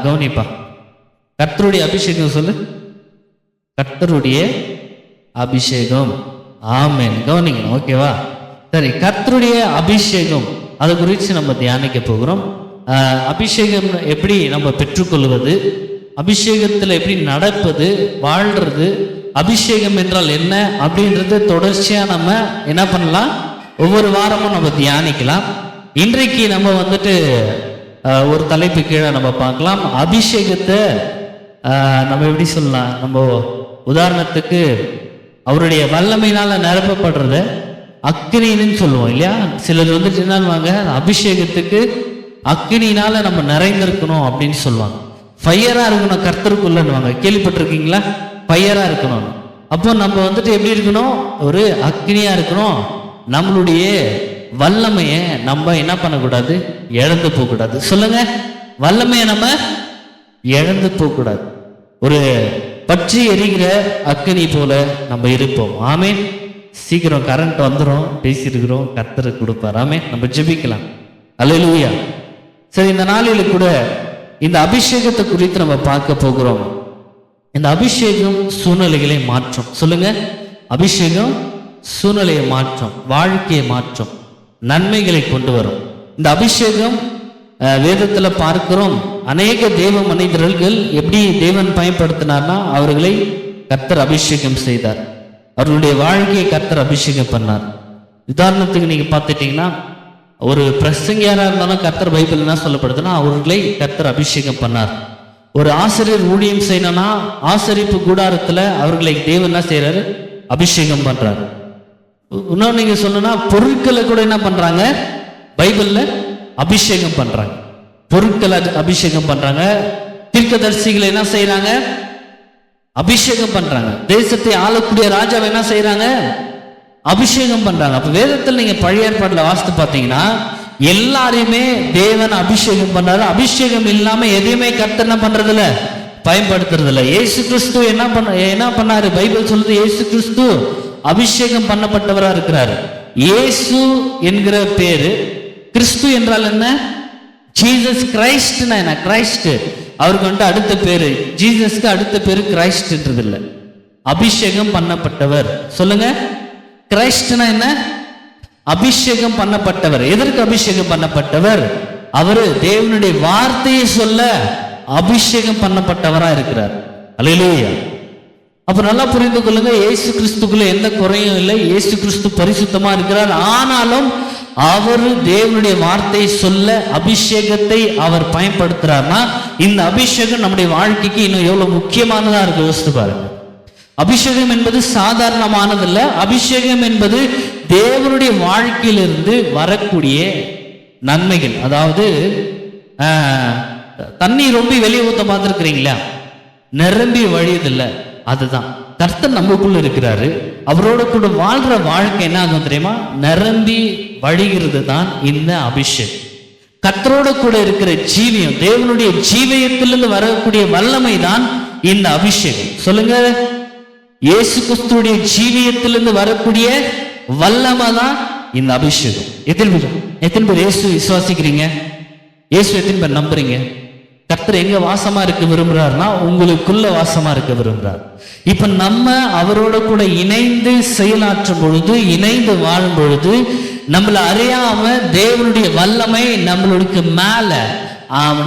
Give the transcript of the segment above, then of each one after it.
கவனிப்பா. கர்த்தருடைய அபிஷேகம் சொல்லு. கர்த்தருடைய அபிஷேகம். ஆமென். கவனிங்க. ஓகேவா? சரி, கர்த்தருடைய அபிஷேகம் அதை குறித்து நம்ம தியானிக்க போகிறோம். அபிஷேகம் எப்படி நம்ம பெற்றுக்கொள்வது, அபிஷேகத்தில் எப்படி நடப்பது, வாழ்றது, அபிஷேகம் என்றால் என்ன அப்படின்றது தொடர்ச்சியாக நம்ம என்ன பண்ணலாம், ஒவ்வொரு வாரமும் நம்ம தியானிக்கலாம். இன்றைக்கு நம்ம வந்துட்டு ஒரு தலைப்பு கீழே நம்ம பார்க்கலாம். அபிஷேகத்தை நம்ம எப்படி சொல்லலாம், நம்ம உதாரணத்துக்கு அவருடைய வல்லமையினால நிரப்பப்படுறத அக்கினின்னு சொல்லுவோம் இல்லையா? சிலர் வந்துட்டு என்னவாங்க, அபிஷேகத்துக்கு அக்கினினால நம்ம நிறைந்திருக்கணும் அப்படின்னு சொல்லுவாங்க. ஃபயரா இருக்கணும் கர்த்தருக்குள்ளன்னுவாங்க. கேள்விப்பட்டிருக்கீங்களா? ஃபயரா இருக்கணும். அப்போ நம்ம வந்துட்டு எப்படி இருக்கணும், ஒரு அக்கினியா இருக்கணும். நம்மளுடைய வல்லமையை நம்ம என்ன பண்ணக்கூடாது, இழந்து போகக்கூடாது. சொல்லுங்க, வல்லமையை நம்ம இழந்து போகக்கூடாது. ஒரு பற்றி எரிகிற அக்கினி போல நம்ம இருப்போம். ஆமேன். சீக்கிரம் கரண்ட் வந்துடும், பேசியிருக்கிறோம், கர்த்தர் கொடுப்பார். ஆமேன். நம்ம ஜெபிக்கலாம். அல்லேலூயா. சரி, இந்த நாளில் கூட இந்த அபிஷேகத்தை குறித்து நம்ம பார்க்க போகிறோம். இந்த அபிஷேகம் சூழ்நிலைகளை மாற்றும். சொல்லுங்க, அபிஷேகம் சூழ்நிலையை மாற்றும், வாழ்க்கையை மாற்றும், நன்மைகளை கொண்டு வரும். இந்த அபிஷேகம் வேதத்தில் பார்க்கிறோம். அநேக தேவ மனிதர்கள் எப்படி தேவன் பயன்படுத்தினார்னா, அவர்களை கர்த்தர் அபிஷேகம் செய்தார். அவர்களுடைய வாழ்க்கையை கர்த்தர் அபிஷேகம் பண்ணார். உதாரணத்துக்கு நீங்க பார்த்துட்டீங்கன்னா, ஒரு பிரசங்கியாரா இருந்தாலும் கர்த்தர் பைபிள் என்ன சொல்லப்படுதுன்னா, அவர்களை கர்த்தர் அபிஷேகம் பண்ணார். ஒரு ஆசிரியர் ஊழியம் செய்யணும்னா ஆசரிப்பு கூடாரத்தில் அவர்களை தேவன் என்ன செய்யறாரு, அபிஷேகம் பண்றாரு. இன்னும் நீங்க சொன்னா, பொருட்களை கூட என்ன பண்றாங்க, பைபிள்ல அபிஷேகம் பண்றாங்க. பொருட்களை அபிஷேகம் பண்றாங்க. தீர்க்கதரிசிகளை என்ன செய்யறாங்க, அபிஷேகம் பண்றாங்க. தேசத்தை ஆளக்கூடிய ராஜாவை என்ன செய்யறாங்க, அபிஷேகம் பண்றாங்க. அப்ப வேதத்தில் நீங்க பழைய ஏற்பாட்டுல வாசித்து பார்த்தீங்கன்னா, எல்லாரையுமே தேவன் அபிஷேகம் பண்றாரு. அபிஷேகம் இல்லாம எதையுமே கர்த்தர் என்ன பண்றது இல்ல, பயன்படுத்துறது இல்ல. இயேசு கிறிஸ்து என்ன பண்ணாரு, பைபிள் சொல்றது இயேசு கிறிஸ்து அபிஷேகம் பண்ணப்பட்டவரா இருக்கிறாரு. இயேசு என்கிற பேரு, கிறிஸ்து என்றால் என்ன, ஜீசஸ் கிரைஸ்ட்னா என்ன, கிரைஸ்ட். அவருக்கு வந்துட்டு அடுத்த பேரு, ஜீசஸ்க்கு அடுத்த பேரு கிரைஸ்ட்ன்றது இல்லை, அபிஷேகம் பண்ணப்பட்டவர். சொல்லுங்க, கிரைஸ்ட்னா என்ன, அபிஷேகம் பண்ணப்பட்டவர். எதற்கு அபிஷேகம் பண்ணப்பட்டவர்? அவரு தேவனுடைய வார்த்தையை சொல்ல அபிஷேகம் பண்ணப்பட்டவரா இருக்கிறார். அல்லேலூயா. அப்ப நல்லா புரிந்து கொள்ளுங்க, இயேசு கிறிஸ்துக்குள்ள எந்த குறையும் இல்லை. இயேசு கிறிஸ்து பரிசுத்தமா இருக்கிறார். ஆனாலும் அவரு தேவனுடைய வார்த்தை சொல்ல அபிஷேகத்தை அவர் பயன்படுத்துறாருன்னா, இந்த அபிஷேகம் நம்முடைய வாழ்க்கைக்கு இன்னும் எவ்வளவு முக்கியமானதா இருக்கு யோசித்து பாருங்க. அபிஷேகம் என்பது சாதாரணமானதல்ல. அபிஷேகம் என்பது தேவனுடைய வாழ்க்கையிலிருந்து வரக்கூடிய நன்மைகள். அதாவது தண்ணி ரொம்ப வெளியே ஊத்த பார்த்துருக்கிறீங்களா, நிரம்பி வழியதில்லை. அதுதான் கர்த்தர் நமக்குள்ள இருக்கிறாரு. அவரோட கூட வாழ்ற வாழ்க்கை என்ன ஆகும் தெரியுமா, நிரம்பி வழிகிறது தான் இந்த அபிஷேகம். கர்த்தரோட கூட இருக்கிற ஜீவியம், தேவனுடைய ஜீவியத்திலிருந்து வரக்கூடிய வல்லமை தான் இந்த அபிஷேகம். சொல்லுங்க, இயேசு கிறிஸ்துடைய ஜீவியத்திலிருந்து வரக்கூடிய வல்லமை தான் இந்த அபிஷேகம். எத்தனை பேர் இயேசு விசுவாசிக்கிறீங்க? இயேசு எத்தனை பேர் நம்புறீங்க? கர்த்தர் எங்க வாசமா இருக்க விரும்புறாருன்னா, உங்களுக்குள்ள வாசமா இருக்க விரும்புறார். இப்ப நம்ம அவரோட கூட இணைந்து செயலாற்றும் பொழுது, இணைந்து வாழும் பொழுது, நம்மள அறியாம தேவனுடைய வல்லமை நம்மளுக்கு மேல,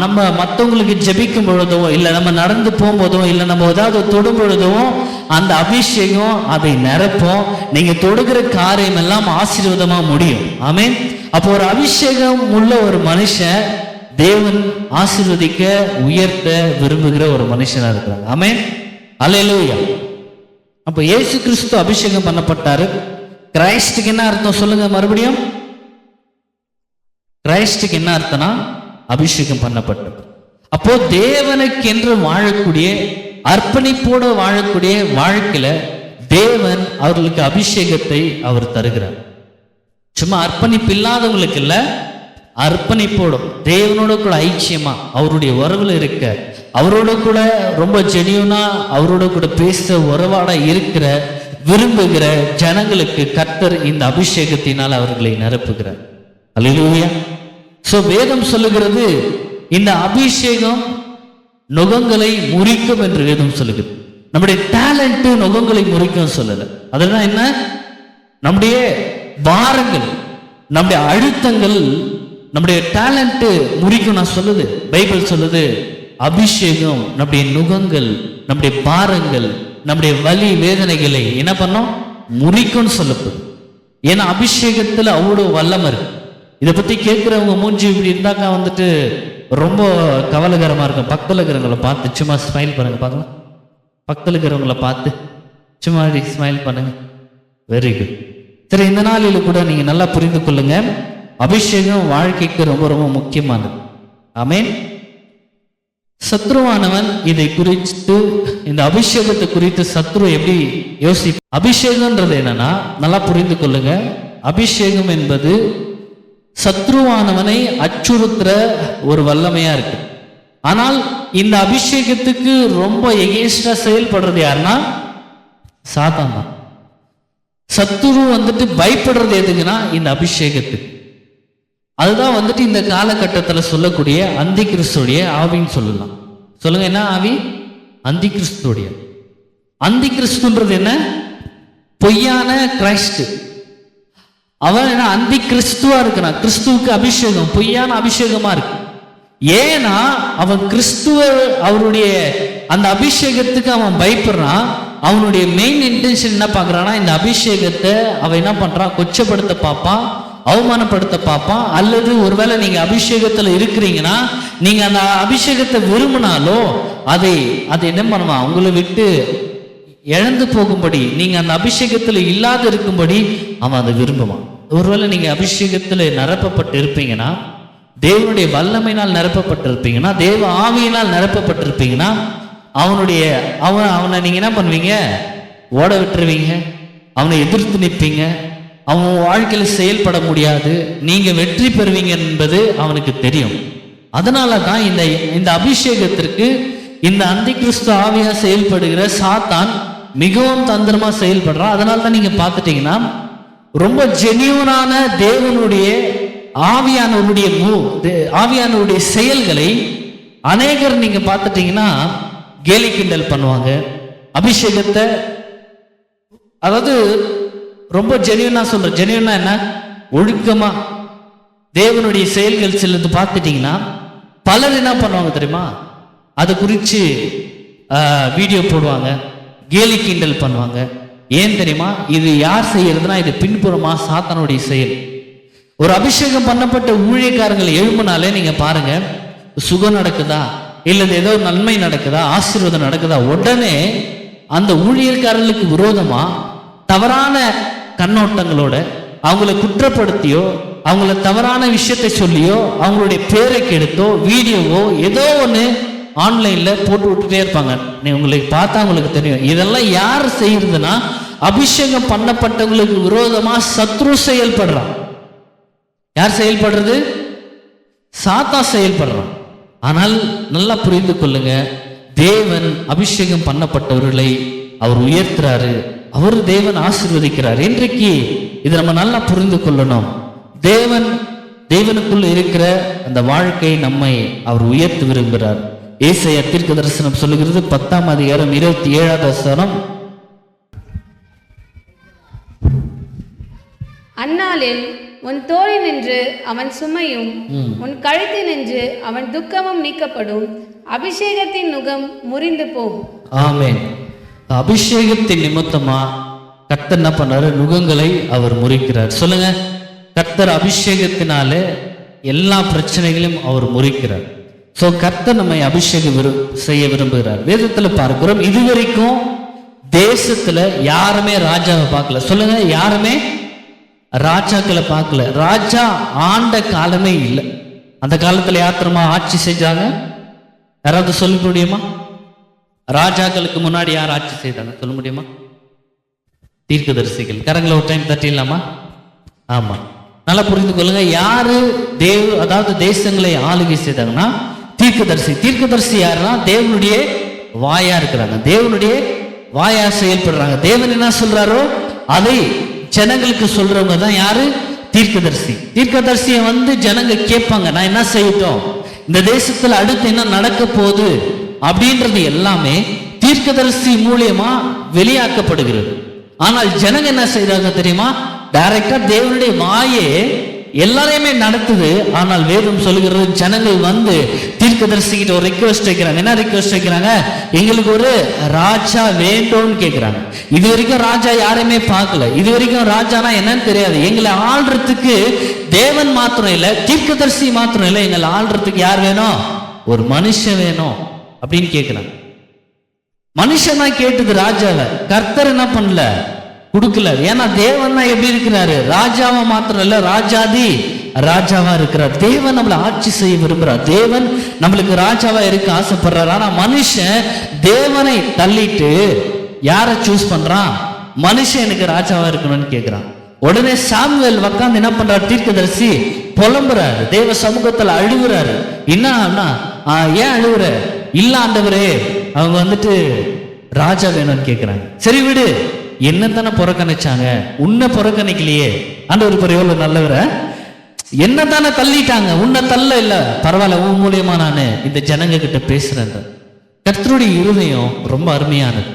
நம்ம மற்றவங்களுக்கு ஜெபிக்கும் பொழுதோ, இல்லை நம்ம நடந்து போகும்போதோ, இல்லை நம்ம ஏதாவது தொடும் பொழுதோ, அந்த அபிஷேகம் அதை நிரப்போம். நீங்க தொடுகிற காரியம் எல்லாம் ஆசீர்வாதமா முடியும். ஆமென். அப்போ ஒரு அபிஷேகம் உள்ள ஒரு மனுஷன் தேவன் ஆசீர்வதிக்க, உயர்த்த விரும்புகிற ஒரு மனுஷனா இருக்கிறாங்க. ஆமென். அல்லேலூயா. அப்போ இயேசு கிறிஸ்து அபிஷேகம் பண்ணப்பட்டாரு. கிரைஸ்டுக்கு என்ன அர்த்தம் சொல்லுங்க மறுபடியும். கிரைஸ்டுக்கு என்ன அர்த்தம்னா, அபிஷேகம் பண்ணப்பட்டது. அப்போ தேவனுக்கு என்று வாழக்கூடிய, அர்ப்பணிப்போடு வாழக்கூடிய வாழ்க்கையில தேவன் அவர்களுக்கு அபிஷேகத்தை அவர் தருகிறார். சும்மா அர்ப்பணிப்பு இல்லாதவங்களுக்கு இல்ல, அர்ப்பணிப்போடும் தேவனோட கூட ஐக்கியமா அவருடைய உறவுல இருக்க, அவரோட கூட ரொம்ப ஜெனியூனா அவரோட கூட பேச உறவாட இருக்கிற விரும்புகிற ஜனங்களுக்கு கர்த்தர் இந்த அபிஷேகத்தினால் அவர்களை நிரப்புகிறார். அல்லேலூயா. சோ வேதம் சொல்லுகிறது, இந்த அபிஷேகம் நுகங்களை முறிக்கும் என்று வேதம் சொல்லுகிறது. நம்முடைய டேலண்ட் நுகங்களை முறிக்கும் சொல்லல. அதெல்லாம் என்ன? நம்முடைய பாரங்கள், நம்முடைய அழுத்தங்கள், நம்முடைய டேலண்ட் முறிக்கும் நான் சொல்லுது. பைபிள் சொல்லுது அபிஷேகம் நம்முடைய நுகங்கள், நம்முடைய பாரங்கள், நம்முடைய வலி வேதனைகளை என்ன பண்ணோம்? முறிக்கும்னு சொல்லப்படுது. ஏன்னா அபிஷேகத்துல அவ்வளோ வல்லமை இருக்கு. இதை பத்தி கேட்கிறவங்க மூஞ்சி இப்படி இருந்தாக்கா வந்துட்டு ரொம்ப கவலைகரமா இருக்கும். பக்கத்தில் இருக்கிறவங்களை பார்த்து சும்மா ஸ்மைல் பண்ணுங்க பார்க்கலாம். பக்கத்தில் இருக்கிறவங்களை பார்த்து சும்மா ஸ்மைல் பண்ணுங்க. Very good. சரி, இந்த நாளில் கூட நீங்க நல்லா புரிந்து கொள்ளுங்க, அபிஷேகம் வாழ்க்கைக்கு ரொம்ப ரொம்ப முக்கியமானது. ஆமென். சத்ருவானவன் இதை குறித்து, இந்த அபிஷேகத்தை குறித்து சத்ரு எப்படி அபிஷேகம்ன்றது என்னன்னா நல்லா புரிந்து கொள்ளுங்க. அபிஷேகம் என்பது சத்ருவானவனை அச்சுறுத்துற ஒரு வல்லமையா இருக்கு. ஆனால் இந்த அபிஷேகத்துக்கு ரொம்ப எகேன்ஸ்டா செயல்படுறது யாருன்னா சாத்தான் தான். சத்ரு வந்துட்டு பயப்படுறது எதுக்குன்னா இந்த அபிஷேகத்துக்கு. அதுதான் வந்துட்டு இந்த காலகட்டத்தில் சொல்லக்கூடிய அந்தி கிறிஸ்துடைய ஆவின்னு சொல்லலாம். சொல்லுங்க, என்ன ஆவி? அந்தி கிறிஸ்துடைய. அந்தி கிறிஸ்துன்றது என்ன? பொய்யான கிரைஸ்ட். அவன் என்ன? அந்தி கிறிஸ்துவா இருக்கிறான். கிறிஸ்துவுக்கு அபிஷேகம் பொய்யான அபிஷேகமா இருக்கு. ஏன்னா அவன் கிறிஸ்துவ அவருடைய அந்த அபிஷேகத்துக்கு அவன் பயப்படுறான். அவனுடைய மெயின் இன்டென்ஷன் என்ன பார்க்கறான்னா, இந்த அபிஷேகத்தை அவன் என்ன பண்றான்? கொச்சப்படுத்த பார்ப்பான், அவமானப்படுத்த பார்ப்பான். அல்லது ஒருவேளை நீங்க அபிஷேகத்துல இருக்கிறீங்கன்னா, நீங்க அந்த அபிஷேகத்தை விரும்பினாலோ அதை என்ன பண்ணுவான்? உங்களை விட்டு இழந்து போகும்படி, நீங்க அந்த அபிஷேகத்துல இல்லாத இருக்கும்படி அவன் அதை விரும்புவான். ஒருவேளை நீங்க அபிஷேகத்துல நிரப்பப்பட்டு இருப்பீங்கன்னா, தேவனுடைய வல்லமையினால் நிரப்பப்பட்டிருப்பீங்கன்னா, தேவ ஆவியினால் நிரப்பப்பட்டிருப்பீங்கன்னா, அவனை நீங்க என்ன பண்ணுவீங்க? ஓட விட்டுருவீங்க, அவனை எதிர்த்து நிற்பீங்க, அவன் வாழ்க்கையில செயல்பட முடியாது, நீங்க வெற்றி பெறுவீங்க என்பது அவனுக்கு தெரியும். அதனால தான் இந்த அபிஷேகத்திற்கு இந்த அந்தி கிறிஸ்து ஆவியா செயல்படுகிற சாத்தான் மிகவும் தந்திரமா செயல்படுறான். அதனால தான் நீங்க பார்த்துட்டீங்கன்னா ரொம்ப ஜெனியூனான தேவனுடைய ஆவியானவருடைய செயல்களை அநேகர் நீங்க பார்த்துட்டீங்கன்னா கேலி கிண்டல் பண்ணுவாங்க. அபிஷேகத்தை, அதாவது ரொம்ப ஜெனியூனா சொல்றேன். ஜெனியூனா என்ன? ஒழுக்கமா தேவனுடைய செயல்கள் சிலது பார்த்துட்டீங்கன்னா பலர் என்ன பண்ணுவாங்க தெரியுமா? அது குறித்து வீடியோ போடுவாங்க, கேலி கிண்டல் பண்ணுவாங்க. ஏன் தெரியுமா? இது யார் செய்யறதுன்னா இது பின்புறமா சாத்தானுடைய செயல். ஒரு அபிஷேகம் பண்ணப்பட்ட ஊழியக்காரங்கள் எழும்பினாலே நீங்க பாருங்க, சுகம் நடக்குதா இல்லது ஏதோ நன்மை நடக்குதா, ஆசீர்வாதம் நடக்குதா, உடனே அந்த ஊழியக்காரர்களுக்கு விரோதமா தவறான கண்ணோட்டங்களோட அவங்கள குற்றப்படுத்தியோ, அவங்கள தவறான விஷயத்தை சொல்லியோ, அவங்களுடைய பேரை கெடுத்தோ, வீடியோவோ ஏதோ ஒன்று ஆன்லைன்ல போட்டு விட்டுட்டே இருப்பாங்க. உங்களுக்கு பார்த்தா உங்களுக்கு தெரியும். இதெல்லாம் யார் செய்யறதுன்னா அபிஷேகம் பண்ணப்பட்டவங்களுக்கு விரோதமா சத்ரு செயல்படுறான். யார் செயல்படுறது? சாத்தான் செயல்படுறான். ஆனால் நல்லா புரிந்து கொள்ளுங்க, தேவன் அபிஷேகம் பண்ணப்பட்டவர்களை அவர் உயர்த்துறாரு, அவர் தேவன் ஆசீர்வதிக்கிறார். இன்றைக்கு இதை நம்ம நல்லா புரிந்து கொள்ளணும். தேவனுக்குள்ள இருக்கிற அந்த வாழ்க்கை நம்மை அவர் உயர்த்து விரும்புகிறார். ஏசாயா தீர்க்க தரிசனம் சொல்லுகிறது 10ஆம் அதிகாரம் 27வது வசனம். அந்நாளில் உன் தோழி நின்று அவன் சுமையும் உன் கழுத்து நின்று அவன் துக்கமும் நீக்கப்படும், அபிஷேகத்தின் நுகம் முறிந்து போகும். ஆமென். அபிஷேகத்தின் நிமித்தமா கர்த்தர் என்ன பண்ணாரு? நுகங்களை அவர் முறிக்கிறார். சொல்லுங்க, கர்த்தர் அபிஷேகத்தினாலே எல்லா பிரச்சனைகளையும் அவர் முறிக்கிறார். ஸோ கர்த்தர் நம்மை அபிஷேகம் செய்ய விரும்புகிறார். வேதத்துல பார்க்கிறோம், இதுவரைக்கும் தேசத்துல யாருமே ராஜாவை பார்க்கல. சொல்லுங்க, யாருமே ராஜாக்களை பார்க்கல. ராஜா ஆண்ட காலமே இல்லை. அந்த காலத்துல யாத்திரமா ஆட்சி செஞ்சாங்க? யாராவது சொல்ல முடியுமா? ராஜாக்களுக்கு முன்னாடி யார் ஆட்சி செய்தாங்க சொல்ல முடியுமா? தீர்க்கதரிசிகள். கரங்களை ஒரு டைம் தட்டிடலாமா? ஆமா, நல்லா புரிந்து கொள்ளுங்க. யாரு அதாவது தேசங்களை ஆளுகை செய்தாங்கன்னா தீர்க்கதரிசி. தீர்க்கதரிசி யாருன்னா தேவனுடைய வாயா இருக்கிறாங்க, தேவனுடைய வாயா செயல்படுறாங்க. தேவன் என்ன சொல்றாரோ அதை ஜனங்களுக்கு சொல்றவங்க தான் யாரு? தீர்க்கதரிசி. தீர்க்கதரிசியை ஜனங்க கேட்பாங்க, நான் என்ன செய்யட்டும், இந்த தேசத்துல அடுத்து என்ன நடக்க போகுது அப்படின்றது எல்லாமே தீர்க்கதரிசி மூலியமா வெளியாக்கப்படுகிறது. ஆனால் ஜனங்க என்ன செய்றாங்க தெரியுமா? டைரக்டா தேவனுடைய வாயே எல்லாரையுமே நடத்துது. ஆனால் வேதம் சொல்லுகிறது, ஜனங்கள் வந்து தீர்க்கதரிசி கிட்ட ஒரு ரிக்வெஸ்ட் வைக்கிறாங்க. என்ன ரிக்வெஸ்ட் வைக்கிறாங்க? எங்களுக்கு ஒரு ராஜா வேண்டும்னு கேட்கிறாங்க. இது வரைக்கும் ராஜா யாரையுமே பார்க்கல. இது வரைக்கும் ராஜானா என்னன்னு தெரியாது. எங்களை ஆள்றதுக்கு தேவன் மாத்திரம் இல்லை, தீர்க்கதரிசி மாத்திரம் இல்லை, எங்களை ஆள்றதுக்கு யார் வேணும்? ஒரு மனுஷன் வேணும் அப்படின்னு கேட்கிறாங்க. மனுஷன் தான் கேட்டது ராஜாவை. கர்த்தர் என்ன பண்ணல? கொடுக்கல. ஏன்னா தேவன் தான் எப்படி இருக்கிறாரு? ராஜாவா மாத்திரம் இல்ல, ராஜாதி ராஜாவா இருக்கிறார். தேவன் நம்மளை ஆட்சி செய்ய விரும்புறார். தேவன் நம்மளுக்கு ராஜாவா இருக்க ஆசைப்படுறார். ஆனா மனுஷன் தேவனை தள்ளிட்டு யாரை சூஸ் பண்றான்? மனுஷன் எனக்கு ராஜாவா இருக்கணும்னு கேட்கிறான். உடனே சாமுவேல் உட்கார்ந்து என்ன பண்றாரு? தீர்க்கதரிசி புலம்புறாரு, தேவ சமூகத்துல அழுகுறாரு. என்ன ஏன் அழுகுற? இல்ல ஆண்டவரே, அவங்க வந்துட்டு ராஜா வேணும்னு கேட்கிறாங்க. சரி விடு, என்ன தானே புறக்கணிச்சாங்க, உன்னை புறக்கணிக்கலையே. ஆண்டவர் இப்ப எவ்வளவு நல்லவர, என்ன தானே தள்ளிட்டாங்க, உன்னை தள்ள இல்ல, பரவாயில்ல, உன் மூலியமா நான் இந்த ஜனங்க கிட்ட பேசுறேன். கர்த்தருடைய இருதயம் ரொம்ப அருமையானது.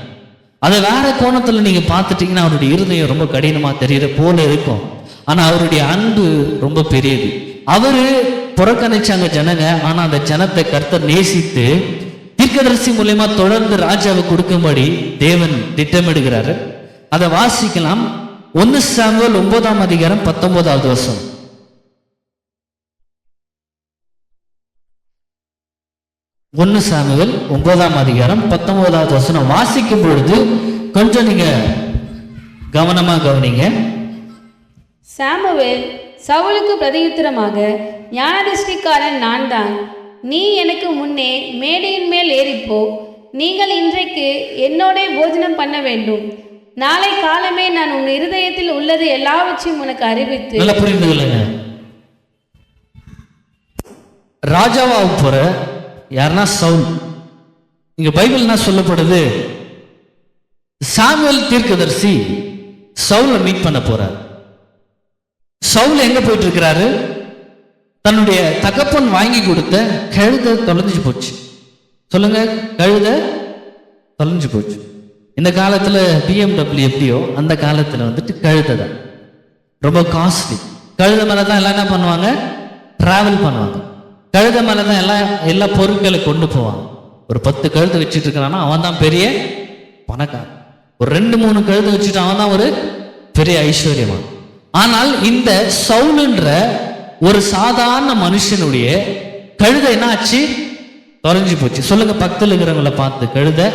அதை வேற கோணத்துல நீங்க பார்த்துட்டீங்கன்னா அவருடைய இருதயம் ரொம்ப கடினமா தெரியுற போல இருக்கும். ஆனா அவருடைய அன்பு ரொம்ப பெரியது. அவரு புறக்கணிச்சாங்க ஜனங்க, ஆனா அந்த ஜனத்தை கர்த்தர் நேசித்து தீர்க்கதரிசி மூலமா தொடர்ந்து ராஜாவை கொடுக்கும்படி தேவன் திட்டமிடுகிறாரு. அதை வாசிக்கலாம். 1 சாமுவேல் 9ஆம் அதிகாரம் 19வது வசனம். 1 சாமுவேல் 9ஆம் அதிகாரம் 19வது வசனம் வாசிக்கும் பொழுது கொஞ்சம் நீங்க கவனமா கவனிங்க. சாமுவேல் சவுலுக்கு பிரதியுத்தரமாக, ஞானதிஷ்டிக்காரன் நான் தான். நீ எனக்கு முன்னே மேடையின் மேல் ஏறிப்போ. நீங்கள் இன்றைக்கு என்னோட போஜனம் பண்ண வேண்டும். நாளை காலமே நான் உன் இருதயத்தில் உள்ளது எல்லாவற்றையும் உனக்கு அறிவித்து. நல்லா புரிந்து கொள்ளுங்க. ராஜாவா போற யாருன்னா சவுல். இங்க பைபிள் என்ன சொல்லப்படுது? சாமுவேல் தீர்க்கதரிசி சவுலை மீட் பண்ண போறார். சவுல் எங்க போயிட்டு இருக்கிறாரு? தன்னுடைய தகப்பன் வாங்கி கொடுத்த கழுதை தொலைஞ்சு போச்சு. சொல்லுங்க, கழுதை தொலைஞ்சு போச்சு. இந்த காலத்துல BMW எப்படியோ அந்த காலத்துல வந்துட்டு கழுதை தான் ரொம்ப காஸ்ட்லி. கழுதை மேலதான் எல்லாம் என்ன பண்ணுவாங்க? டிராவல் பண்ணுவாங்க. கழுதை மேலதான் எல்லா பொருட்களை கொண்டு போவாங்க. ஒரு 10 கழுதை வச்சுட்டு இருக்கிறான்னா அவன் தான் பெரிய பணக்காரன். ஒரு 2-3 கழுதை வச்சுட்டு அவன் தான் ஒரு பெரிய ஐஸ்வர்யமான். ஆனால் இந்த சவுலுன்ற ஒரு சாதாரண மனுஷனுடைய கழுதை என்ன ஆச்சு? தொலைஞ்சு போச்சு. சொல்லுங்க, பக்கத்தில் இருக்கிறவங்களை பார்த்து, கழுதை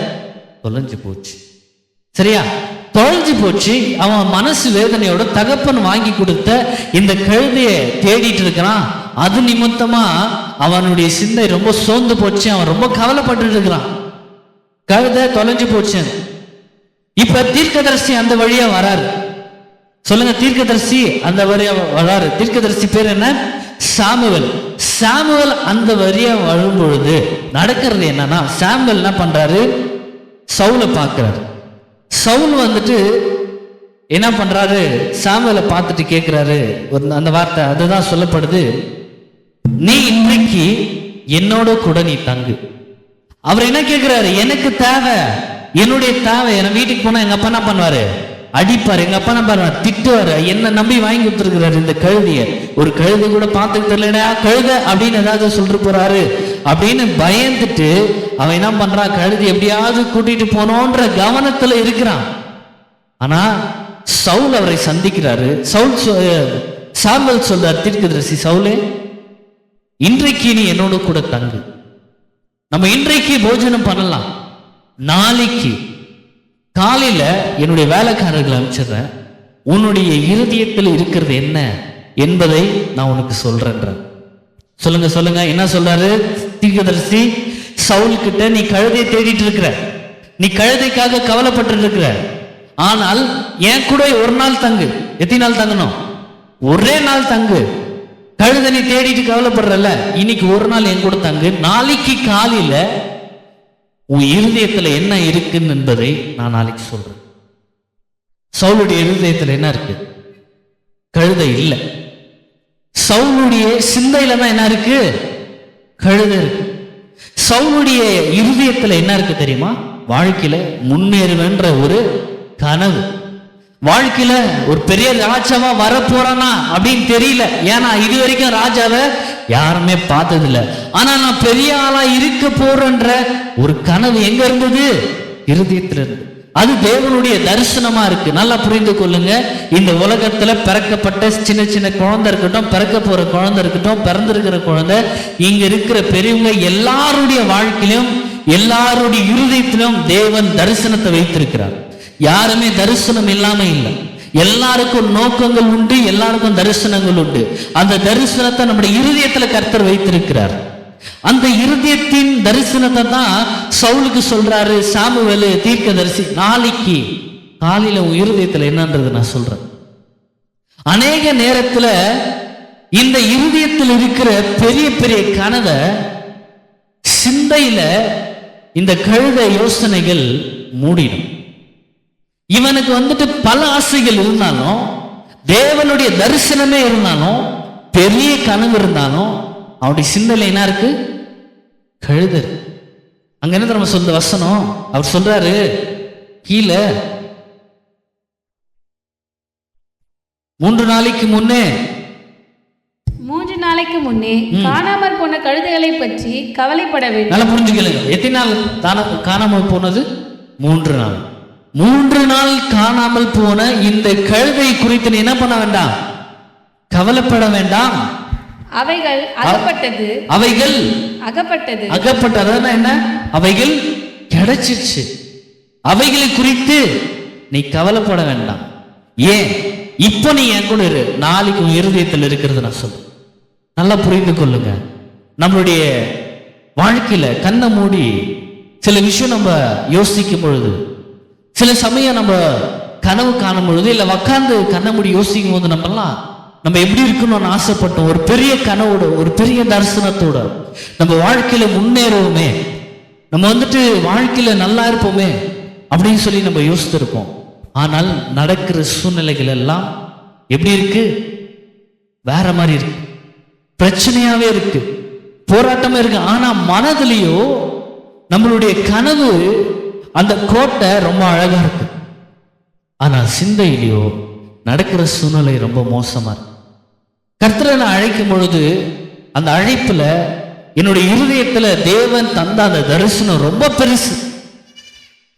தொலைஞ்சு போச்சு. சரியா? தொலைஞ்சு போச்சு. அவன் மனசு வேதனையோட தகப்பன் வாங்கி கொடுத்த இந்த கழுதையை தேடிட்டு இருக்கிறான். அது நிமித்தமா அவனுடைய சிந்தை ரொம்ப சோர்ந்து போச்சு. அவன் ரொம்ப கவலைப்பட்டு இருக்கிறான். கழுதை தொலைஞ்சு போச்சு. இப்ப தீர்க்கதரிசி அந்த வழியா வராரு. சொல்லுங்க, தீர்க்கதரிசி அந்த வழியா வராரு. தீர்க்கதரிசி பேர் என்ன? சாமுவேல். சாமுவேல் அந்த வழியா வரும் பொழுது நடக்கிறது என்னன்னா, சாமுவேல் என்ன பண்றாரு? சவுலை பார்க்கிறாரு. சவுல் வந்துட்டு என்ன பண்றாரு? சாமுவேலை பார்த்துட்டு கேட்கிறாரு அந்த வார்த்தை. அதுதான் சொல்லப்படுது, நீ இன்றைக்கு என்னோட கூட நீ தங்கு. அவர் என்ன கேட்கிறாரு? எனக்கு தேவை, என்னுடைய தேவை. என் வீட்டுக்கு போனா எங்க அப்பா என்ன பண்ணுவாரு? அடிப்பாரு. எங்க அப்பா என்ன பண்ணுவாரு? திட்டுவாரு. என்ன நம்பி வாங்கி கொடுத்துருக்கிறாரு இந்த கழுதிய. ஒரு கழுதை கூட பார்த்துட்டு தெரியலடா கழுதை அப்படின்னு ஏதாவது சொல்லிட்டு போறாரு அப்படின்னு பயந்துட்டு அவன் என்ன பண்றான்? கழுதி எப்படியாவது கூட்டிட்டு போனோன்ற கவனத்துல இருக்கிறான். ஆனா சவுல் அவரை சந்திக்கிறாரு. சாமுவேல் சொல்றார், தீர்க்கதரிசி சவுலே, இன்றைக்கு நீ என்னோட கூட தங்கு. நம்ம இன்றைக்கு போஜனம் பண்ணலாம். நாளைக்கு காலையில என்னுடைய வேலைக்காரர்களை அனுப்பிச்சிடுறேன். உன்னுடைய இருதயத்தில் இருக்கிறது என்ன என்பதை நான் உனக்கு சொல்றேன்ற. சொல்லுங்க சொல்லுங்க, என்ன சொல்றாரு தீர்க்கதரிசி சவுல் கிட்ட? நீ கழுதையை தேடிட்டு இருக்கிற, நீ கழுதைக்காக கவலைப்பட்டு இருக்கிற. ஆனால் என் கூட ஒரு நாள் தங்கு. எத்தனை நாள் தங்கணும்? ஒரே நாள் தங்கு. கழுதை நீ தேடிட்டு கவலைப்படுறல, இன்னைக்கு ஒரு நாள் என் கூட தங்கு. நாளைக்கு காலையில உன் இருதயத்துல என்ன இருக்குன்னு என்பதை நான் நாளைக்கு சொல்றேன். சவுளுடைய இருதயத்துல என்ன இருக்கு? கழுதை இல்லை. சவுளுடைய சிந்தையில தான் என்ன இருக்கு? கழுதை இருக்கு. சவுலுடைய இருதயத்துல என்ன இருக்கு தெரியுமா? வாழ்க்கையில முன்னேறுவன்ற ஒரு கனவு. வாழ்க்கையில ஒரு பெரிய ராஜாவா வரப்போறானா அப்படின்னு தெரியல. ஏன்னா இது வரைக்கும் ராஜாவை யாருமே பார்த்தது இல்லை. ஆனா நான் பெரிய ஆளா இருக்க போறேன்ற ஒரு கனவு எங்க இருந்தது? இருதயத்துல இருந்து. அது தேவனுடைய தரிசனமா இருக்கு. நல்லா புரிந்து கொள்ளுங்க. இந்த உலகத்துல பிறக்கப்பட்ட சின்ன சின்ன குழந்தை இருக்கட்டும், பிறக்க போற குழந்தை இருக்கட்டும், பிறந்திருக்கிற குழந்தை, இங்க இருக்கிற பெரியவங்க எல்லாருடைய வாழ்க்கையிலும் எல்லாருடைய இருதயத்திலும் தேவன் தரிசனத்தை வைத்திருக்கிறார். யாருமே தரிசனம் இல்லாம இல்லை. எல்லாருக்கும் நோக்கங்கள் உண்டு, எல்லாருக்கும் தரிசனங்கள் உண்டு. அந்த தரிசனத்தை நம்முடைய இருதயத்துல கர்த்தர் வைத்திருக்கிறார். அந்த இருதயத்தின் தரிசனத்தை தான் சவுலுக்கு சொல்றாரு சாமுவேல் தீர்க்கதரிசி, நாளைக்கு காலையில உன் இருதயத்துல என்னன்றது நான் சொல்றேன். அநேக நேரத்துல இந்த இருதயத்தில் இருக்கிற பெரிய பெரிய கனவை சிந்தையில இந்த கழுத யோசனைகள் மூடிடும். இவனுக்கு வந்துட்டு பல ஆசைகள் இருந்தாலும், தேவனுடைய தரிசனமே இருந்தாலும், பெரிய கனவு இருந்தாலும், அவருடைய சிந்தையில என்ன இருக்கு? கழுதர். அங்க என்ன நம்ம சொல்ற வசனம்? அவர் சொல்றாரு கீழே 3 நாளைக்கு முன்னே காணாமற் போன கழுதைகளை பற்றி கவலைப்பட வேண்டும். நல்லா புரிஞ்சுக்கல. எத்தனை நாள் காணாமல் போனது? 3 நாள். 3 நாள் காணாமல் போன இந்த கழுதை குறித்து நீ என்ன பண்ண வேண்டாம்? கவலைப்பட வேண்டாம். அவைகள் அகப்பட்டது. என்ன? அவைகள் கிடைச்சிருச்சு. அவைகளை குறித்து நீ கவலைப்பட வேண்டாம். ஏன்? இப்போ நீ என் கூட இரு, நாளைக்கு உன் இருதயத்தில் இருக்கிறது நான் சொல்றேன். நல்லா புரிந்து கொள்ளுங்க. நம்மளுடைய வாழ்க்கையில கண்ணை மூடி சில விஷயம் நம்ம யோசிக்கும் பொழுது, சில சமயம் நம்ம கனவு காணும் பொழுது, இல்லை உக்காந்து கண்ணை மூடி யோசிக்கும் போது நம்ம எப்படி இருக்கணும்னு ஆசைப்பட்டோம். ஒரு பெரிய கனவோட, ஒரு பெரிய தரிசனத்தோட நம்ம வாழ்க்கையில முன்னேறுவோமே, நம்ம வந்துட்டு வாழ்க்கையில நல்லா இருப்போமே அப்படின்னு சொல்லி நம்ம யோசித்திருப்போம். ஆனால் நடக்கிற சூழ்நிலைகள் எல்லாம் எப்படி இருக்கு? வேற மாதிரி இருக்கு. பிரச்சனையாவே இருக்கு, போராட்டமே இருக்கு. ஆனா மனதிலேயோ நம்மளுடைய கனவு, அந்த கோட்டை ரொம்ப அழகா இருக்கு. ஆனா சிந்தையிலேயோ நடக்கிற சூழ்நிலை ரொம்ப மோசமா இருக்கு. கர்த்தரை நான் அழைக்கும் பொழுது, அந்த அழைப்புல என்னுடைய இருதயத்துல தேவன் தந்த அந்த தரிசனம் ரொம்ப பெருசு.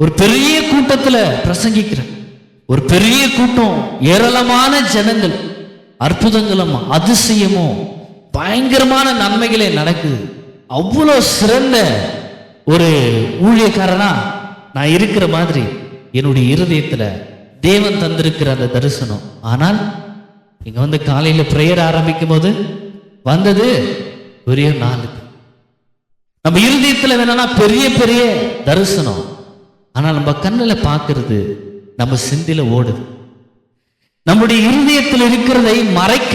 ஒரு பெரிய கூட்டத்துல பிரசங்கிக்கிறேன். ஒரு பெரிய கூட்டம், ஏராளமான ஜனங்கள், அற்புதங்களும் அதிசயமும் பயங்கரமான நன்மைகளே நடக்குது. அவ்வளோ சிறந்த ஒரு ஊழியக்காரனா நான் இருக்கிற மாதிரி என்னுடைய இருதயத்துல தேவன் தந்திருக்கிற அந்த தரிசனம். ஆனால் இங்க வந்து காலையில பிரேயர் ஆரம்பிக்கும் போது வந்தது பெரிய 4. நம்ம இருதயத்துல வேணும்னா பெரிய பெரிய தரிசனம், ஆனா நம்ம கண்ணில் பார்க்கறது நம்ம சிந்தையில ஓடுது. நம்முடைய இருதயத்தில் இருக்கிறதை மறைக்க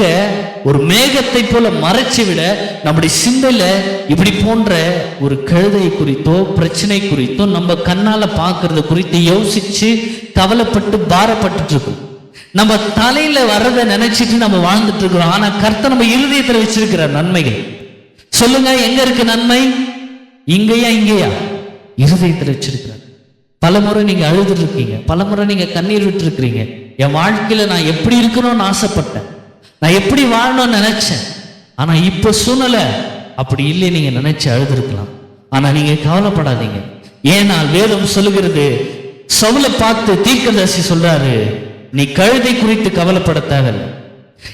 ஒரு மேகத்தை போல மறைச்சு விட, நம்முடைய சிந்தையில இப்படி போன்ற ஒரு கழுதை குறித்தோ பிரச்சனை குறித்தோ நம்ம கண்ணால பார்க்கறது குறித்து யோசிச்சு கவலைப்பட்டு பாரப்பட்டு இருக்கோம். நம்ம தலையில வர்றதை நினைச்சிட்டு நம்ம வாழ்ந்துட்டு இருக்கிறோம். ஆனா கர்த்தர் நம்ம இருதயத்துல வச்சிருக்கிற நன்மைகள், சொல்லுங்க எங்க இருக்கு நன்மை? இங்கேயா? இருதயத்துல வச்சிருக்கிறார். பலமுறை நீங்க அழுதுட்டு இருக்கீங்க, பலமுறை நீங்க கண்ணீர் விட்டு இருக்கிறீங்க. என் வாழ்க்கையில நான் எப்படி இருக்கணும்னு ஆசைப்பட்டேன், நான் எப்படி வாழணும்னு நினைச்சேன். ஆனா இப்ப சூழ்நிலை அப்படி இல்லை, நீங்க நினைச்சு அழுதுருக்கலாம். ஆனா நீங்க கவலைப்படாதீங்க. ஏன்னா வேதம் சொல்லுகிறது, சவுலை பார்த்து தீர்க்கதரிசி சொல்றாரு, நீ கழுதை குறித்து கவலைப்பட தேவையில்லை.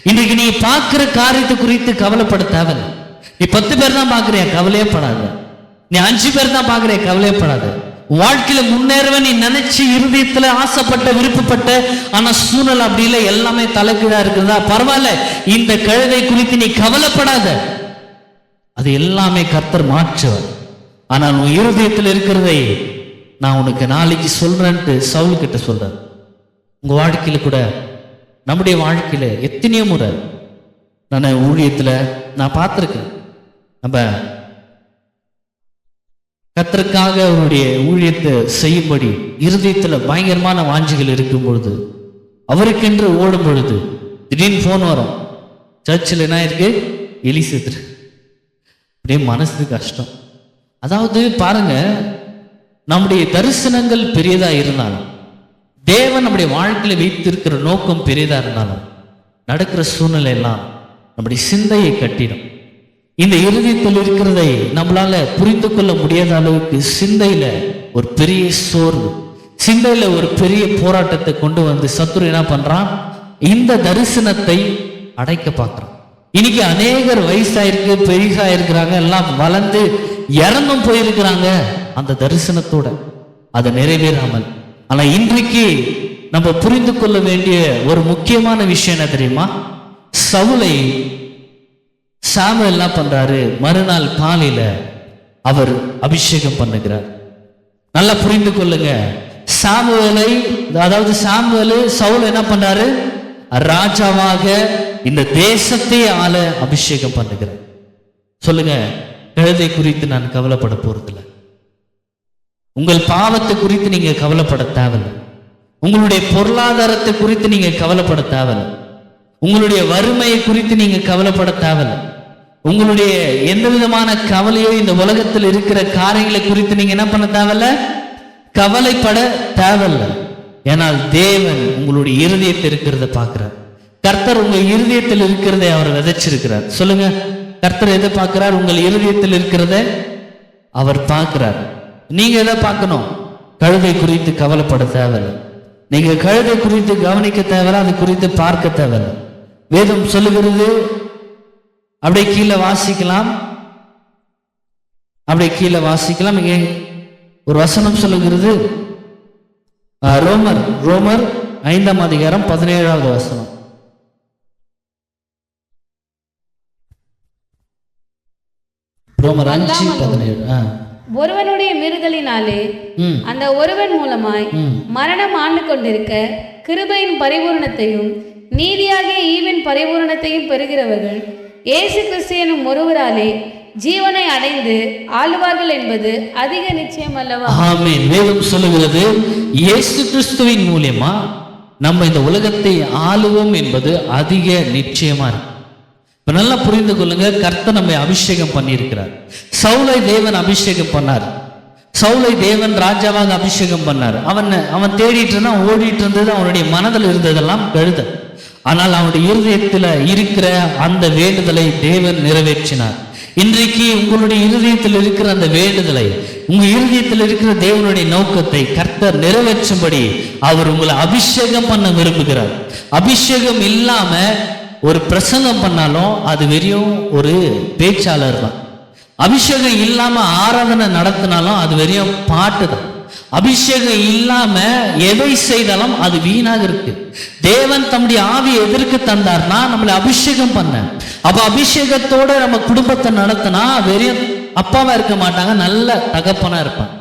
இன்றைக்கு நீ பார்க்கிற காரியத்தை குறித்து கவலைப்பட தேவையில்லை. நீ 10 பேர் தான் பார்க்கிறிய, கவலையே படாத. நீ 5 பேர் தான் பார்க்கிறிய, கவலையே படாத. வாழ்க்கையில முன்னேறவன் நீ நினைச்சு இருதயத்துல ஆசைப்பட்ட விருப்பப்பட்ட, ஆனா சூழ்நிலை அப்படி இல்லை, எல்லாமே தலைகீழா இருக்குதா, பரவாயில்ல. இந்த கழுதை குறித்து நீ கவலைப்படாத, அது எல்லாமே கர்த்தர் மாற்றுவார். ஆனால் உன் இருதயத்தில் இருக்கிறதை நான் உனக்கு நாளைக்கு சொல்றேன்ட்டு சவுல் கிட்ட சொல்றார். உங்க வாழ்க்கையில கூட, நம்முடைய வாழ்க்கையில எத்தனையோ முறை நான் ஊழியத்துல நான் பார்த்திருக்கேன். நம்ம கர்த்தருக்காக அவருடைய ஊழியத்தை செய்யும்படி இருதயத்துல பயங்கரமான வாஞ்சிகள் இருக்கும் பொழுது, அவருக்கென்று ஓடும் பொழுது திடீர்னு போன் வரும், சர்ச்சில் என்ன இருக்கு, எலி செத்துரு. அப்படியே மனசுக்கு கஷ்டம். அதாவது பாருங்க, நம்முடைய தரிசனங்கள் பெரியதா இருந்தாலும், தேவன் நம்முடைய வாழ்க்கையில வைத்திருக்கிற நோக்கம் பெரியதா இருந்தாலும், நடக்கிற சூழ்நிலை எல்லாம் நம்முடைய சிந்தையை கட்டிடும். இந்த இருதயத்தில் இருக்கிறதை நம்மளால புரிந்து கொள்ள முடியாத அளவுக்கு சிந்தையில ஒரு பெரிய சோர்வு, சிந்தையில ஒரு பெரிய போராட்டத்தை கொண்டு வந்து சத்துரு என்ன பண்றான், இந்த தரிசனத்தை அடைக்க பார்க்கிறான். இன்னைக்கு அநேகர் வயசாயிருக்கு, பெரிசா இருக்கிறாங்க, எல்லாம் வளர்ந்து இறந்தும் போயிருக்கிறாங்க அந்த தரிசனத்தோட, அதை நிறைவேறாமல். ஆனா இன்றைக்கு நம்ம புரிந்து கொள்ள வேண்டிய ஒரு முக்கியமான விஷயம் என்ன தெரியுமா? சவுலை சாமுவேல் என்ன பண்றாரு, மறுநாள் காலையில அவர் அபிஷேகம் பண்ணுகிறார். நல்லா புரிந்து கொள்ளுங்க, சாமுவேலை, அதாவது சாமுவேல் சவுல் என்ன பண்றாரு, ராஜாவாக இந்த தேசத்தை ஆள அபிஷேகம் பண்ணுகிறார். சொல்லுங்க, கழுதை குறித்து நான் கவலைப்பட போறதில்லை. உங்கள் பாவத்தை குறித்து நீங்க கவலைப்பட தேவையில்லை. உங்களுடைய பொருளாதாரத்தை குறித்து நீங்க கவலைப்பட தேவையில்லை. உங்களுடைய வறுமையை குறித்து நீங்க கவலைப்பட தேவையில்லை. உங்களுடைய எந்த விதமான கவலையோ இந்த உலகத்தில் இருக்கிற காரியங்களை குறித்து நீங்க என்ன பண்ண தேவையில்லை, கவலைப்பட தேவையில்லை. ஏனால் தேவன் உங்களுடைய இருதயத்தில் இருக்கிறத பார்க்கிறார். கர்த்தர் உங்க இருதயத்தில் இருக்கிறதை அவர் விதைச்சிருக்கிறார். சொல்லுங்க, கர்த்தர் எதை பார்க்கிறார்? உங்கள் இருதயத்தில் இருக்கிறத அவர் பார்க்கிறார். நீங்க எதை பார்க்கணும்? கழுதை குறித்து கவலைப்பட தேவையில்லை. நீங்க கழுதை குறித்து கவனிக்க தேவையில்லை, அது குறித்து பார்க்க தேவையில்லை. வேதம் சொல்லுகிறது, அப்படியே கீழே வாசிக்கலாம், அப்படியே கீழே வாசிக்கலாம். இங்கே ஒரு வசனம் சொல்லுகிறது, ரோமர் 5ஆம் அதிகாரம் 17வது வசனம். ரோமர் 5:17. ஒருவனுடைய மீறுதலினாலே அந்த ஒருவன் மூலமாய் மரணம் ஆண்டு கொண்டிருக்க கிருபையின் பரிபூரணத்தையும் நீதியாகிய ஈவின் பரிபூரணத்தையும் பெறுகிறவர்கள் இயேசு கிறிஸ்து எனும் ஒருவராலே ஜீவனை அடைந்து ஆளுவார்கள் என்பது அதிக நிச்சயம் அல்லவா? ஆமென். வேதம் சொல்லுகிறது, இயேசு கிறிஸ்துவின் மூலமா நம்ம இந்த உலகத்தை ஆளுவோம் என்பது அதிக நிச்சயமா இருக்கு. இப்ப நல்லா புரிந்து கொள்ளுங்க, கர்த்தர் நம்மை அபிஷேகம் பண்ணியிருக்கிறார். சவுலை தேவன் அபிஷேகம் பண்ணார். சவுலை தேவன் ராஜாவாக அபிஷேகம் பண்ணார். அவன் தேடிட்டு இருந்தான், ஓடிட்டு இருந்தது, அவனுடைய மனதில் இருந்ததெல்லாம் கழுத. ஆனால் அவனுடைய இருதயத்தில் இருக்கிற அந்த வேண்டுதலை தேவன் நிறைவேற்றினார். இன்றைக்கு உங்களுடைய இருதயத்தில் இருக்கிற அந்த வேண்டுதலை, உங்க இருதயத்தில் இருக்கிற தேவனுடைய நோக்கத்தை கர்த்தர் நிறைவேற்றும்படி அவர் உங்களை அபிஷேகம் பண்ண விரும்புகிறார். அபிஷேகம் இல்லாம ஒரு பிரசங்கம் பண்ணாலும் அது வெறும் ஒரு பேச்சாளர் தான். அபிஷேகம் இல்லாம ஆராதனை நடத்தினாலும் அது வெறும் பாட்டு தான். அபிஷேகம் இல்லாம எதை செய்தாலும் அது வீணாக இருக்கு. தேவன் தம்முடைய ஆவியை எதற்கு தந்தார்னா நம்மளை அபிஷேகம் பண்ண. அப்ப அபிஷேகத்தோட நம்ம குடும்பத்தை நடத்தினா வெறும் அப்பாவா இருக்க மாட்டாங்க, நல்ல தகப்பனா இருப்பாங்க.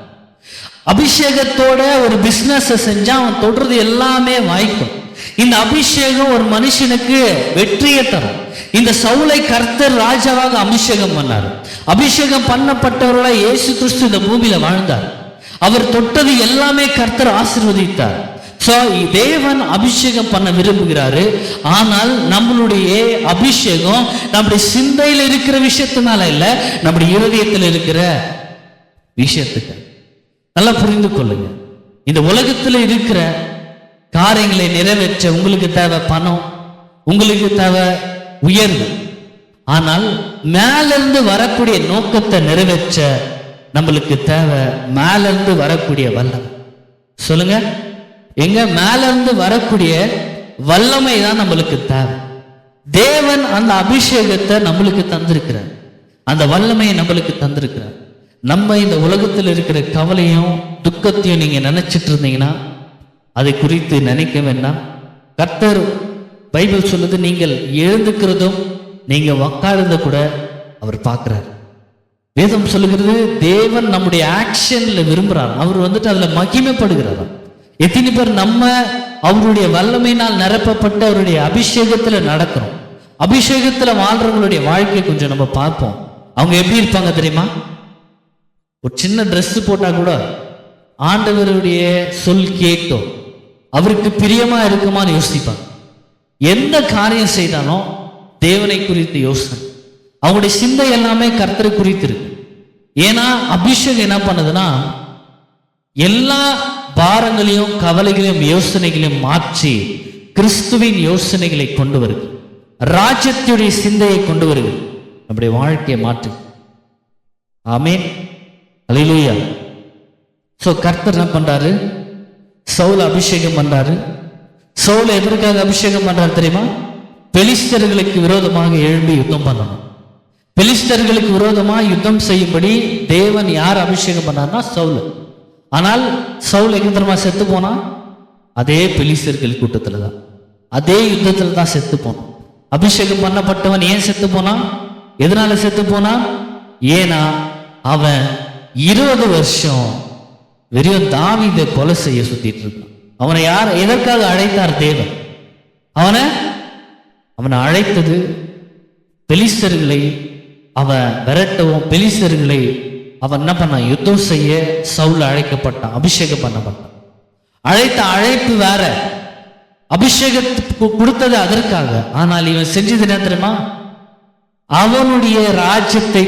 அபிஷேகத்தோட ஒரு பிசினஸ் செஞ்சா அவன் தொடுறது எல்லாமே வாய்க்கும். இந்த அபிஷேகம் ஒரு மனுஷனுக்கு வெற்றியை தரும். இந்த சவுலை கர்த்தர் ராஜாவாக அபிஷேகம் பண்ணார். அபிஷேகம் பண்ணப்பட்டவர்களா இயேசு கிறிஸ்து இந்த பூமியில வாழ்ந்தார். அவர் தொட்டது எல்லாமே கர்த்தர் ஆசீர்வதித்தார். தேவன் அபிஷேகம் பண்ண விரும்புகிறாரு. ஆனால் நம்மளுடைய அபிஷேகம் நம்முடைய சிந்தையில் இருக்கிற விஷயத்தினால இல்ல, நம்முடைய இருதயத்தில் இருக்கிற விஷயத்துக்கு. நல்லா புரிந்து கொள்ளுங்க, இந்த உலகத்தில் இருக்கிற காரியங்களை நிறைவேற்ற உங்களுக்கு தேவை பணம், உங்களுக்கு தேவை உயர்வு. ஆனால் மேலிருந்து வரக்கூடிய நோக்கத்தை நிறைவேற்ற நம்மளுக்கு தேவை மேலிருந்து வரக்கூடிய வல்லமை. சொல்லுங்க, எங்க மேலிருந்து வரக்கூடிய வல்லமை தான் நம்மளுக்கு தேவை. தேவன் அந்த அபிஷேகத்தை நம்மளுக்கு தந்திருக்கிறார், அந்த வல்லமையை நம்மளுக்கு தந்திருக்கிறார். நம்ம இந்த உலகத்தில் இருக்கிற கவலையும் துக்கத்தையும் நீங்க நினைச்சிட்டு இருந்தீங்கன்னா அதை குறித்து நினைக்க வேண்டாம். கர்த்தர் பைபிள் சொல்லுது, நீங்கள் எழுந்துக்கிறதும் நீங்க உக்காரத கூட அவர் பார்க்கிறார். வேதம் சொல்லுகிறது, தேவன் நம்முடைய ஆக்ஷன்ல விரும்புறார். அவர் அதுல மகிமைப்படுகிறார். எத்தனை பேர் நம்ம அவருடைய வல்லமையினால் நிரப்பப்பட்ட அவருடைய அபிஷேகத்துல நடக்கிறோம். அபிஷேகத்துல வாழ்றவங்களுடைய வாழ்க்கையை கொஞ்சம் நம்ம பார்ப்போம். அவங்க எப்படி இருப்பாங்க தெரியுமா? ஒரு சின்ன ட்ரெஸ் போட்டா கூட ஆண்டவருடைய சொல் கேட்கும், அவருக்கு பிரியமா இருக்குமான்னு யோசிப்பாங்க. எந்த காரியம் செய்தாலும் தேவனை குறித்து யோசனை. அவங்களுடைய சிந்தை எல்லாமே கர்த்தரை குறித்திருக்கு. ஏன்னா அபிஷேகம் என்ன பண்ணுதுன்னா எல்லா பாரங்களையும் கவலைகளையும் யோசனைகளையும் மாற்றி கிறிஸ்துவின் யோசனைகளை கொண்டு வருது, ராஜ்யத்துடைய சிந்தையை கொண்டு வருது, நம்முடைய வாழ்க்கையை மாற்று. ஆமென், அல்லேலூயா. சோ கர்த்தர் என்ன பண்றாரு? சவுல அபிஷேகம் பண்றாரு. சவுல எதற்காக அபிஷேகம் பண்றாரு தெரியுமா? பெலிஸ்தர்களுக்கு விரோதமாக எழும்பி யுத்தம் பண்ணணும். பெலிஸ்தர்களுக்கு விரோதமாக யுத்தம் செய்யும்படி தேவன் யார் அபிஷேகம் பண்ணார்னா சவுல். ஆனால் சவுல் எங்க தெரியுமா செத்து போனா? அதே பெலிஸ்தர்கள் கூட்டத்துல தான், அதே யுத்தத்துல தான் செத்து போனான். அபிஷேகம் பண்ணப்பட்டவன் ஏன் செத்து போனான்? எதனால செத்து போனான்? ஏன்னா அவன் 20 வருஷம் வெறும் தாவீதை கொலை செய்ய சுத்திட்டு இருக்கான். அவனை யார் எதற்காக அழைத்தார் தேவன்? அவனை அழைத்தது பெலிஸ்தர்களை அவன் விரட்டவும், பெலிஸ்தர்களை அவன் என்ன பண்ணான்? யுத்தம் செய்ய சவுல் அழைக்கப்பட்டான், அபிஷேகம் பண்ணப்பட்டான். அழைத்த அழைப்பு வேற, அபிஷேகத்துக்கு கொடுத்தது அதற்காக. ஆனால் இவன் செஞ்சது என்ன தெரியுமா? அவனுடைய ராஜ்யத்தை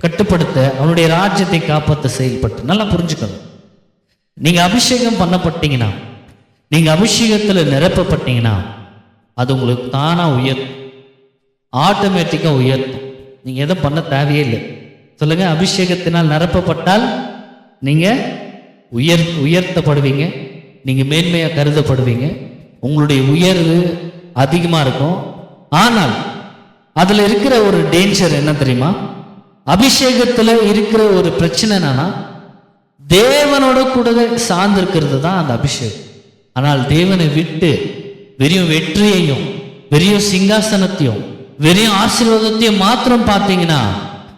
கட்டுப்படுத்த, அவனுடைய ராஜ்யத்தை காப்பாற்ற செயல்பட்டு. நல்லா புரிஞ்சுக்கணும், நீங்க அபிஷேகம் பண்ணப்பட்டீங்கன்னா, நீங்க அபிஷேகத்துல நிரப்பப்பட்டீங்கன்னா அது உங்களுக்கு தானா உயர்த்தும், ஆட்டோமேட்டிக்கா உயர்த்தும். நீங்க எதை பண்ண தேவையே இல்லை. சொல்லுங்க, அபிஷேகத்தினால் நிரப்பப்பட்டால் நீங்க உயர்த்தப்படுவீங்க, நீங்க மேன்மையா கருதப்படுவீங்க, உங்களுடைய உயர்வு அதிகமா இருக்கும். ஆனால் அதுல இருக்கிற ஒரு டேஞ்சர் என்ன தெரியுமா? அபிஷேகத்துல இருக்கிற ஒரு பிரச்சனை என்னன்னா, தேவனோட கூட சார்ந்து இருக்கிறது தான் அந்த அபிஷேகம். ஆனால் தேவனை விட்டு வெறும் வெற்றியையும் வெறும் சிங்காசனத்தையும் வெறும் ஆசீர்வாதத்தையும் மாத்திரம் பார்த்தீங்கன்னா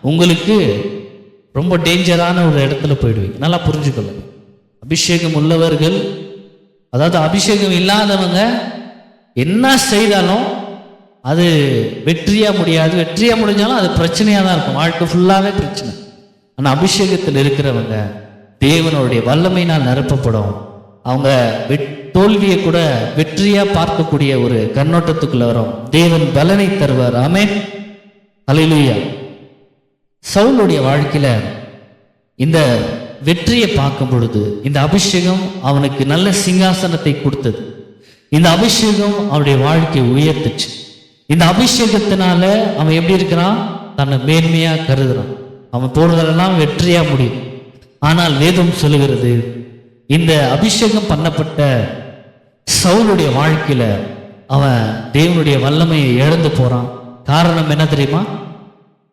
உங்களுக்கு ரொம்ப டேஞ்சரான ஒரு இடத்துல போயிடுவீங்க. நல்லா புரிஞ்சுக்கொள்ள, அபிஷேகம் உள்ளவர்கள், அதாவது அபிஷேகம் இல்லாதவங்க என்ன செய்தாலும் அது வெற்றியா முடியாது. வெற்றியா முடிஞ்சாலும் அது பிரச்சனையா தான் இருக்கும், வாழ்க்கை ஃபுல்லாவே பிரச்சனை. ஆனா அபிஷேகத்தில் இருக்கிறவங்க தேவனுடைய வல்லமையினால் நிரப்பப்படும். அவங்க தோல்வியை கூட வெற்றியா பார்க்கக்கூடிய ஒரு கண்ணோட்டத்துக்குள்ள வரும். தேவன் பலனை தருவார். ஆமென், அல்லேலூயா. சவுலுடைய வாழ்க்கையில இந்த வெற்றியை பார்க்கும் பொழுது இந்த அபிஷேகம் அவனுக்கு நல்ல சிங்காசனத்தை கொடுத்தது. இந்த அபிஷேகம் அவனுடைய வாழ்க்கையை உயர்த்துச்சு. இந்த அபிஷேகத்தினால அவன் எப்படி இருக்கிறான்? தன்னை மேன்மையா கருதுறான். அவன் போறதெல்லாம் வெற்றியா முடியும். ஆனால் வேதம் சொல்லுகிறது, இந்த அபிஷேகம் பண்ணப்பட்ட சவுலுடைய வாழ்க்கையில அவன் தேவனுடைய வல்லமையை இழந்து போறான். காரணம் என்ன தெரியுமா?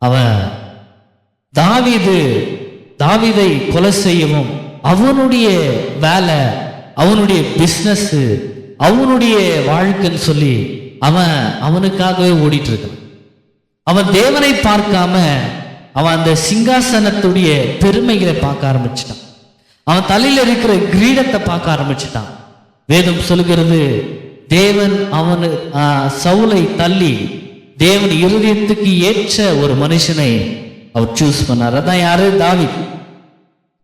அவன் தாவீதை கொலை செய்யவும், அவனுடைய வேலை, அவனுடைய பிசினஸ், அவனுடைய வாழ்க்கைன்னு சொல்லி அவனுக்காகவே ஓடிட்டு இருக்கான். அவன் தேவனை பார்க்காம அவன் அந்த சிங்காசனத்துடைய பெருமைகளை பார்க்க ஆரம்பிச்சிட்டான். அவன் தலையில இருக்கிற கிரீடத்தை பார்க்க ஆரம்பிச்சிட்டான். வேதம் சொல்லுகிறது, தேவன் சவுலை தள்ளி தேவன் இருதயத்துக்கு ஏற்ற ஒரு மனுஷனை அவர் சூஸ் பண்ணார். அதான் யாரு? தாவீது.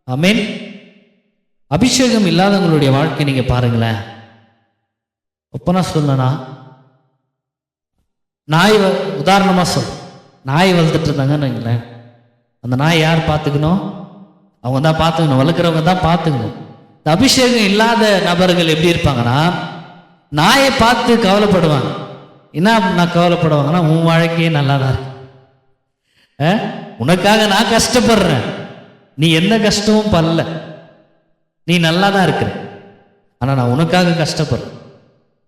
ஆமென். அபிஷேகம் இல்லாதவங்களுடைய வாழ்க்கை நீங்க பாருங்களேன். ஒப்பனா சொல்லனா, நாய் உதாரணமா சொல், நாய் வளர்த்துட்டு இருந்தாங்கன்னு வைங்களேன். அந்த நாய் யார் பார்த்துக்கணும்? அவங்க தான் பார்த்துக்கணும், வளர்க்குறவங்க தான் பார்த்துக்கணும். இந்த அபிஷேகம் இல்லாத நபர்கள் எப்படி இருப்பாங்கன்னா, நாயை பார்த்து கவலைப்படுவாங்க. என்ன நான் கவலைப்படுவாங்கன்னா, உன் வாழ்க்கையே நல்லா தான் இருக்கு, உனக்காக நான் கஷ்டப்படுறேன், நீ எந்த கஷ்டமும் படல, நீ நல்லா தான் இருக்கிற, ஆனா நான் உனக்காக கஷ்டப்படுறேன்.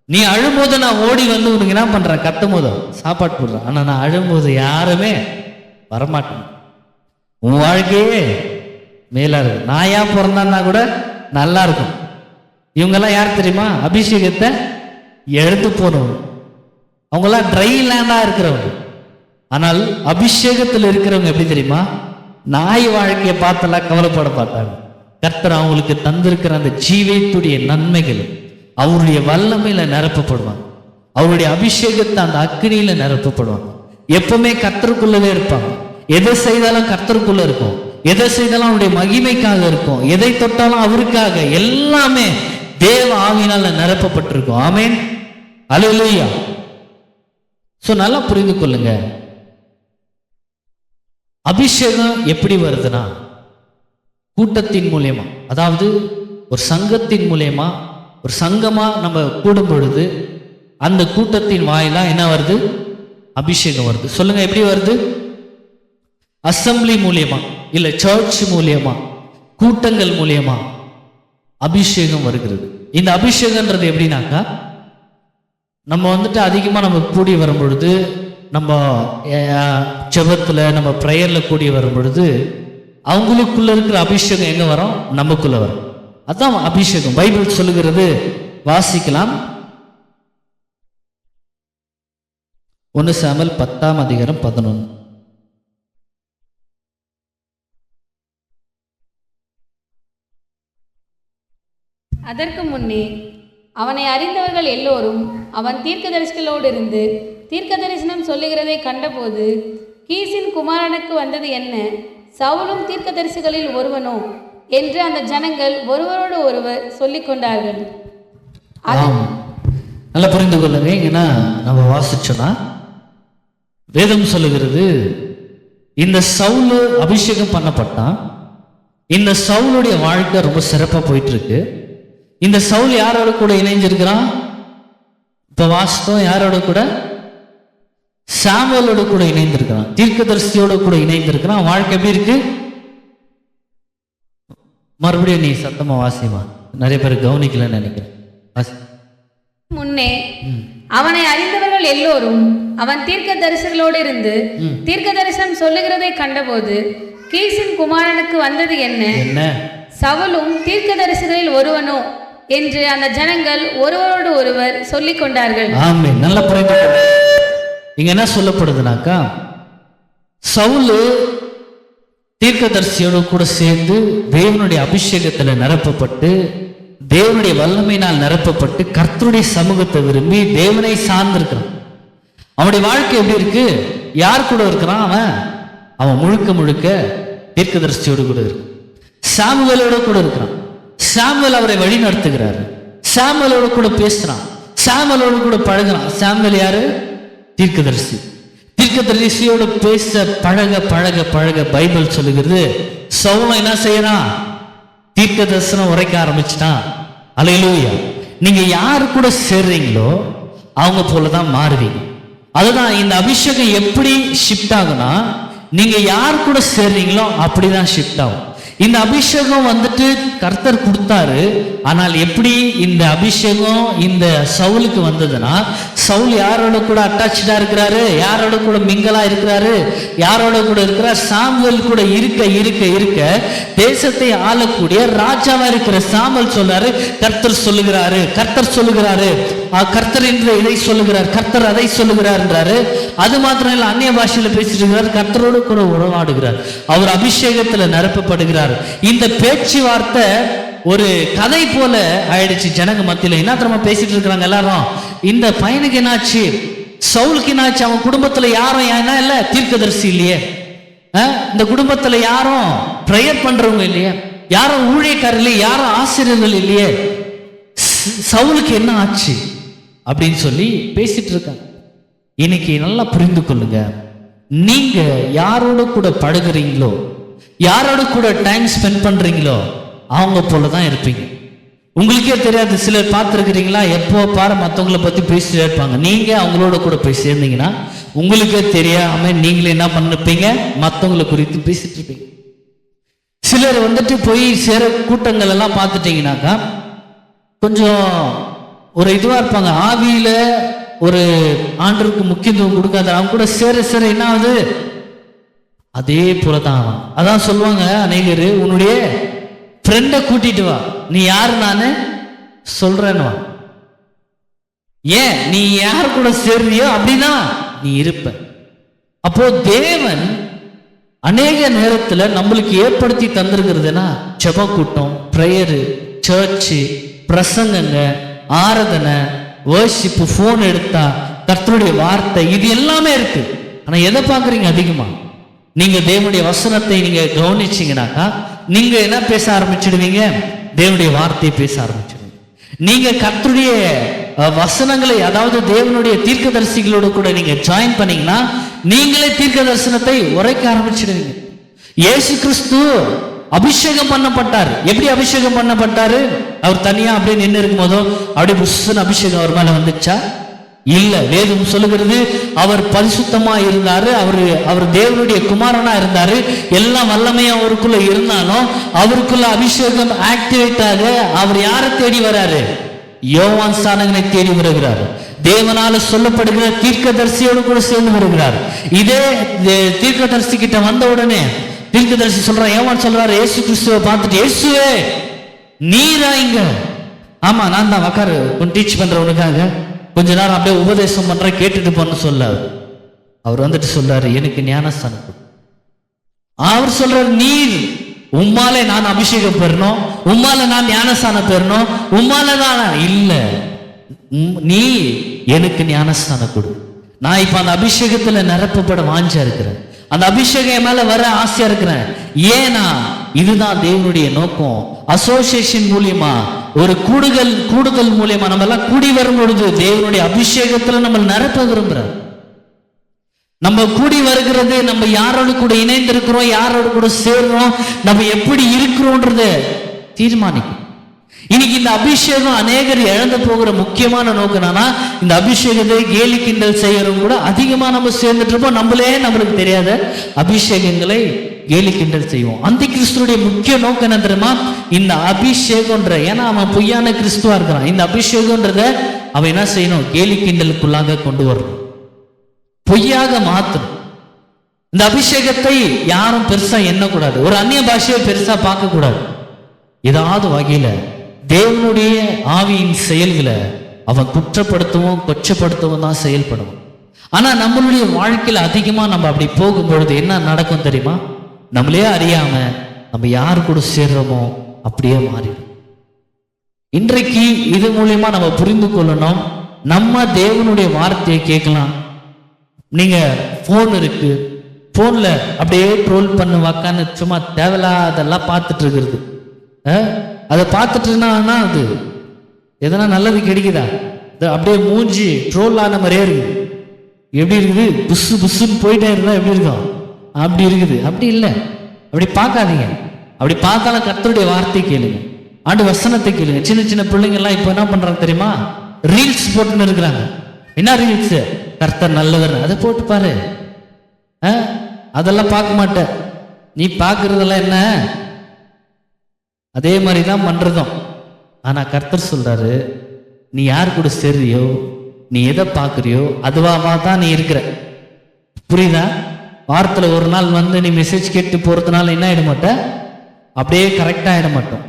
நீ அழும்போது நான் ஓடி வந்து உனக்கு என்ன பண்றேன்? கத்தும் போதும் சாப்பாடு போடுறேன், ஆனா நான் அழும்போது யாருமே வரமாட்டேன். உன் வாழ்க்கையே மேலா இருக்கு. நாயா பிறந்தான்னா கூட நல்லா இருக்கும். இவங்கெல்லாம் யார் தெரியுமா? அபிஷேகத்தை எடுத்து போனவங்க. அவங்கெல்லாம் ட்ரை லேண்டா இருக்கிறவங்க. ஆனால் அபிஷேகத்தில் இருக்கிறவங்க எப்படி தெரியுமா? நாய் வாழ்க்கையை பார்த்தெல்லாம் கவலைப்பட பார்த்தாங்க. கர்த்தர் அவங்களுக்கு தந்திருக்கிற அந்த ஜீவத்துடைய நன்மைகள் அவருடைய வல்லமையில நிரப்பப்படுவாங்க. அவருடைய அபிஷேகத்தை அந்த அக்னியில நிரப்பப்படுவாங்க. எப்பவுமே கர்த்தருக்குள்ளவே இருப்பாங்க. எதை செய்தாலும் கர்த்தருக்குள்ள இருக்கும், எதை செய்தாலும் அவருடைய மகிமைக்காக இருக்கும், எதை தொட்டாலும் அவருக்காக, எல்லாமே தேவ ஆவியினால நிரப்பப்பட்டிருக்கும். ஆமென், அல்லேலூயா. சோ நல்லா புரிந்து கொள்ளுங்க, அபிஷேகம் எப்படி வருதுன்னா கூட்டத்தின் மூலியமா, அதாவது ஒரு சங்கத்தின் மூலியமா, ஒரு சங்கமா நம்ம கூடும் பொழுது அந்த கூட்டத்தின் வாயிலா என்ன வருது? அபிஷேகம் வருது. சொல்லுங்க, எப்படி வருது? அசம்பிளி மூலியமா, இல்ல சர்ச் மூலியமா, கூட்டங்கள் மூலியமா அபிஷேகம் வருகிறது. இந்த அபிஷேகம்ன்றது எப்படின்னாக்கா, நம்ம வந்துட்டு அதிகமாக நம்ம கூடி வரும் பொழுது, நம்ம ஜெபத்தில் நம்ம ப்ரேயரில் கூடி வரும் பொழுது அவங்களுக்குள்ள இருக்கிற அபிஷேகம் எங்கே வரும்? நமக்குள்ள வரும். அதான் அபிஷேகம். பைபிள் சொல்லுகிறது, வாசிக்கலாம். 1 சாமுவேல் 10:11. அதற்கு முன்னே அவனை அறிந்தவர்கள் எல்லோரும் அவன் தீர்க்கதரிசிகளோடு இருந்து தீர்க்க தரிசனம் சொல்லுகிறதை கண்டபோது, கீசின் குமாரனுக்கு வந்தது என்ன? சவுலும் தீர்க்கதரிசிகளில் ஒருவனோ என்று அந்த ஜனங்கள் ஒருவரோடு ஒருவர் சொல்லிக் கொண்டார்கள். நல்லா புரிந்து கொள்ளுங்க. ஏன்னா நம்ம வாசிச்சோன்னா வேதம் சொல்லுகிறது, இந்த சவுல் அபிஷேகம் பண்ணப்பட்டான். இந்த சவுலுடைய வாழ்க்கை ரொம்ப சிறப்பாக போயிட்டு இருக்கு. இந்த சவுல் யாரோட கூட இணைஞ்சிருக்கிறான்? இப்ப வாஸ்தவம் யாரோட கூட? சாமுவேலோட கூட இணைந்திருக்கிறான், தீர்க்கதரிசியோட கூட இணைந்திருக்கிறான். வாழ்க்கை எப்படி இருக்கு? மறுபடியும் நீ சத்தமா வாசிமா, நிறைய பேர் கவனிக்கலன்னு நினைக்கிறேன். முன்னே அவனை அறிந்தவர்கள் எல்லோரும் அவன் தீர்க்க தரிசனங்களோடு இருந்து தீர்க்க தரிசனம் சொல்லுகிறதை கண்டபோது, கீசின் குமாரனுக்கு வந்தது என்ன? சவுலும் தீர்க்க தரிசிகளில் ஒருவனோ என்று அந்த ஜனங்கள் ஒருவரோடு ஒருவர் சொல்லிக் கொண்டார்கள். ஆமென். நல்லா புரிந்து. இங்க என்ன சொல்லப்படுதுனாக்கா, சவுல் தீர்க்கதரிசியோடு கூட சேர்ந்து தேவனுடைய அபிஷேகத்துல நிரப்பப்பட்டு, தேவனுடைய வல்லமையினால் நிரப்பப்பட்டு, கர்த்தருடைய சமூகத்தை விரும்பி தேவனை சார்ந்திருக்கிறான். அவனுடைய வாழ்க்கை எப்படி இருக்கு? யார் கூட இருக்கிறான்? அவன் முழுக்க முழுக்க தீர்க்கதரிசியோடு கூட இருக்கு. சாமுவேலோட கூட இருக்கிறான். சாமுவேல் அவரை வழி நடத்துகிறாரு. சாமுவேலோட கூட பேசுறான், சாமுவேலோட கூட பழகுறான். சாமுவேல் யாரு? தீர்க்கதரிசி. தீர்க்கதரிசியோட பேச பழக பழக பழக பைபிள் சொல்லுகிறது, சவுல் என்ன செய்யறான்? தீர்க்க தரிசனம் உரைக்க ஆரம்பிச்சுட்டான். அல்லேலூயா. நீங்க யாரு கூட சேர்றீங்களோ அவங்க போலதான் மாறுவீங்க. அதுதான் இந்த அபிஷேகம் எப்படி ஷிஃப்ட் ஆகுனா, நீங்க யார் கூட சேர்றீங்களோ அப்படிதான் ஷிஃப்ட் ஆகும். இந்த அபிஷேகம் வந்துட்டு கர்த்தர் கொடுத்தாரு. ஆனால் எப்படி இந்த அபிஷேகம் இந்த சவுலுக்கு வந்ததுன்னா, சவுல் யாரோட கூட அட்டாச்சா இருக்கிறாரு? யாரோட கூட மிங்கலா இருக்கிறாரு? யாரோட கூட இருக்கிறார்? சாமுவேல் கூட இருக்க இருக்க இருக்க தேசத்தை ஆளக்கூடிய ராஜாவா இருக்கிற சாமுவேல் சொல்றாரு, கர்த்தர் சொல்லுகிறாரு, கர்த்தர் சொல்லுகிறாரு, கர்த்தர் என்று இதை சொல்லுகிறார், கர்த்தர் அதை சொல்லுகிறார் என்றாரு. அது மாத்திரம் இல்ல, அந்நிய பாஷையில பேசிட்டு இருக்கிறார், கர்த்தரோடு கூட உறவாடுகிறார், அவர் அபிஷேகத்துல நிரப்பப்படுகிறார். இந்த பேச்சுவார்த்தை ஒரு கதை போல ஆயிடுச்சு ஜனங்க மத்தியில. என்ன தெரியுமா பேசிட்டு இருக்கிறாங்க எல்லாரும்? இந்த பையனுக்கு என்னாச்சு, சவுலுக்கு என்னாச்சு? அவன் குடும்பத்துல யாரும் ஏன்னா இல்ல தீர்க்கதரிசி இல்லையே, இந்த குடும்பத்துல யாரும் பிரேயர் பண்றவங்க இல்லையே, யாரும் ஊழியக்காரர் இல்லையே, யாரும் ஆசிரியர்கள் இல்லையே, சவுலுக்கு என்ன ஆச்சு அப்படின்னு சொல்லி பேசிட்டு இருக்காங்க. இன்னைக்கு நல்லா புரிந்து கொள்ளுங்க, நீங்க யாரோட கூட பழகுறீங்களோ, யாரோட கூட டைம் ஸ்பெண்ட் பண்றீங்களோ அவங்க போலதான் இருப்பீங்க. உங்களுக்கே தெரியாது. சிலர் பார்த்துருக்கிறீங்களா, எப்போ பாரு மற்றவங்களை பத்தி பேசிட்டு இருப்பாங்க. நீங்க அவங்களோட கூட போய் சேர்ந்தீங்கன்னா உங்களுக்கே தெரியாம நீங்களே என்ன பண்ணிருப்பீங்க? மற்றவங்களை குறித்து பேசிட்டு இருப்பீங்க. சிலர் வந்துட்டு போய் சேர கூட்டங்கள் எல்லாம் பார்த்துட்டீங்கன்னாக்கா கொஞ்சம் ஒரு இதுவா இருப்பாங்க, ஆவியில ஒரு ஆண்டருக்கு முக்கியத்துவம் கொடுக்காத, அவங்க கூட சேர சேர என்ன ஆகுது? அதே போலதான். அதான் சொல்லுவாங்க அநேகர், உன்னுடைய ஃப்ரெண்டை கூட்டிட்டு வா, நீ யாரு நானு சொல்றேன்னு வா. ஏன் நீ யார் கூட சேர்றியோ அப்படின்னா நீ இருப்ப. அப்போ தேவன் அநேக நேரத்துல நம்மளுக்கு ஏற்படுத்தி தந்திருக்கிறதுனா ஜெப கூட்டம், பிரேயரு, சர்ச்சு, பிரசங்கங்க, ஆராதனை, வர்ஷிப், போன் எடுத்தா கர்த்தருடைய வார்த்தை, இது எல்லாமே இருக்கு. ஆனா எதை பார்க்குறீங்க அதிகமா? நீங்க தேவனுடைய வசனத்தை நீங்க கவனிச்சீங்கன்னாக்கா நீங்க என்ன பேச ஆரம்பிச்சிடுவீங்க? தேவனுடைய வார்த்தையை பேச ஆரம்பிச்சிடுவீங்க. நீங்க கர்த்தருடைய வசனங்களை, அதாவது தேவனுடைய தீர்க்கதரிசிகளோடு கூட நீங்க ஜாயின் பண்ணீங்கன்னா நீங்களே தீர்க்க தரிசனத்தை உரைக்க ஆரம்பிச்சிடுவீங்க. இயேசு கிறிஸ்து அபிஷேகம் பண்ணப்பட்டார். எப்படி அபிஷேகம் பண்ணப்பட்டாரு? அவர் தனியா அப்படியே நின்று இருக்கும் போதோ அப்படியே புஷ்ஷுன்னு அபிஷேகம் அவர் மேல வந்துச்சா? இல்ல. வேதம் சொல்லுகிறது அவர் பரிசுத்தமா இருந்தாரு, அவர் தேவனுடைய குமாரனா இருந்தாரு. எல்லாம் வல்லமையா அவருக்குள்ள இருந்தாலும் அவருக்குள்ள அபிஷேகம் ஆக்டிவேட் ஆக அவர் யாரை தேடி வராரு? யோவான் ஸ்நானகனை தேடி வருகிறார். தேவனால சொல்லப்படுகிற தீர்க்கதரிசியோடு கூட சேர்ந்து வருகிறார். இதே தீர்க்கதரிசி கிட்ட வந்த உடனே தீர்க்கதரிசி சொல்றான், யோவான் சொல்றாரு, இயேசு கிறிஸ்துவை பார்த்துட்டு, இயேசுவே நீரா இங்க? ஆமா, நான் தான். உக்காரு, கொஞ்சம் டீச் பண்றவனுக்காக கொஞ்ச நேரம் அப்படியே உபதேசம் பண்ற, கேட்டுட்டு போன்னு சொல்ல. அவர் வந்துட்டு சொல்றாரு, எனக்கு ஞானஸ்தானம் கொடு. அவர் சொல்றாரு, நீர் உம்மாலே நான் அபிஷேகம் பெறணும், உம்மால நான் ஞானஸ்தானம் பெறணும், உம்மால தான். இல்ல, நீ எனக்கு ஞானஸ்தானம் கொடு. நான் இப்ப அந்த அபிஷேகத்துல நிரப்பப்பட வாஞ்சா இருக்கிறேன். அந்த அபிஷேகம் என் மேல வர ஆசையா இருக்கிறேன். ஏன்னா இதுதான் தேவனுடைய நோக்கம். அசோசியேஷன் மூலியமா, ஒரு கூடுதல் மூலியமா நம்ம எல்லாம் கூடி வரும் பொழுது தேவனுடைய அபிஷேகத்துல நம்ம நிரப்ப விரும்புறோம். நம்ம கூடி வருகிறது, நம்ம யாரோடு கூட இணைந்திருக்கிறோம், யாரோடு கூட சேர்றோம், நம்ம எப்படி இருக்கிறோம்ன்றத தீர்மானிக்கும். இன்னைக்கு இந்த அபிஷேகம் அநேகர் இழந்து போகிற முக்கியமான நோக்கம் என்னன்னா, இந்த அபிஷேகத்தை கேலி கிண்டல் செய்யறவங்க கூட அதிகமா நம்ம சேர்ந்துட்டு இருப்போம். நம்மளுக்கு தெரியாத அபிஷேகங்களை கேலி கிண்டல் செய்வோம். அந்த கிறிஸ்துடைய முக்கிய நோக்கம் என்ன தெரியுமா? இந்த அபிஷேகம்ன்ற, ஏன்னா அவன் பொய்யான கிறிஸ்துவா இருக்கிறான். இந்த அபிஷேகம்ன்றத அவன் என்ன செய்யணும்? கேலி கிண்டலுக்குள்ளாக கொண்டு வரணும், பொய்யாக மாற்றணும். இந்த அபிஷேகத்தை யாரும் பெருசா எண்ணக்கூடாது, ஒரு அந்நிய பாஷையை பெருசா பார்க்க கூடாது. ஏதாவது வகையில தேவனுடைய ஆவியின் செயல்களை அவன் குற்றப்படுத்தவும் கொச்சப்படுத்தவும் தான் செயல்படும். ஆனா நம்மளுடைய வாழ்க்கையில அதிகமா நம்ம அப்படி போகும்பொழுது என்ன நடக்கும் தெரியுமா? நம்மளே அறியாம நம்ம யாரு கூட சேர்றோமோ அப்படியே மாறிடும். இன்றைக்கு இது மூலியமா நம்ம புரிந்து கொள்ளணும். நம்ம தேவனுடைய வார்த்தையை கேட்கலாம். நீங்க போன் இருக்கு, போன்ல அப்படியே ட்ரோல் பண்ணு வாக்கான்னு சும்மா தேவையில்லாதெல்லாம் பார்த்துட்டு இருக்கிறது. அதை பார்த்துட்டு இருந்தா அது எதனா நல்லது கிடைக்குதா? அப்படியே மூஞ்சி ட்ரோல் ஆன மாதிரியே இருக்குது. எப்படி இருக்குது? புஸ்ஸு புஸ்ஸுன்னு போயிட்டே இருந்தா எப்படி இருக்கும்? அப்படி இருக்குது. அப்படி இல்லை, அப்படி பார்க்காதீங்க. அப்படி பார்த்தாலும் கர்த்தருடைய வார்த்தை கேளுங்க, ஆண்டு வசனத்தை கேளுங்க. சின்ன சின்ன பிள்ளைங்க எல்லாம் இப்போ என்ன பண்றாங்க தெரியுமா? ரீல்ஸ் போட்டுன்னு இருக்கிறாங்க. என்ன ரீல்ஸ்? கர்த்தர் நல்லவர், அதை போட்டு பாரு. அதெல்லாம் பார்க்க மாட்டேன். நீ பார்க்கறதெல்லாம் என்ன? அதே மாதிரி தான் பண்றதும். ஆனா கர்த்தர் சொல்றாரு, நீ யார் கூட சேர்றியோ, நீ எதை பார்க்குறியோ அதுவாக தான் நீ இருக்கிற. புரியுதா? வாரத்துல ஒரு நாள் வந்து நீ மெசேஜ் கேட்டு போறதுனால என்ன ஆயிட மாட்ட? அப்படியே கரெக்டா ஆயிட மாட்டோம்.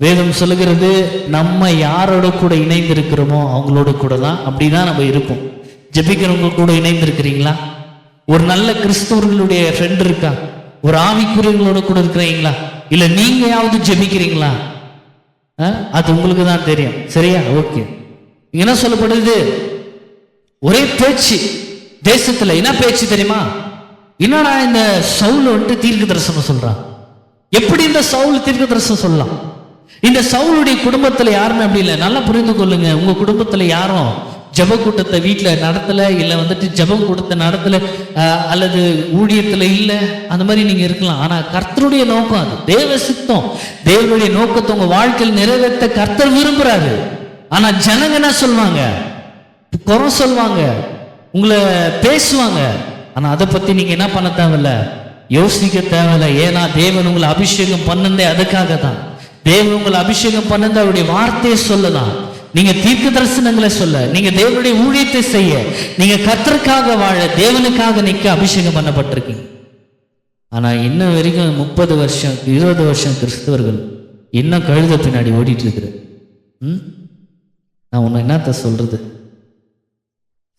வேதம் சொல்லுகிறது, நம்ம யாரோட கூட இணைந்து இருக்கிறோமோ அவங்களோட கூட தான் அப்படிதான் நம்ம இருப்போம். ஜெபிக்கிறவங்க கூட இணைந்து இருக்கிறீங்களா? ஒரு நல்ல கிறிஸ்தவர்களுடைய ஃப்ரெண்ட் இருக்கா? ஒரு ஆவிக்குரியவங்களோட கூட இருக்கிறீங்களா? இல்ல நீங்கயாவது ஜெபிக்கிறீங்களா? அது உங்களுக்கு தான் தெரியும். சரியா? ஓகே. என்ன சொல்லப்படுது? ஒரே பேச்சு தேசத்துல. என்ன பேச்சு தெரியுமா? என்னடா இந்த சவுல் வந்துட்டு தீர்க்க தரிசனம் சொல்றான். எப்படி இந்த சவுல் தீர்க்க தரிசனம் சொல்லலாம்? இந்த சவுளுடைய குடும்பத்துல யாருமே அப்படி இல்லை. நல்லா புரிந்து கொள்ளுங்க. உங்க குடும்பத்துல யாரும் ஜப கூட்டத்தை வீட்டுல நடத்தல, இல்ல வந்துட்டு ஜபம் கூட்டத்தை நடத்தல, அல்லது ஊழியத்துல இல்ல, அந்த மாதிரி நீங்க இருக்கலாம். ஆனா கர்த்தருடைய நோக்கம் அது, தேவ சித்தம், தேவனுடைய நோக்கத்தை உங்க வாழ்க்கையில் நிறைவேற்ற கர்த்தர் விரும்புறாரு. ஆனா ஜனங்க என்ன சொல்லுவாங்க? குறை சொல்லுவாங்க, உங்களை பேசுவாங்க. ஆனா அதை பத்தி நீங்க என்ன பண்ண தேவையில்ல, யோசிக்க தேவையில்லை. ஏன்னா தேவன் உங்களை அபிஷேகம் பண்ணதே அதுக்காக தான். தேவன் உங்களை அபிஷேகம் பண்ணது அவருடைய வார்த்தையை சொல்லலாம். நீங்க தீர்க்க தரிசனங்களை சொல்ல, நீங்க தேவனுடைய ஊழியத்தை செய்ய, நீங்க கர்த்தருக்காக வாழ, தேவனுக்காக நிற்க அபிஷேகம் பண்ணப்பட்டிருக்கீங்க. ஆனா இன்னும் வரைக்கும் 30 வருஷம் 20 வருஷம் கிறிஸ்தவர்கள் இன்னும் கழுத பின்னாடி ஓடிட்டு இருக்கிற. நான் உன்னை என்னத்த சொல்றது?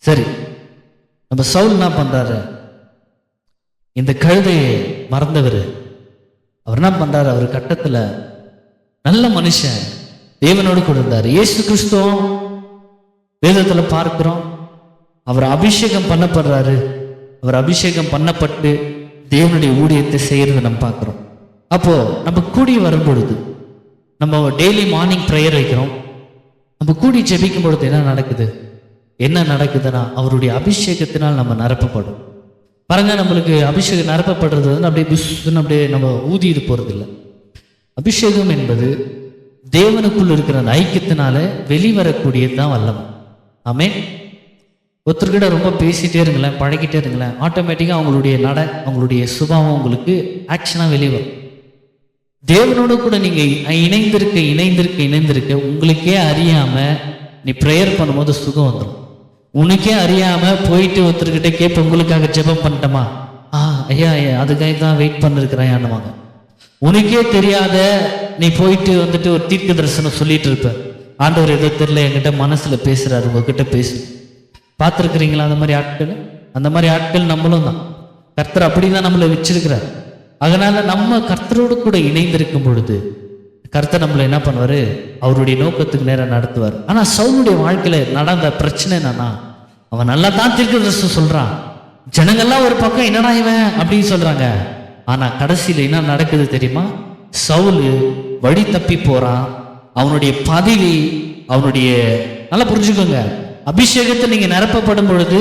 சரி, நம்ம சவுல் என்ன பண்றாரு? இந்த கழுதையை மறந்தவர். அவர் என்ன பண்றாரு? அவர் கட்டத்துல நல்ல மனுஷன், தேவனோடு கூட இருந்தார். இயேசு கிறிஸ்துவும் வேதத்துல பார்க்கிறோம், அவர் அபிஷேகம் பண்ணப்படுறாரு. அவர் அபிஷேகம் பண்ணப்பட்டு தேவனுடைய ஊழியத்தை செய்யறதை நம்ம பார்க்கிறோம். அப்போ நம்ம கூடி வரும் பொழுது, நம்ம டெய்லி மார்னிங் ப்ரேயர் வைக்கிறோம். நம்ம கூடி ஜெபிக்கும் பொழுது என்ன நடக்குதுன்னா, அவருடைய அபிஷேகத்தினால் நம்ம நிரப்பப்படும். பாருங்க, நம்மளுக்கு அபிஷேகம் நிரப்பப்படுறது வந்து அப்படியே புஷ்ன்னு அப்படியே நம்ம ஊதிட்டு போகிறது இல்லை. அபிஷேகம் என்பது தேவனுக்குள் இருக்கிற அந்த ஐக்கியத்தினால வெளிவரக்கூடியது தான் வல்லமை. ஆமென். ஒருத்தர்கிட்ட ரொம்ப பேசிகிட்டே இருங்களேன், பழகிட்டே இருங்களேன், ஆட்டோமேட்டிக்காக அவங்களுடைய அவங்களுடைய சுபாவம் உங்களுக்கு ஆக்ஷனாக வெளியே வரும். தேவனோடு கூட நீங்கள் இணைந்திருக்க உங்களுக்கே அறியாமல் நீ ப்ரேயர் பண்ணும்போது சுகம் வந்துடும். உனக்கே அறியாமல் போயிட்டு ஒருத்தர்கிட்ட கேட்ப, உங்களுக்காக ஜெபம் பண்ணிட்டோமா, ஐயா அதுக்காக தான் வெயிட் பண்ணிருக்கிறேன் என்னவாங்க. உனக்கே தெரியாத நீ போயிட்டு வந்துட்டு ஒரு தீர்க்க தரிசனம் சொல்லிட்டு இருப்ப, ஆண்டவர் ஏதோ தெரியல என்கிட்ட மனசில் பேசுகிறாரு, உங்ககிட்ட பேசு. பார்த்துருக்குறீங்களா அந்த மாதிரி ஆட்கள் நம்மளும் தான். கர்த்தர் அப்படி தான் நம்மளை வச்சிருக்கிறார். அதனால நம்ம கர்த்தரோடு கூட இணைந்திருக்கும் பொழுது கர்த்தர் நம்மளை என்ன பண்ணுவார், அவருடைய நோக்கத்துக்கு நேரம் நடத்துவார். ஆனால் சவுலுடைய வாழ்க்கையில் நடந்த பிரச்சனை என்னன்னா, அவன் நல்லா தான் தீர்க்கதரிசனம் சொல்கிறான், ஜனங்கள்லாம் ஒரு பக்கம் என்னடா இவன் அப்படின்னு சொல்கிறாங்க. ஆனால் கடைசியில் என்ன நடக்குது தெரியுமா? சவுலு வழி தப்பி போகிறான். அவனுடைய பதவி, அவனுடைய நல்லா புரிஞ்சுக்கோங்க, அபிஷேகத்தை நீங்கள் நிரப்பப்படும் பொழுது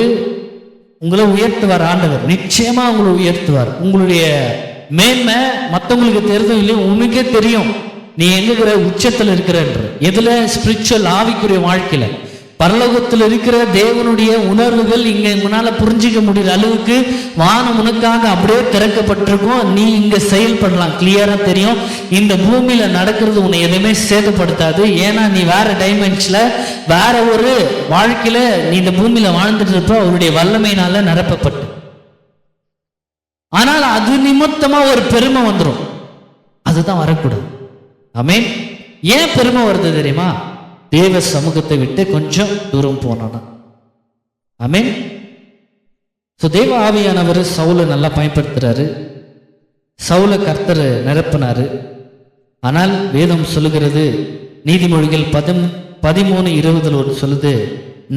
உங்களை உயர்த்துவார் ஆண்டவர். நிச்சயமாக உங்களை உயர்த்துவார். உங்களுடைய மேன்மை மற்றவங்களுக்கு தெரியும் இல்லையோ, உனக்கே தெரியும் நீ எங்கிற உச்சத்தில் இருக்கிறன்ற. எதுல? ஸ்பிரிச்சுவல், ஆவிக்குரிய வாழ்க்கையில. பரலோகத்தில் இருக்கிற தேவனுடைய உணர்வுகள் இங்க முன்னால புரிஞ்சிக்க முடிகிற அளவுக்கு வானம் உனக்காக அப்படியே திறக்கப்பட்டிருக்கும். நீ இங்க செயல்படலாம், கிளியரா தெரியும். இந்த பூமியில நடக்கிறது உன்னை எதுவுமே சேதப்படுத்தாது. ஏன்னா நீ வேற டைமென்ஷன்ல, வேற ஒரு வாழ்க்கையில நீ இந்த பூமியில வாழ்ந்துட்டு இருப்ப, அவருடைய வல்லமையினால நிரப்பப்பட்டு. ஆனால் அது நிமித்தமா ஒரு பெருமை வந்துடும், அதுதான் வரக்கூடாது. ஆமென். ஏன் பெருமை வருது தெரியுமா? தேவ சமூகத்தை விட்டு கொஞ்சம் தூரம் போனானா. ஆமென். தேவ ஆவியானவர் சவுலை நல்லா பயன்படுத்துறாரு. சவுலை கர்த்தர் நிரப்பினாரு. ஆனால் வேதம் சொல்லுகிறது, நீதிமொழிகள் 13:20 ஒரு சொல்லுது,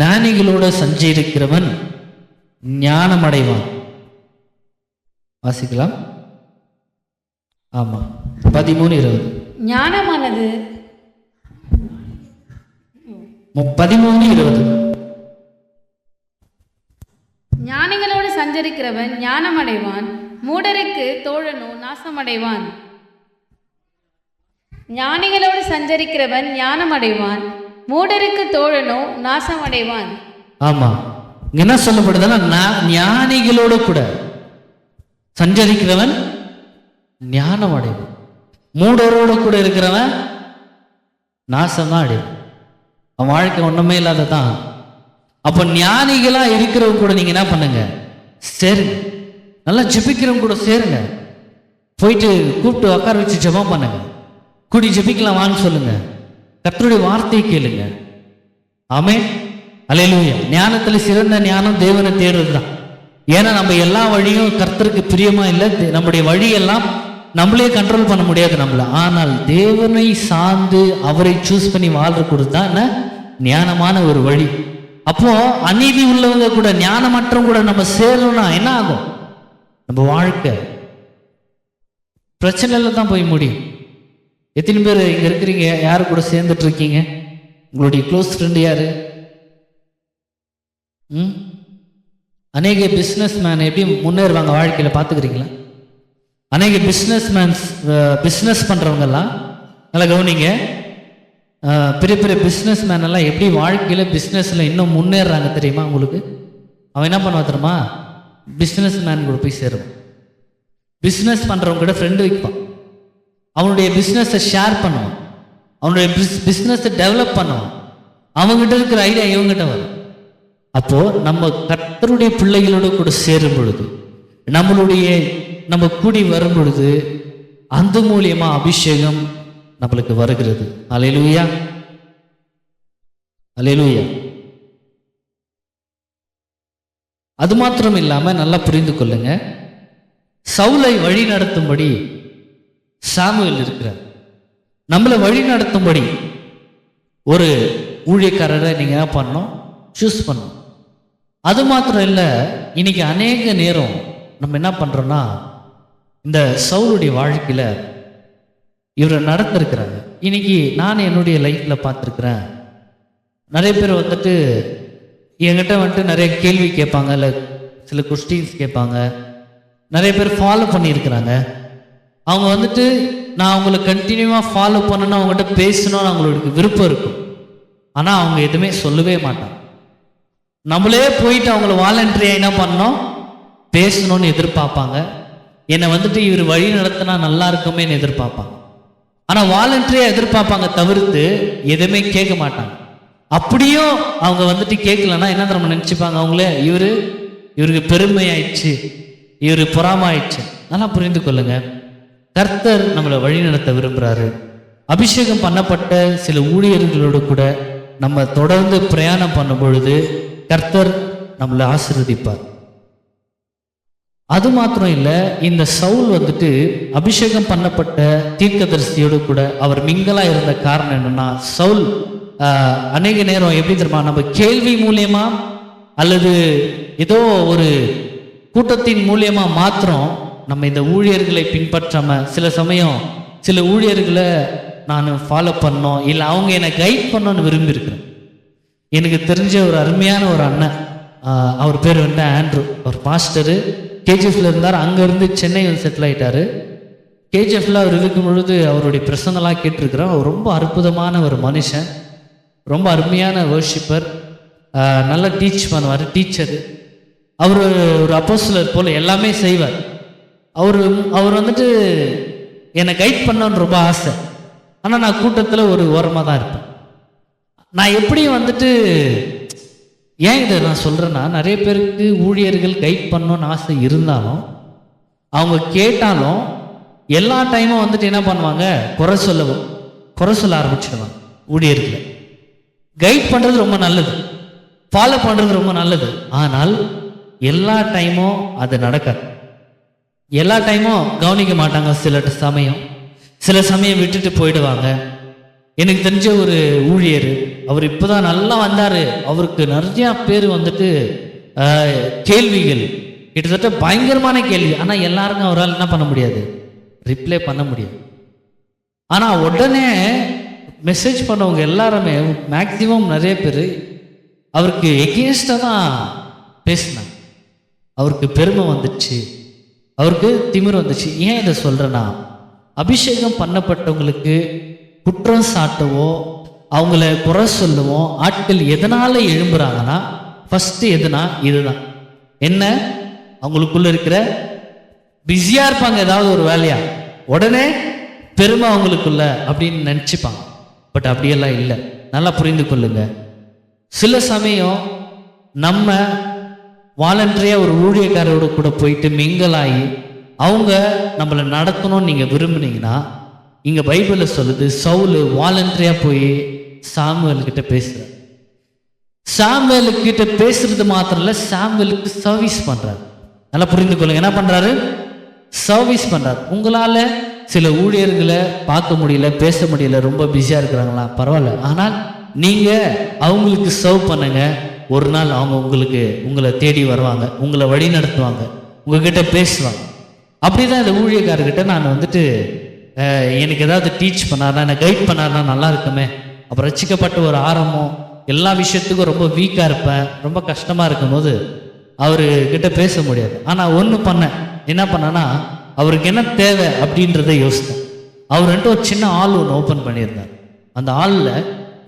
ஞானிகளோட சஞ்சரிக்கிறவன் ஞானம் அடைவான். வாசிக்கலாம். ஆமா, 13:20. ஞானமானது 13:20. ஞானிகளோடு சஞ்சரிக்கிறவன் ஞானமடைவான், மூடருக்கு தோழனோ நாசமடைவான். ஞானிகளோடு சஞ்சரிக்கிறவன் ஞானமடைவான், மூடருக்கு தோழனோ நாசமடைவான். ஆமா, என்ன சொல்லப்படுதுன்னா, ஞானிகளோடு கூட சஞ்சரிக்கிறவன் ஞானம் அடைவான், மூடரோடு கூட இருக்கிறவன் நாசம்தான் அடைவான். அவன் வாழ்க்கை ஒண்ணுமே இல்லாததான். அப்போ ஞானிகளா இருக்கிறவங்க கூட நீங்க என்ன பண்ணுங்க, சேருங்க. நல்லா ஜெபிக்கிறவங்க கூட சேருங்க. போயிட்டு கூப்பிட்டு உட்கார வச்சு ஜெபம் பண்ணுங்க. கூடி ஜெபிக்கலாம் வான்னு சொல்லுங்க. கர்த்தருடைய வார்த்தையை கேளுங்க. ஆமென். அல்லேலூயா. ஞானத்துல சிறந்த ஞானம் தேவனை தேடுறது தான். ஏன்னா நம்ம எல்லா வழியும் கர்த்தருக்கு பிரியமா இல்லை. நம்முடைய வழியெல்லாம் நம்மளே கண்ட்ரோல் பண்ண முடியாது நம்மள. ஆனால் தேவனை சார்ந்து அவரை சூஸ் பண்ணி வாழ்ற கொடுத்தா என்ன ஞானமான ஒரு வழி. அப்போ அநீதி உள்ளவங்க கூட, ஞானமற்றவங்க கூட நம்ம சேரணும்னா என்ன ஆகும்? நம்ம வாழ்க்கை பிரச்சனையில தான் போய் முடியும். எத்தனை பேர் இங்க இருக்கிறீங்க, யாரு கூட சேர்ந்துட்டு இருக்கீங்க? உங்களுடைய க்ளோஸ் ஃப்ரெண்டு யாரு? அநேக பிஸ்னஸ் மேன் எப்படி முன்னேறுவாங்க வாழ்க்கையில் பார்த்துக்கிறீங்களா? அநேக பிஸ்னஸ் பண்ணுறவங்கெல்லாம் நல்லா கவனிங்க. பெரிய பெரிய பிஸ்னஸ் மேன் எல்லாம் எப்படி வாழ்க்கையில் பிஸ்னஸில் இன்னும் முன்னேறாங்க தெரியுமா உங்களுக்கு? அவன் என்ன பண்ணுவான் தெரியுமா? பிஸ்னஸ் மேன் கூட போய் சேருவான். பிஸ்னஸ் பண்ணுறவங்க கூட ஃப்ரெண்டு வைப்பான். அவனுடைய பிஸ்னஸை ஷேர் பண்ணுவான். அவனுடைய பிஸ்னஸை டெவலப் பண்ணுவான். அவங்ககிட்ட இருக்கிற ஐடியா இவங்ககிட்ட வரும். அப்போ நம்ம கர்த்தருடைய பிள்ளைகளோடு கூட சேரும் பொழுது, நம்ம கூடி வரும் பொழுது, அந்த மூலியமா அபிஷேகம் நம்மளுக்கு வருகிறது. அல்லேலூயா, அல்லேலூயா. அது மாத்திரம் இல்லாம நல்லா புரிந்து கொள்ளுங்க, சவுலை வழி நடத்தும்படி சாமுவேல் இருக்கிறார். நம்மளை வழி நடத்தும்படி ஒரு ஊழியக்காரரை நீங்க என்ன பண்ணணும்? சூஸ் பண்ணணும். அது மாத்திரம் இல்லை, இன்னைக்கு அநேக நேரம் நம்ம என்ன பண்றோம்னா, இந்த சவுலுடைய வாழ்க்கையில இவரை நடந்திருக்கிறாங்க. இன்னைக்கு நான் என்னுடைய லைஃப்ல பார்த்துருக்கிறேன். நிறைய பேர் வந்துட்டு என்கிட்ட வந்துட்டு நிறைய கேள்வி கேட்பாங்க, இல்லை சில கொஸ்டின்ஸ் கேட்பாங்க. நிறைய பேர் ஃபாலோ பண்ணியிருக்கிறாங்க. அவங்க வந்துட்டு நான் அவங்கள கண்டினியூவாக ஃபாலோ பண்ணணும், அவங்ககிட்ட பேசணும்னு அவங்களுக்கு விருப்பம் இருக்கும். ஆனால் அவங்க எதுவுமே சொல்லவே மாட்டாங்க. நம்மளே போயிட்டு அவங்கள வாலண்டரியாக என்ன பண்ணோம், பேசணும்னு எதிர்பார்ப்பாங்க. என்னை வந்துட்டு இவர் வழி நடத்தினா நல்லா இருக்குமேன்னு எதிர்பார்ப்பாங்க. ஆனால் வாலண்டரியாக எதிர்பார்ப்பாங்க தவிர்த்து எதுவுமே கேட்க மாட்டாங்க. அப்படியும் அவங்க வந்துட்டு கேட்கலன்னா என்ன நம்ம நினச்சிப்பாங்க, அவங்களே இவருக்கு பெருமை ஆயிடுச்சு, இவரு பொறாம ஆயிடுச்சு. நல்லா புரிந்து கொள்ளுங்க, கர்த்தர் நம்மளை வழி நடத்த விரும்புகிறாரு. அபிஷேகம் பண்ணப்பட்ட சில ஊழியர்களோடு கூட நம்ம தொடர்ந்து பிரயாணம் பண்ணும் பொழுது கர்த்தர் நம்மளை ஆசீர்வதிப்பார். அது மாத்திரம் இல்லை, இந்த சவுல் வந்துட்டு அபிஷேகம் பண்ணப்பட்ட தீர்க்கதரிசியோடு கூட அவர் மிங்கலா இருந்த காரணம் என்னன்னா, சவுல் அநேக நேரம் எப்படி தெரியுமா, நம்ம கேள்வி மூலியமா அல்லது ஏதோ ஒரு கூட்டத்தின் மூலியமா மாத்திரம் நம்ம இந்த ஊழியர்களை பின்பற்றாம, சில சமயம் சில ஊழியர்களை நான் ஃபாலோ பண்ணோம் இல்லை அவங்க என்னை கைட் பண்ணணும்னு விரும்பியிருக்கிறேன். எனக்கு தெரிஞ்ச ஒரு அருமையான ஒரு அண்ணன், அவர் பேர் வந்து ஆண்ட்ரூ. அவர் பாஸ்டரு, கேஜிஎஃப்ல இருந்தார். அங்கேருந்து சென்னை வந்து செட்டில் ஆகிட்டார். கேஜிஎஃப்ல அவர் இருக்கும் பொழுது அவருடைய பிரசங்கெல்லாம் கேட்டிருக்கிறோம். அவர் ரொம்ப அற்புதமான ஒரு மனுஷன், ரொம்ப அருமையான வர்ஷிப்பர், நல்லா டீச் பண்ணுவார், டீச்சரு. அவர் ஒரு அப்போஸ்தலர் போல் எல்லாமே செய்வார். அவர் வந்துட்டு என்னை கைட் பண்ணணுன்னு ரொம்ப ஆசை. ஆனால் நான் கூட்டத்தில் ஒரு ஓரமாக தான் இருப்பேன். நான் எப்படி வந்துட்டு ஏன் இதை நான் சொல்கிறேன்னா, நிறைய பேருக்கு ஊழியர்கள் கைட் பண்ணணும்னு ஆசை இருந்தாலும் அவங்க கேட்டாலும் எல்லா டைமும் வந்துட்டு என்ன பண்ணுவாங்க, குறை சொல்ல ஆரம்பிச்சிடுவாங்க. ஊழியர்களை கைட் பண்ணுறது ரொம்ப நல்லது, ஃபாலோ பண்ணுறது ரொம்ப நல்லது. ஆனால் எல்லா டைமும் அது நடக்காது. எல்லா டைமும் கவனிக்க மாட்டாங்க. சில சமயம் விட்டுட்டு போயிடுவாங்க. எனக்கு தெரிஞ்ச ஒரு ஊழியர், அவர் இப்போதான் நல்லா வந்தார். அவருக்கு நிறையா பேர் வந்துட்டு கேள்விகள், கிட்டத்தட்ட பயங்கரமான கேள்வி. ஆனால் எல்லாருக்கும் அவரால் என்ன பண்ண முடியாது, ரிப்ளை பண்ண முடியாது. ஆனால் உடனே மெசேஜ் பண்ணவங்க எல்லாருமே மேக்சிமம் நிறைய பேர் அவருக்கு எகெயின்ஸ்டாக தான் பேசினாங்க. அவருக்கு பெருமை வந்துச்சு, அவருக்கு திமிர் வந்துச்சு. ஏன் இதை சொல்கிறேன்னா, அபிஷேகம் பண்ணப்பட்டவங்களுக்கு குற்றம் சாட்டவோ அவங்கள குறை சொல்லவோ ஆட்கள் எதனால் எழும்புறாங்கன்னா, ஃபஸ்ட்டு எதுனா இதுதான். என்ன, அவங்களுக்குள்ள இருக்கிற பிஸியாக இருப்பாங்க ஏதாவது ஒரு வேலையா, உடனே பெருமை அவங்களுக்குள்ள அப்படின்னு நினச்சிப்பாங்க. பட் அப்படியெல்லாம் இல்லை. நல்லா புரிந்து கொள்ளுங்க. சில சமயம் நம்ம வாலண்டரியாக ஒரு ஊழியக்காரோடு கூட போயிட்டு மிங்கலாகி அவங்க நம்மளை நடத்தணும்னு நீங்கள் விரும்புனீங்கன்னா, இங்கே பைபிளில் சொல்லுது, சவுல் வாலண்டரியாக போய் சாமுவேல்கிட்ட பேசுகிறார். சாமுவேல்கிட்ட பேசுறது மாத்திரம் இல்லை, சாமுவேலுக்கு சர்வீஸ் பண்ணுறாரு. நல்லா புரிந்து கொள்ளுங்க, என்ன பண்ணுறாரு, சர்வீஸ் பண்ணுறாரு. உங்களால் சில ஊழியர்களை பார்க்க முடியல, பேச முடியல, ரொம்ப பிஸியாக இருக்கிறாங்களா, பரவாயில்ல. ஆனால் நீங்கள் அவங்களுக்கு சர்வ் பண்ணுங்க. ஒரு நாள் அவங்க உங்களை தேடி வருவாங்க, உங்களை வழி நடத்துவாங்க, உங்ககிட்ட பேசுவாங்க. அப்படி தான் இந்த ஊழியக்காரர்கிட்ட நான் வந்துட்டு எனக்கு ஏதாவது டீச் பண்ணார்னா, என்னை கைட் பண்ணார்னா நல்லா இருக்குமே. அப்புறம் ரட்சிக்கப்பட்ட ஒரு ஆரம்பம், எல்லா விஷயத்துக்கும் ரொம்ப வீக்காக இருப்பேன், ரொம்ப கஷ்டமாக இருக்கும்போது அவர்கிட்ட பேச முடியாது. ஆனால் என்ன பண்ணேன்னா, அவருக்கு என்ன தேவை அப்படின்றத யோசித்தேன். அவர் ஒரு சின்ன ஆள் ஒன்று ஓப்பன் பண்ணியிருந்தார். அந்த ஆளில்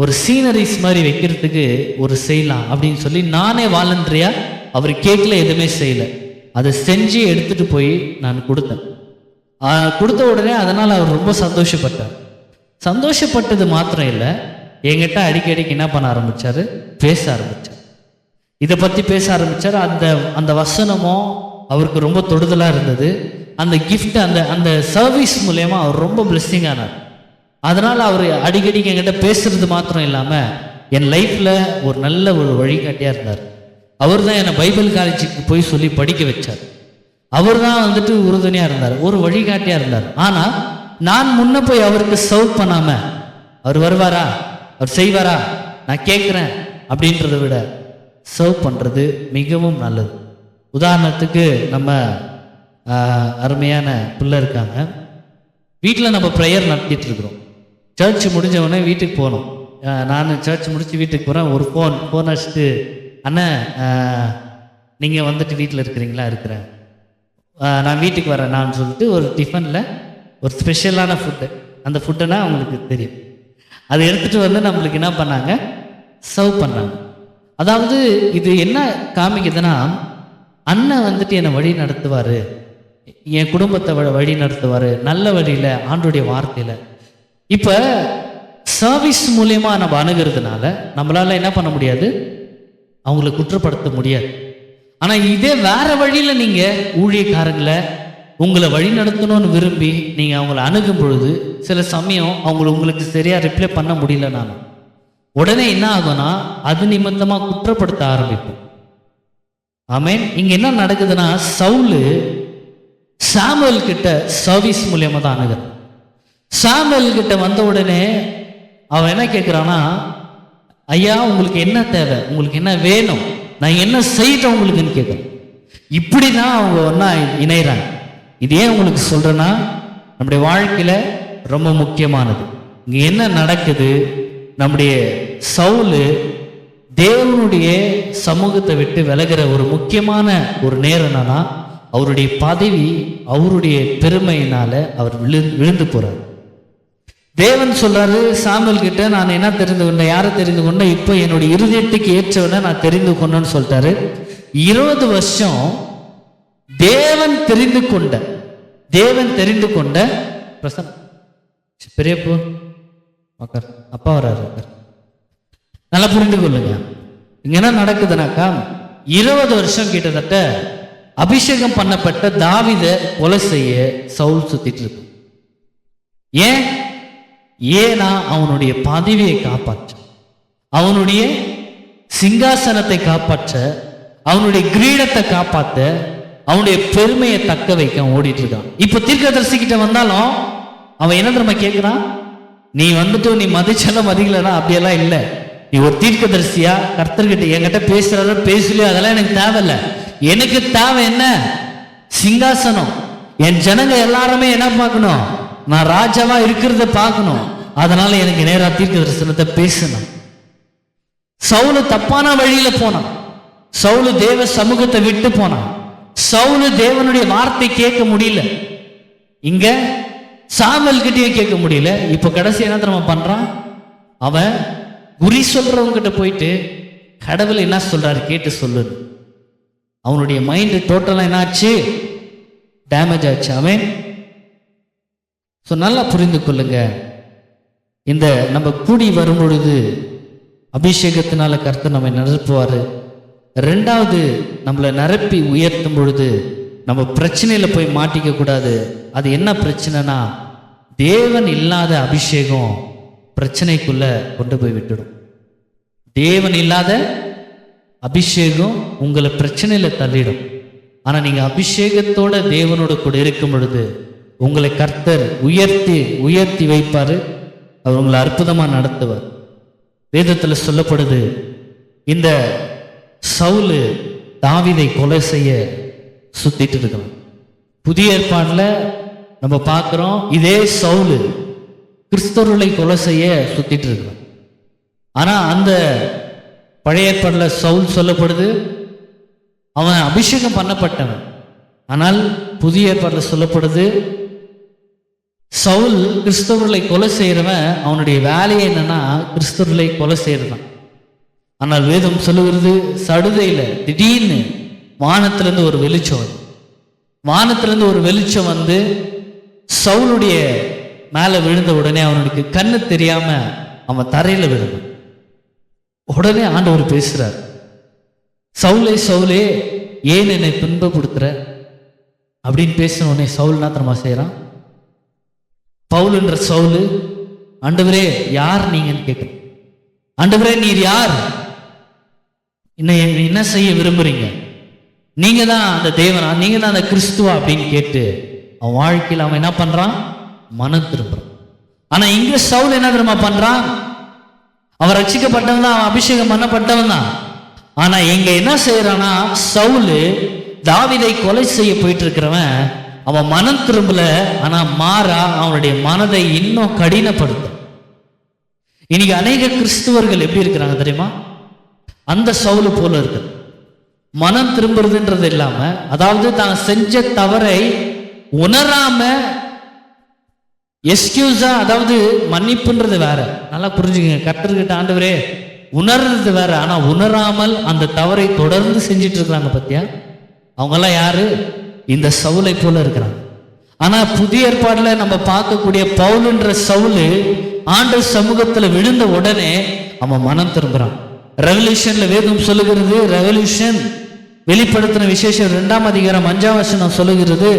ஒரு சீனரிஸ் மாதிரி வைக்கிறதுக்கு ஒரு செய்யலாம் அப்படின்னு சொல்லி நானே வாலண்டரியாக, அவர் கேட்கல, எதுவுமே செய்யலை, அதை செஞ்சு எடுத்துகிட்டு போய் நான் கொடுத்தேன். கொடுத்த உடனே அதனால் அவர் ரொம்ப சந்தோஷப்பட்டது மாத்திரம் இல்லை, என்கிட்ட அடிக்கடிக்கு என்ன பண்ண ஆரம்பித்தார், பேச ஆரம்பித்தார். இதை பற்றி பேச ஆரம்பித்தார். அந்த வசனமும் அவருக்கு ரொம்ப தொடுதலாக இருந்தது. அந்த கிஃப்ட், அந்த சர்வீஸ் மூலயமா அவர் ரொம்ப பிளெஸ்ஸிங் ஆனார். அதனால் அவர் அடிக்கடிக்கு என்கிட்ட பேசுறது மாத்திரம் இல்லாமல் என் லைஃப்பில் ஒரு நல்ல ஒரு வழிகாட்டியாக இருந்தார். அவர் தான் என்னை பைபிள் காலேஜுக்கு போய் சொல்லி படிக்க வச்சார். அவர் தான் வந்துட்டு உறுதுணையாக இருந்தார், ஒரு வழிகாட்டியாக இருந்தார். ஆனால் நான் முன்ன போய் அவருக்கு சர்வ் பண்ணாமல் அவர் வருவாரா, அவர் செய்வாரா, நான் கேட்குறேன் அப்படின்றத விட சர்வ் பண்ணுறது மிகவும் நல்லது. உதாரணத்துக்கு நம்ம அருமையான பிள்ளை இருக்காங்க, வீட்டில் நம்ம ப்ரேயர் நடத்திட்டு இருக்கிறோம். சர்ச் முடிஞ்சவொடனே வீட்டுக்கு போகணும். நான் சர்ச் முடித்து வீட்டுக்கு போகிறேன். ஒரு ஃபோன் அடிச்சுட்டு, அண்ணன் நீங்கள் வந்துட்டு வீட்டில் இருக்கிறீங்களா? இருக்கிறேன். நான் வீட்டுக்கு வரேன் நான் சொல்லிட்டு ஒரு டிஃபனில் ஒரு ஸ்பெஷலான ஃபுட்டு, அந்த ஃபுட்டுனா அவங்களுக்கு தெரியும், அதை எடுத்துகிட்டு வந்து நம்மளுக்கு என்ன பண்ணாங்க, சர்வ் பண்ணாங்க. அதாவது இது என்ன காமிக்குதுன்னா, அண்ணன் வந்துட்டு என்னை வழி நடத்துவார், என் குடும்பத்தை வழி நடத்துவார் நல்ல வழியில், ஆண்டுடைய வார்த்தையில். இப்போ சர்வீஸ் மூலியமாக நம்ம அணுகிறதுனால நம்மளால் என்ன பண்ண முடியாது, அவங்கள குற்றப்படுத்த முடியாது. ஆனால் இதே வேற வழியில் நீங்கள் ஊழியக்காரங்களை உங்களை வழி நடத்தணும்னு விரும்பி நீங்கள் அவங்கள அணுகும் பொழுது சில சமயம் உங்களுக்கு சரியாக ரிப்ளை பண்ண முடியலனாலும் உடனே என்ன ஆகும்னா அது நிமித்தமாக குற்றப்படுத்த ஆரம்பிப்போம். ஆமென். இங்கே என்ன நடக்குதுன்னா, சவுல் சாமுவேல் கிட்ட சர்வீஸ் மூலியமாக தான் அணுகிறான். சாமுவேல் கிட்ட வந்த உடனே அவன் என்ன கேட்குறான்னா, ஐயா உங்களுக்கு என்ன தேவை, உங்களுக்கு என்ன வேணும், நான் என்ன செய்யட்டேன் உங்களுக்குன்னு கேட்குறேன். இப்படி தான் அவங்க ஒன்றா இணைகிறாங்க. இது ஏன் உங்களுக்கு சொல்கிறேன்னா, நம்முடைய வாழ்க்கையில் ரொம்ப முக்கியமானது. இங்கே என்ன நடக்குது, நம்முடைய சவுல் தேவனுடைய சமூகத்தை விட்டு விலகிற ஒரு முக்கியமான ஒரு நேரம் என்னன்னா, அவருடைய பதவி அவருடைய பெருமையினால அவர் விழுந்து போறார். தேவன் சொல்றாரு சாமுவேல் கிட்ட, நான் என்ன தெரிந்து கொண்டேன், யாரை தெரிந்து கொண்டேன், இப்போ என்னுடைய இருதயத்துக்கு ஏற்றவனை நான் தெரிந்து கொண்டேன்னு சொல்லிட்டாரு. 20 வருஷம் தேவன் தெரிந்து கொண்ட பிரசன்ன பெரியப்போ அப்பா வர்றாரு. நல்லா புரிந்து கொள்ளுங்க. இங்க என்ன நடக்குதுனாக்கா, 20 வருஷம் கிட்டத்தட்ட அபிஷேகம் பண்ணப்பட்ட தாவீதை கொலை செய்ய சவுல் சுத்திட்டு இருக்கு. ஏன்னா அவனுடைய பதவியை காப்பாற்ற, அவனுடைய சிங்காசனத்தை காப்பாற்ற, அவனுடைய கிரீடத்தை காப்பாற்ற, அவனுடைய பெருமையை தக்க வைக்க அவன் ஓடிட்டு இருக்கான். இப்ப தீர்க்கதரிசி கிட்ட வந்தாலும் அவன் என்ன தெரியுமா கேட்கிறான், நீ வந்துட்டு நீ மதிச்செல்லாம் மதிக்கலன்னா அப்படியெல்லாம் இல்லை, நீ ஒரு தீர்க்கதரிசியா கர்த்தர்கிட்ட என்கிட்ட பேசுறாரோ பேசலையோ அதெல்லாம் எனக்கு தேவையில்லை, எனக்கு தேவை என்ன, சிங்காசனம். என் ஜனங்க எல்லாருமே என்ன பார்க்கணும், நான் ராஜாவா இருக்கிறத பார்க்கணும். அதனால எனக்கு நேரா தீர்க்க தரிசனத்தை பேசணும். சவுலு தப்பான வழியில போனான், சவுலு தேவ சமூகத்தை விட்டு போனான், சவுலு தேவனுடைய வார்த்தை கேட்க முடியல, இங்க சாமுவேல் கிட்டயும் கேட்க முடியல. இப்ப கடைசி என்ன தெரியுமா பண்றான், அவன் குறி சொல்றவங்க கிட்ட போயிட்டு கடவுள் என்ன சொல்றாரு கேட்டு சொல்லு. அவனுடைய மைண்ட் டோட்டலா என்னாச்சு, டேமேஜ் ஆச்சு. அவன் நல்லா புரிந்து கொள்ளுங்க. இந்த நம்ம கூடி வரும் பொழுது அபிஷேகத்தினால கர்த்தர் நம்மை நிரப்புவாரு. ரெண்டாவது, நம்மளை நிரப்பி உயர்த்தும் பொழுது நம்ம பிரச்சனையில போய் மாட்டிக்க கூடாது. அது என்ன பிரச்சனைனா, தேவன் இல்லாத அபிஷேகம் பிரச்சனைக்குள்ள கொண்டு போய் விட்டுடும். தேவன் இல்லாத அபிஷேகம் உங்களை பிரச்சனையில தள்ளிடும். ஆனா நீங்க அபிஷேகத்தோட தேவனோட கூட இருக்கும் பொழுது உங்களை கர்த்தர் உயர்த்தி வைப்பாரு. அவர் உங்களை அற்புதமா நடத்துவார். வேதத்துல சொல்லப்படுது, இந்த சவுல் தாவீதை கொலை செய்ய சுத்திட்டு இருக்கிறான். புதிய ஏற்பாடுல நம்ம பார்க்கிறோம், இதே சவுல் கிறிஸ்தவர்களை கொலை செய்ய சுத்திட்டு இருக்கிறான். ஆனா அந்த பழைய ஏற்பாடுல சவுல் சொல்லப்படுது, அவன் அபிஷேகம் பண்ணப்பட்டவன். ஆனால் புதிய ஏற்பாடுல சொல்லப்படுது, சவுல் கிறிஸ்தவர்களை கொலை செய்யறவன், அவனுடைய வேலையை என்னன்னா கிறிஸ்தவர்களை கொலை செய்யறதான். ஆனால் வேதம் சொல்லுகிறது, சடுதையில திடீர்னு வானத்திலிருந்து ஒரு வெளிச்சம் வந்து சவுலுடைய மேல விழுந்த உடனே அவனுக்கு கண்ணு தெரியாம அவன் தரையில விழுந்தான். உடனே ஆண்டவர் பேசுறார், சவுலே ஏன் என்னை துன்பப்படுத்துற அப்படின்னு பேசின உடனே சவுல் என்ன தெரியுமா செய்யறான், பவுல் என்ற சவுல், ஆண்டவரே யார் நீங்கன்னு கேட்கிறேன். ஆண்டவரே நீர் யார், என்ன செய்ய விரும்புறீங்க, நீங்க தான் அந்த தேவனா, நீங்க தான் அந்த கிறிஸ்துவா அப்படின்னு கேட்டு அவன் வாழ்க்கையில் அவன் என்ன பண்றான், மனம் திரும்புறான். ஆனா இங்க சவுல் என்ன தெரியுமா பண்றான், அவன் ரட்சிக்கப்பட்டவன் தான், அவன் அபிஷேகம் பண்ணப்பட்டவன் தான். ஆனா இங்க என்ன செய்யறானா, சவுல் தாவீதை கொலை செய்ய போயிட்டு இருக்கிறவன் அவன் மனம் திரும்பல, ஆனா மாறா அவனுடைய மனதை இன்னும் கடினப்படுத்தும். இன்னைக்கு அநேக கிறிஸ்துவர்கள் எப்படி இருக்கிறாங்க தெரியுமா, அந்த சவுல் போல இருக்கு. மனம் திரும்புறதுன்றது இல்லாம, அதாவது தான் செஞ்ச தவறை உணராம எஸ்கியூஸா, அதாவது மன்னிப்புன்றது வேற, நல்லா புரிஞ்சுங்க. கர்த்தர்கிட்ட ஆண்டவரே உணர்றது வேற, ஆனா உணராமல் அந்த தவறை தொடர்ந்து செஞ்சிட்டு இருக்கிறாங்க பத்தியா, அவங்கெல்லாம் யாரு? இந்த சவுலை போல இருக்கிறாங்க. ஆனா புதிய ஏற்பாடுல நம்ம பார்க்கக்கூடிய பவுலுன்ற சவுலு ஆண்டவர் சமூகத்துல விழுந்த உடனே அவன் மனம் திரும்புறான். ரெவல்யூஷன்ல வேதம் சொல்லுகிறது, ரெவல்யூஷன் வெளிப்படுத்தின விசேஷம் 2ஆம் அதிகாரம் 5ஆம் வசனம் சொல்லுகிறது,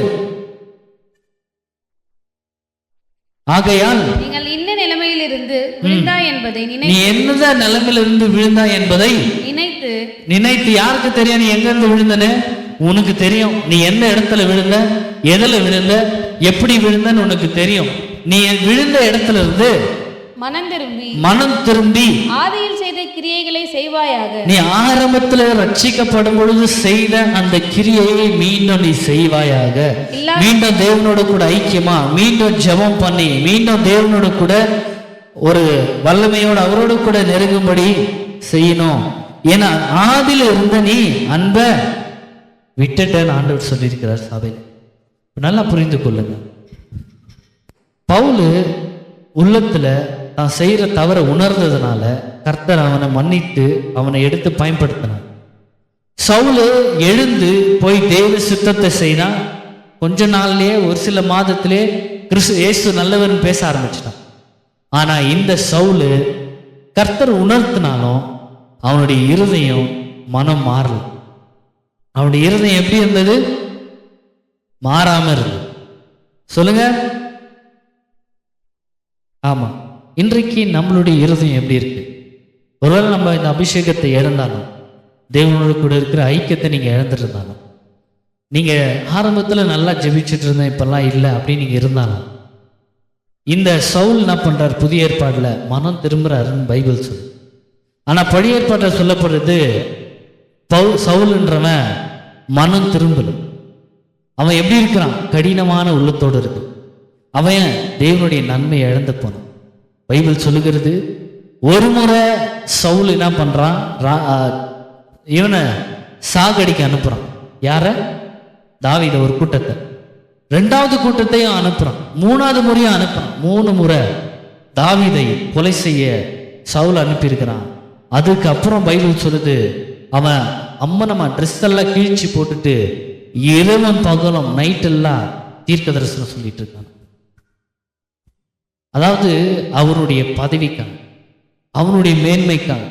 ஆகையால் நீங்கள் இன்ன நிலைமையிலிருந்து விழுந்தாய் என்பதை நீ என்னதான் நிலைமையிலிருந்து விழுந்தாய் என்பதை நினைத்து யாருக்கு தெரியும் நீ எங்க இருந்து விழுந்தனு? உனக்கு தெரியும். நீ எந்த இடத்துல விழுந்த, எதுல விழுந்த, எப்படி விழுந்தன்னு உனக்கு தெரியும். நீ விழுந்த இடத்துல இருந்து மனம் திரும்பி ஆதியில் செய்த கிரியைகளை செய்வாயாக. நீ ஆரம்பத்தில் ரட்சிக்கப்படும் பொழுது செய்த அந்த கிரியையை மீண்டும் நீ செய்வாயாக. மீண்டும் தேவனோட கூட ஐக்கியமா, மீண்டும் ஜெபம் பண்ணி, மீண்டும் தேவனோட கூட ஒரு வல்லமையோட அவரோட கூட நெருங்கும்படி செய்யணும். ஏன்னா ஆதியில இருந்த நீ அன்ப விட்டுட்டேன்னு ஆண்டவர் சொல்லியிருக்கிறார் சபை. நல்லா புரிந்து கொள்ளுங்க. பவுலு உள்ளத்துல தான் செய்யற தவற உணர்ந்ததுனால கர்த்தர் அவனை மன்னித்து அவனை எடுத்து பயன்படுத்தினார். சவுலு எழுந்து போய் தேவ சித்தத்தை செய்தா கொஞ்ச நாள்லயே, ஒரு சில மாதத்திலே இயேசு நல்லவன் பேச ஆரம்பிச்சிட்டான். ஆனா இந்த சவுலு கர்த்தர் உணர்த்தினாலும் அவனுடைய இருதயம் மனம் மாறல. அவனுடைய இருதயம் எப்படி இருந்தது? மாறாம இருந்தது. சொல்லுங்க. ஆமா, இன்றைக்கு நம்மளுடைய இருதயம் எப்படி இருக்கு? ஒருவேளை நம்ம இந்த அபிஷேகத்தை இழந்தாலும், தேவனோட கூட இருக்கிற ஐக்கியத்தை நீங்க இழந்துருந்தாலும், நீங்க ஆரம்பத்துல நல்லா ஜெபிச்சுட்டு இருந்தேன் இப்பெல்லாம் இல்லை அப்படின்னு நீங்க இருந்தாலும், இந்த சவுல் என்ன பண்றார்? புதிய ஏற்பாடுல மனம் திரும்புறாருன்னு பைபிள் சொல்லு. ஆனா பழைய ஏற்பாட்டில் சொல்லப்படுறது சவுல்ன்றவன் மனம் திரும்பல. அவன் எப்படி இருக்கிறான்? கடினமான உள்ளத்தோடு இருக்கு. அவன் தேவனுடைய நன்மையை இழந்து போனான். பைபிள் சொல்லுகிறது, ஒரு முறை சவுல் என்ன பண்றான்? இவனை சாகடிக்க அனுப்புறான். யார? தாவீத ஒரு கூட்டத்தை. 2வது கூட்டத்தையும் அனுப்புறான். 3வது முறையும் அனுப்புறான். 3 முறை தாவீதை கொலை செய்ய சவுல் அனுப்பியிருக்கிறான். அதுக்கப்புறம் பைபிள் சொல்லுது, அவன் அம்மனமா ட்ரெஸ் எல்லாம் கிழிச்சு போட்டுட்டு இரவும் பகலும் நைட்டெல்லாம் தீர்க்க தரிசனம் சொல்லிட்டு இருக்கான். அதாவது அவருடைய பதவிக்காக, அவனுடைய மேன்மைக்காக,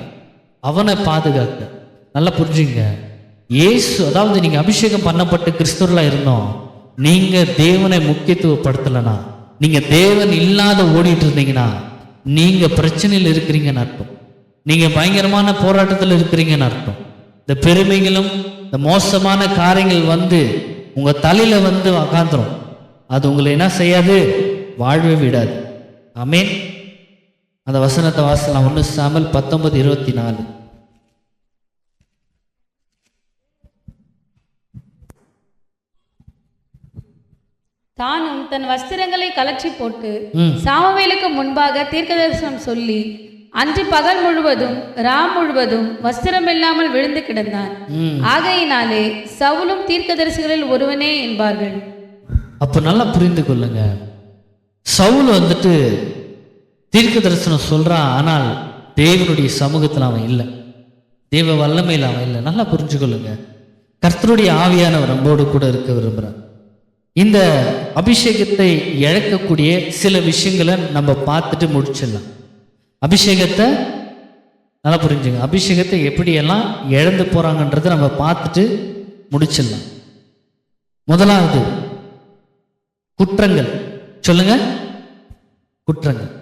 அவனை பாதுகாக்க. நல்லா புரிஞ்சுங்க. இயேசு, அதாவது நீங்க அபிஷேகம் பண்ணப்பட்டு கிறிஸ்துவர்களா இருந்தோம், நீங்க தேவனை முக்கியத்துவப்படுத்தலைன்னா, நீங்க தேவன் இல்லாத ஓடிட்டு இருந்தீங்கன்னா நீங்க பிரச்சனையில் இருக்கிறீங்கன்னு அர்த்தம். நீங்க பயங்கரமான போராட்டத்தில் இருக்கிறீங்கன்னு அர்த்தம். இந்த பெருமைகளும் இந்த மோசமான காரியங்கள் வந்து உங்க தலையில வந்து உக்காந்துரும். அது உங்களை என்ன செய்யாது? வாழ்வே விடாது. ஆமென். அந்த வசனத்தை வாசலாம். 1 சாமுவேல் 19:24. தானும் தன் வஸ்திரங்களை கலற்றி போட்டு சாமுவேலுக்கு முன்பாக தீர்க்கதரிசனம் சொல்லி அன்று பகல் முழுவதும் ராம் முழுவதும் வஸ்திரம் இல்லாமல் விழுந்து கிடந்தான். ஆகையினாலே சவுலும் தீர்க்கதரிசிகளில் ஒருவனே என்பார்கள். அப்ப நல்லா புரிந்து கொள்ளுங்க. சவுல் வந்துட்டு தீர்க்க தரிசனம் சொல்றான், ஆனால் தேவனுடைய சமூகத்தில் அவன் இல்லை, தேவ வல்லமையில் அவன் இல்லை. நல்லா புரிஞ்சு கொள்ளுங்க. கர்த்தருடைய ஆவியானவர் நம்மோடு கூட இருக்க விரும்புகிறார். இந்த அபிஷேகத்தை இழக்கக்கூடிய சில விஷயங்களை நம்ம பார்த்துட்டு முடிச்சிடலாம். அபிஷேகத்தை நல்லா புரிஞ்சுங்க. அபிஷேகத்தை எப்படியெல்லாம் இழந்து போறாங்கன்றதை நம்ம பார்த்துட்டு முடிச்சிடலாம். முதலாவது குற்றங்கள். சொல்லுங்க. குற்றங்கள்,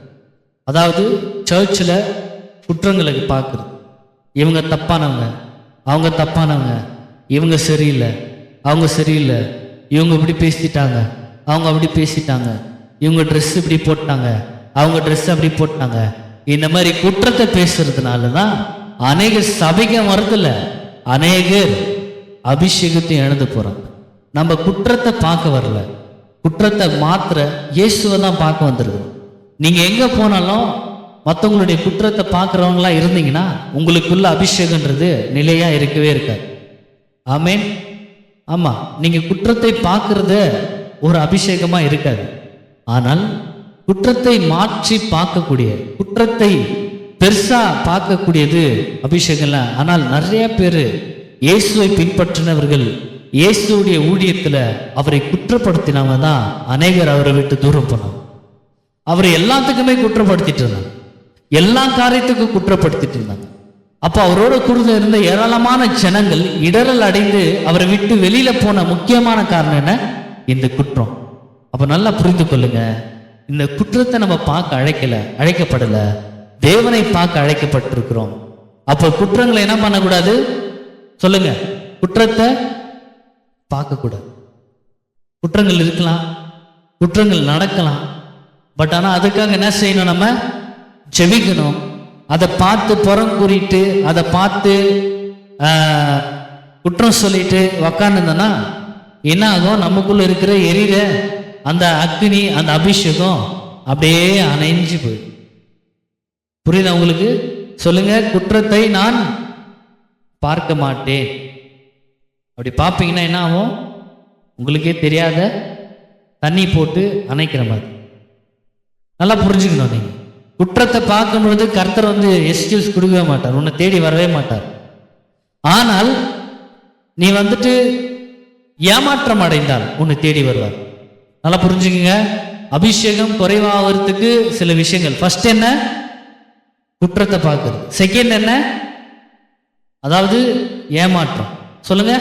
அதாவது சர்ச்சில் குற்றங்களை பார்க்குறது. இவங்க தப்பானவங்க, அவங்க தப்பானவங்க, இவங்க சரியில்லை, அவங்க சரியில்லை, இவங்க இப்படி பேசிட்டாங்க, அவங்க அப்படி பேசிட்டாங்க, இவங்க ட்ரெஸ் இப்படி போட்டாங்க, அவங்க ட்ரெஸ் அப்படி போட்டாங்க. இந்த மாதிரி குற்றத்தை பேசுறதுனால தான் அநேக சபைக்கு மறுத்துல அநேகர் அபிஷேகத்தையும் இழந்து போறாங்க. நம்ம குற்றத்தை பார்க்க வரல, குற்றத்தை மாத்திர இயேசுவை தான் பார்க்க வந்துருக்கோம். நீங்க எங்க போனாலும் மற்றவங்களுடைய குற்றத்தை பார்க்குறவங்களா இருந்தீங்கன்னா உங்களுக்குள்ள அபிஷேகன்றது நிலையா இருக்கவே இருக்காது. ஆமென். ஆமா, நீங்க குற்றத்தை பார்க்கறது ஒரு அபிஷேகமா இருக்காது. ஆனால் குற்றத்தை மாற்றி பார்க்கக்கூடிய, குற்றத்தை பெருசா பார்க்கக்கூடியது அபிஷேகம்ல. ஆனால் நிறைய பேர் இயேசுவை பின்பற்றினவர்கள் இயேசுடைய ஊழியத்துல அவரை குற்றப்படுத்தினவங்க தான் அநேகர் அவரை விட்டு தூரம் போனாங்க. அவரை எல்லாத்துக்குமே குற்றப்படுத்திட்டு இருந்தாங்க, எல்லா காரியத்துக்கும் குற்றப்படுத்திட்டு இருந்தாங்க. அப்போ அவரோட கூட இருந்த ஏராளமான ஜனங்கள் இடரல் அடைந்து அவரை விட்டு வெளியில போன முக்கியமான காரணம் என்ன? இந்த குற்றம். அப்ப நல்லா புரிந்து கொள்ளுங்க, இந்த குற்றத்தை நம்ம பார்க்க அழைக்கப்படல, தேவனை பார்க்க அழைக்கப்பட்டிருக்கிறோம். அப்ப குற்றங்களை என்ன பண்ணக்கூடாது சொல்லுங்க? குற்றத்தை பார்க்க கூடாது. குற்றங்கள் இருக்கலாம், குற்றங்கள் நடக்கலாம். பட் ஆனா அதுக்காக என்ன செய்யணும்? நம்ம ஜெபிக்கணும். அதை பார்த்து புறம் கூறிட்டு, அதை பார்த்து குற்றம் சொல்லிட்டு உக்காந்துருந்தோன்னா என்ன ஆகும்? நமக்குள்ள இருக்கிற எரியிற அந்த அக்னி, அந்த அபிஷேகம் அப்படியே அணைஞ்சு போயிடும். புரியுதா உங்களுக்கு? சொல்லுங்க, குற்றத்தை நான் பார்க்க மாட்டேன். அப்படி பார்ப்பீங்கன்னா என்ன ஆகும்? உங்களுக்கே தெரியாத தண்ணி போட்டு அணைக்கிற மாதிரி. நல்லா புரிஞ்சுக்கணும். நீங்க குற்றத்தை பார்க்கும்பொழுது கர்த்தர் எக்ஸ்கியூஸ் கொடுக்கவே மாட்டார், உன்னை தேடி வரவே மாட்டார். ஆனால் நீ ஏமாற்றம் அடைந்தால் உன்னை தேடி வருவார். நல்லா புரிஞ்சுக்குங்க. அபிஷேகம் குறைவாகிறதுக்கு சில விஷயங்கள். ஃபர்ஸ்ட் என்ன? குற்றத்தை பார்க்குறது. செகண்ட் என்ன? அதாவது ஏமாற்றம். சொல்லுங்க.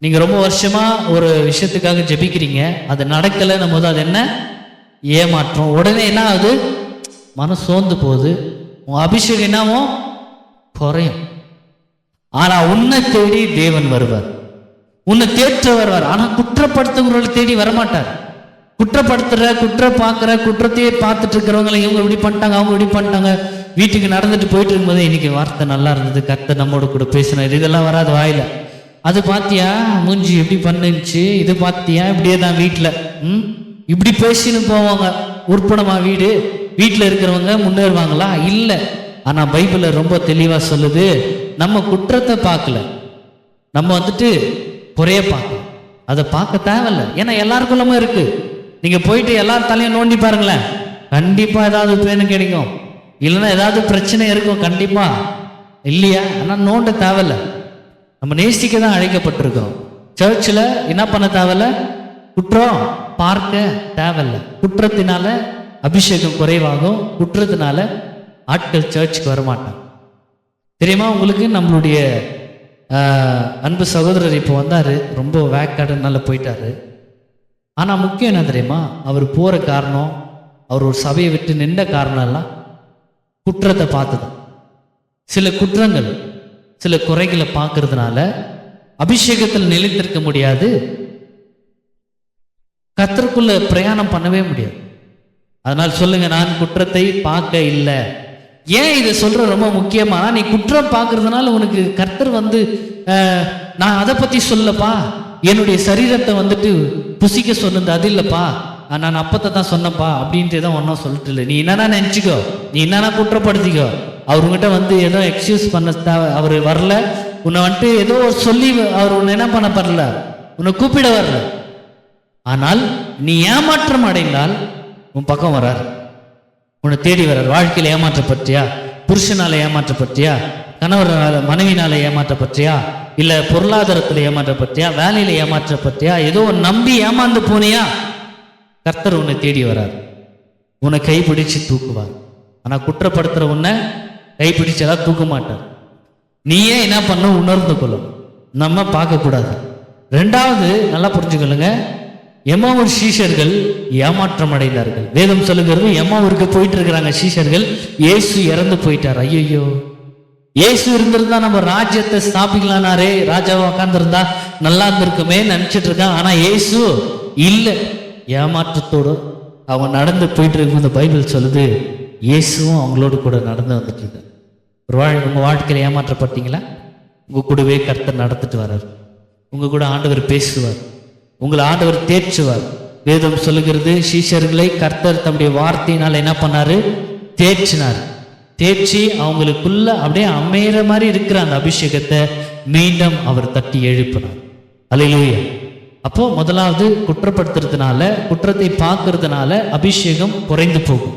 நீங்க ரொம்ப வருஷமா ஒரு விஷயத்துக்காக ஜெபிக்கிறீங்க, அது நடக்கலைன்னும் போது அது என்ன? ஏமாற்றம். உடனே என்ன ஆகுது? மனம் சோர்ந்து போகுது. உன் அபிஷேகம் என்னவோ குறையும். ஆனா உன்னை தேடி தேவன் வருவார், உன்னை தேற்ற வருவார். ஆனா குற்றப்படுத்துகிறவர்களை தேடி வரமாட்டார். குற்றம் பார்க்குற, குற்றத்தையே பார்த்துட்டு இருக்கிறவங்களை இவங்க இப்படி பண்ணிட்டாங்க, அவங்க இப்படி பண்ணிட்டாங்க. வீட்டுக்கு நடந்துட்டு போயிட்டு இருக்கும்போது இன்னைக்கு வார்த்தை நல்லா இருந்தது, கர்த்தர் நம்மோட கூட பேசினார், இதெல்லாம் வராது வாயில. அது பார்த்தியா மூஞ்சி எப்படி பண்ணுச்சு, இது பார்த்தியா இப்படியே தான் வீட்டில் இப்படி பேசின்னு போவாங்க. உருப்பணமா வீட்டில் இருக்கிறவங்க முன்னேறுவாங்களா? இல்லை. ஆனால் பைபிளில் ரொம்ப தெளிவாக சொல்லுது, நம்ம குற்றத்தை பார்க்கல, நம்ம குறைய பார்க்கல. அதை பார்க்க தேவையில்லை. ஏன்னா எல்லாருக்குள்ளமே இருக்கு. நீங்க போயிட்டு எல்லார் தலையும் நோண்டி பாருங்களேன், கண்டிப்பா ஏதாவது பேனு கிடைக்கும், இல்லைன்னா ஏதாவது பிரச்சனை இருக்கும் கண்டிப்பா, இல்லையா? ஆனால் நோண்ட தேவையில்லை. நம்ம நேசிக்க தான் அழைக்கப்பட்டிருக்கோம். சர்ச்சில் என்ன பண்ண தேவையில்ல, குற்றம் பார்க்க தேவையில்லை. குற்றத்தினால அபிஷேகம் குறைவாகும், குற்றத்தினால ஆட்கள் சர்ச்சுக்கு வரமாட்டாங்க. தெரியுமா உங்களுக்கு? நம்மளுடைய அன்பு சகோதரர் இப்போ வந்தார், ரொம்ப வேக்காடுனால போயிட்டாரு. ஆனால் முக்கியம் என்ன தெரியுமா? அவர் போகிற காரணம், அவர் ஒரு சபையை விட்டு நின்ற காரணம் எல்லாம் குற்றத்தை பார்த்தது. சில குற்றங்கள், சில குறைகளை பார்க்கறதுனால அபிஷேகத்தில் நிலைத்திருக்க முடியாது, கர்த்தருக்குள்ள பிரயாணம் பண்ணவே முடியாது. அதனால் சொல்லுங்க, நான் குற்றத்தை பார்க்க இல்லை. ஏன் இதை சொல்ற ரொம்ப முக்கியமா? நீ குற்றம் பார்க்கறதுனால உனக்கு கர்த்தர் நான் அதை பத்தி சொல்லப்பா, என்னுடைய சரீரத்தை புசிக்க சொன்னது அது இல்லப்பா, நான் அப்பத்தை தான் சொன்னப்பா அப்படின்ட்டு தான் ஒன்றும் சொல்லிட்டு இல்லை. நீ என்னன்னா நினச்சிக்கோ, நீ என்னன்னா குற்றப்படுத்திக்கோ. அவருங்கிட்ட ஏதோ எக்ஸ்கியூஸ் பண்ண தேவை. அவர் வரல, உன்னை ஏதோ சொல்லி அவர் உன்னை என்ன பண்ண வரல, உன்னை கூப்பிட வரல. ஆனால் நீ ஏமாற்றம் அடைந்தால் உன் பக்கம் வரார், உன்னை தேடி வர்றார். வாழ்க்கையில் ஏமாற்றப்பட்டியா? புருஷனால ஏமாற்றப்பட்டியா? கணவரால மனைவினால ஏமாற்றப்பட்டியா? இல்ல பொருளாதாரத்தில் ஏமாற்றப்பட்டியா? வேலையில ஏமாற்றப்பட்டியா? ஏதோ நம்பி ஏமாந்து போனியா? கர்த்தர் உன்னை தேடி வரார், உன்னை கைப்பிடிச்சு தூக்குவார். ஆனா குற்றப்படுத்துற உன்னை கைப்பிடிச்சதா தூக்க மாட்டார். நீயே என்ன பண்ண உணர்ந்து கொள்ளும், நம்ம பார்க்க கூடாது. ரெண்டாவது நல்லா புரிஞ்சுக்கொள்ளுங்க, எம்மாவூர் சீஷர்கள் ஏமாற்றம் அடைந்தார்கள். வேதம் சொல்லுகிறது, எம்மாவூருக்கு போயிட்டு இருக்கிறாங்க சீஷர்கள், இயேசு இறந்து போயிட்டார். ஐயோ, இயேசு இருந்திருந்தா நம்ம ராஜ்யத்தை ஸ்தாபிக்கலானாரே, ராஜாவை உட்காந்துருந்தா நல்லா இருந்திருக்குமே நினைச்சிட்டு இருக்காங்க. ஆனா இயேசு இல்லை, ஏமாற்றத்தோடு அவங்க நடந்து போயிட்டு இருக்கும். இந்த பைபிள் சொல்லுது, இயேசுவும் அவங்களோடு கூட நடந்து வந்துட்டு இருக்கு. உங்க வாழ்க்கையில ஏமாற்றப்பட்டீங்களா? உங்க கூடவே கர்த்தர் நடத்திட்டு வர்றார், உங்க கூட ஆண்டவர் பேசுவார், உங்களை ஆண்டவர் தேற்றுவார். வேதம் சொல்லுகிறது, சீஷர்களை கர்த்தர் தம்முடைய வார்த்தையினால் என்ன பண்ணாரு? தேற்றினார். தேற்றி அவங்களுக்குள்ள அப்படியே அமையிற மாதிரி இருக்கிற அந்த அபிஷேகத்தை மீண்டும் அவர் தட்டி எழுப்பினார். அல்லேலூயா. அப்போ முதலாவது குற்றப்படுத்துறதுனால, குற்றத்தை பார்க்கறதுனால அபிஷேகம் குறைந்து போகும்.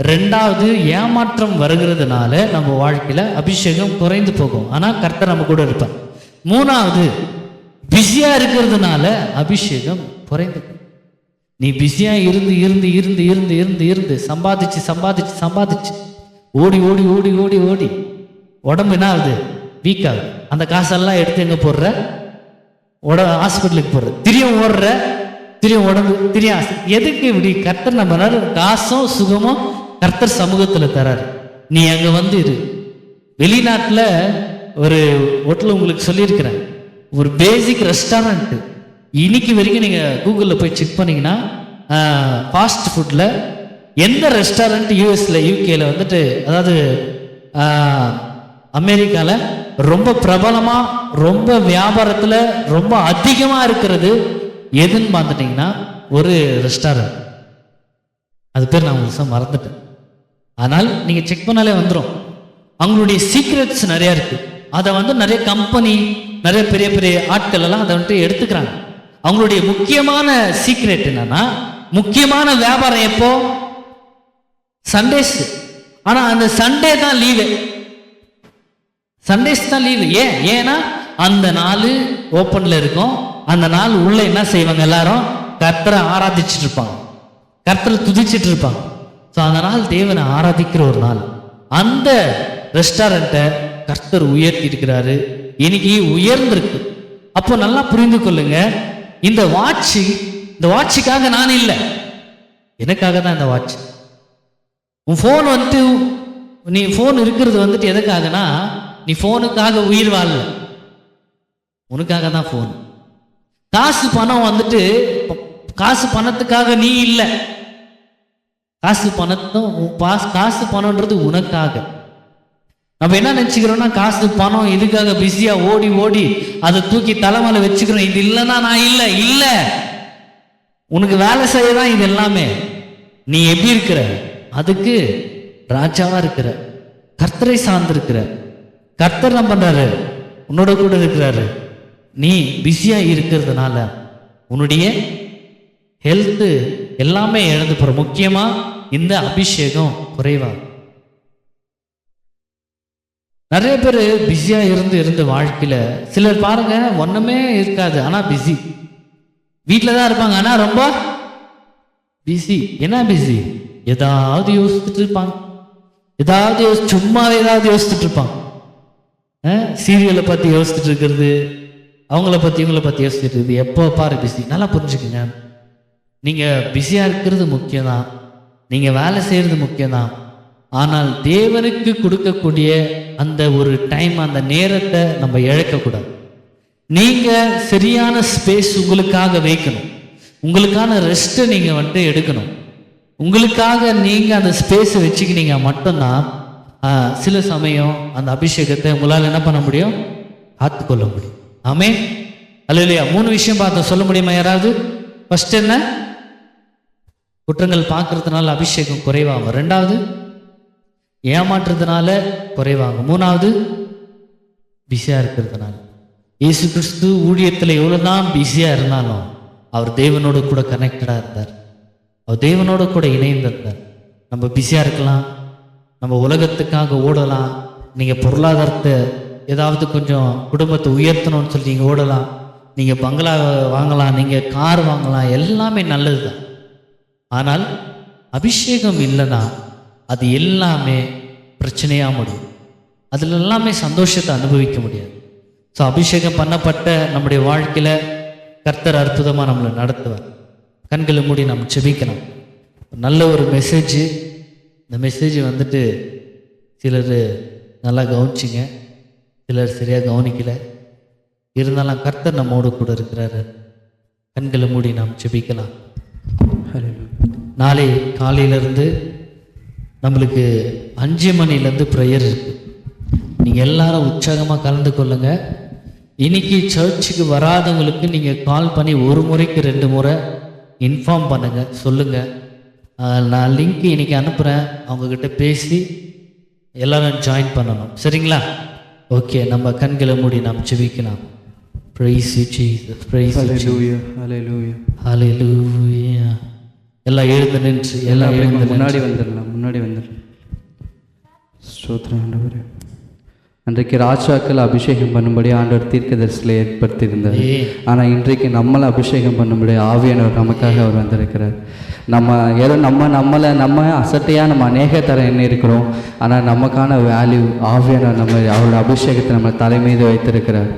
ரெண்டாவது ஏமாற்றம் வருகிறதுனால நம்ம வாழ்க்கையில அபிஷேகம் குறைந்து போகும். ஆனால் கர்த்தர் நம்ம கூட இருப்பார். மூணாவது பிஸியா இருக்கிறதுனால அபிஷேகம் குறைந்து போகும். நீ பிஸியா இருந்து இருந்து இருந்து இருந்து இருந்து இருந்து சம்பாதிச்சு சம்பாதிச்சு சம்பாதிச்சு ஓடி ஓடி ஓடி ஓடி ஓடி உடம்பு என்ன ஆகுது? வீக் ஆகுது. அந்த காசெல்லாம் எடுத்து எங்க போடுற? ஹாஸ்பிட்டலுக்கு போடுற. திரியும் ஓடுற, திரியும் உடம்பு, திரியும் எதுக்கு இப்படி? கர்த்தர் நம்ம காசும் சுகமும் கர்த்தர் சமூகத்துல தராரு. நீ அங்க வந்து இரு. வெளிநாட்டுல ஒரு ஹோட்டல் உங்களுக்கு சொல்லியிருக்கிறேன், ஒரு பேசிக் ரெஸ்டாரண்ட். இன்னைக்கு வரைக்கும் நீங்க கூகுளில் போய் செக் பண்ணீங்கன்னா ஃபாஸ்ட் ஃபுட்ல எந்த ரெஸ்டாரண்ட் யூஎஸ்ல யூகேல வந்துட்டு, அதாவது அமெரிக்கால ரொம்ப பிரபலமா ரொம்ப வியாபாரத்துல ரொம்ப அதிகமா இருக்கிறது எதுன்னு பார்த்துட்டீங்கன்னா ஒரு ரெஸ்டாரண்ட். அது பேர் நான் உங்களுக்கு மறந்துட்டேன். ஆனால் நீங்க செக் பண்ணாலே வந்துடும். அவங்களுடைய சீக்ரெட்ஸ் நிறைய இருக்கு. அதை வந்து நிறைய கம்பெனி, நிறைய பெரிய பெரிய ஆட்கள் எல்லாம் அதை வந்துட்டு எடுத்துக்கிறாங்க. அவங்களுடைய முக்கியமான சீக்ரெட் என்னன்னா, முக்கியமான வியாபாரம் எப்போ? சண்டேஸ். ஆனா அந்த சண்டே தான் லீவு. சண்டேஸ் தான் லீவு. ஏன்னா அந்த நாள் ஓப்பன்ல இருக்கும். அந்த நாள் உள்ள என்ன செய்வாங்க? எல்லாரும் கர்த்தரை ஆராதிச்சுட்டு இருப்பாங்க, கர்த்தரை துதிச்சுட்டு இருப்பாங்க. ஸோ அந்த நாள் தேவனை ஆராதிக்கிற ஒரு நாள். அந்த ரெஸ்டாரண்ட்டை கர்த்தர் உயர்த்தி இருக்கிறாரு, இன்னைக்கு உயர்ந்திருக்கு. அப்போ நல்லா புரிந்து கொள்ளுங்க, இந்த வாட்சுக்காக நான் இல்லை, எனக்காக தான் இந்த வாட்ச். உன் ஃபோன் வந்துட்டு, நீ ஃபோன் இருக்கிறது வந்துட்டு எதுக்காகனா, நீ ஃபோனுக்காக உயிர் வாழல, உனக்காக தான் ஃபோன். காசு பணம் வந்துட்டு, காசு பணத்துக்காக நீ இல்லை, காசு பணம்ன்றது உனக்காக. நம்ம என்ன நினைச்சுக்கிறோம்னா, காசு பணம் இதுக்காக பிஸியா ஓடி ஓடி அதை தூக்கி தலைமையில வச்சுக்கிறோம். இது இல்லைன்னா நான் இல்லை. இல்லை, உனக்கு வேலை செய்யதான் இது எல்லாமே. நீ எப்படி இருக்கிற? அதுக்கு ராஜாவா இருக்கிற, கர்த்தரை சார்ந்திருக்கிற. கர்த்தர் என்ன பண்றாரு? உன்னோட கூட இருக்கிறாரு. நீ பிஸியா இருக்கிறதுனால உன்னுடைய ஹெல்த் எல்லாமே இழந்து போற. முக்கியமா இந்த அபிஷேகம் குறைவா. நிறைய பேர் பிஸியா இருந்து வாழ்க்கையில, சிலர் பாருங்க ஒண்ணுமே இருக்காது ஆனா பிஸி, வீட்டில தான் இருப்பாங்க ஆனா ரொம்ப பிஸி. என்ன பிஸி? ஏதாவது யோசிச்சுட்டு இருப்பாங்க, சும்மாவே ஏதாவது யோசிச்சுட்டு இருப்பாங்க. சீரியலை பத்தி யோசிச்சுட்டு இருக்கிறது, அவங்கள பத்தி இவங்கள பத்தி யோசிச்சுட்டு இருக்குது. எப்போ பாரு பிஸி. நல்லா புரிஞ்சுக்குங்க, நீங்க பிஸியா இருக்கிறது முக்கியம் தான், நீங்க வேலை செய்யறது முக்கியம் தான். ஆனால் தேவனுக்கு கொடுக்கக்கூடிய அந்த ஒரு டைம், அந்த நேரத்தை நம்ம இழக்கக்கூடாது. நீங்க சரியான ஸ்பேஸ் உங்களுக்காக வைக்கணும், உங்களுக்கான ரெஸ்ட்டை நீங்க வந்துட்டு எடுக்கணும். உங்களுக்காக நீங்க அந்த ஸ்பேஸை வச்சுக்கினீங்க மட்டும்தான் சில சமயம் அந்த அபிஷேகத்தை உங்களால் என்ன பண்ண முடியும்? காத்துக்கொள்ள முடியும். ஆமென், அல்லேலூயா. 3 விஷயம் பார்த்தோம், சொல்ல முடியுமா யாராவது? ஃபர்ஸ்ட் என்ன? குற்றங்கள் பார்க்கறதுனால அபிஷேகம் குறைவாகும். 2வது ஏமாற்றுறதுனால குறைவாகும். 3வது பிஸியா இருக்கிறதுனால. இயேசு கிறிஸ்து ஊழியத்தில் எவ்வளவுதான் பிஸியா இருந்தாலும் அவர் தேவனோடு கூட கனெக்டடா இருந்தார், அவர் தேவனோடு கூட இணைந்திருந்தார். நம்ம பிஸியா இருக்கலாம், நம்ம உலகத்துக்காக ஓடலாம், நீங்க பொருளாதாரத்தை ஏதாவது கொஞ்சம் குடும்பத்தை உயர்த்தணும்னு சொல்லி நீங்க ஓடலாம், நீங்க பங்களா வாங்கலாம், நீங்க கார் வாங்கலாம், எல்லாமே நல்லது தான். ஆனால் அபிஷேகம் இல்லைன்னா அது எல்லாமே பிரச்சனையா முடியும், அதுல எல்லாமே சந்தோஷத்தை அனுபவிக்க முடியாது. ஸோ அபிஷேகம் பண்ணப்பட்ட நம்முடைய வாழ்க்கையில கர்த்தர் அற்புதமாக நம்மளை நடத்துவார். கண்களை மூடி நம்ம செபிக்கலாம். நல்ல ஒரு மெசேஜ். இந்த மெசேஜ் வந்துட்டு சிலர் நல்லா கவனிச்சிங்க, சிலர் சரியாக கவனிக்கல. இருந்தாலும் கர்த்தர் நம்மோடு கூட இருக்கிறாரு. கண்களை மூடி நாம் செபிக்கலாம். நாளை காலையிலேருந்து நம்மளுக்கு 5 மணிலேருந்து ப்ரேயர் இருக்குது. நீங்கள் எல்லாரும் உற்சாகமாக கலந்து கொள்ளுங்க. இன்னைக்கு சர்ச்சுக்கு வராதவங்களுக்கு நீங்கள் கால் பண்ணி 1 முறைக்கு 2 முறை இன்ஃபார்ம் பண்ணுங்கள், சொல்லுங்கள். நான் லிங்க் இன்னைக்கு அனுப்புகிறேன், அவங்கக்கிட்ட பேசி எல்லாரும் ஜாயின் பண்ணணும். சரிங்களா? ஓகே, நம்ம கண்களை மூடி நாம் ஜெபிக்கலாம். Praise you Jesus, praise you Jesus. ஹalleluya, ஹalleluya, ஹalleluya. எல்லாம் எழுந்து நின்று, எல்லாம் எழுந்து முன்னாடி வந்துடலாம். ஸ்தோத்திரம் ஆண்டவரே. அன்றைக்கு ராஜாக்கள் அபிஷேகம் பண்ணும்படி ஆண்டவர் தீர்க்கதரிசிகளை ஏற்படுத்தியிருந்தார். ஆனால் இன்றைக்கு நம்மளை அபிஷேகம் பண்ணும்படி ஆவியானவர் நமக்காக அவர் வந்திருக்கிறார். நம்ம அசட்டையாக நம்ம அநேக தரம் என்ன இருக்கிறோம், ஆனால் நமக்கான வேல்யூ ஆவியானவர் அவரோட அபிஷேகத்தை நம்ம தலைமீது வைத்திருக்கிறார்.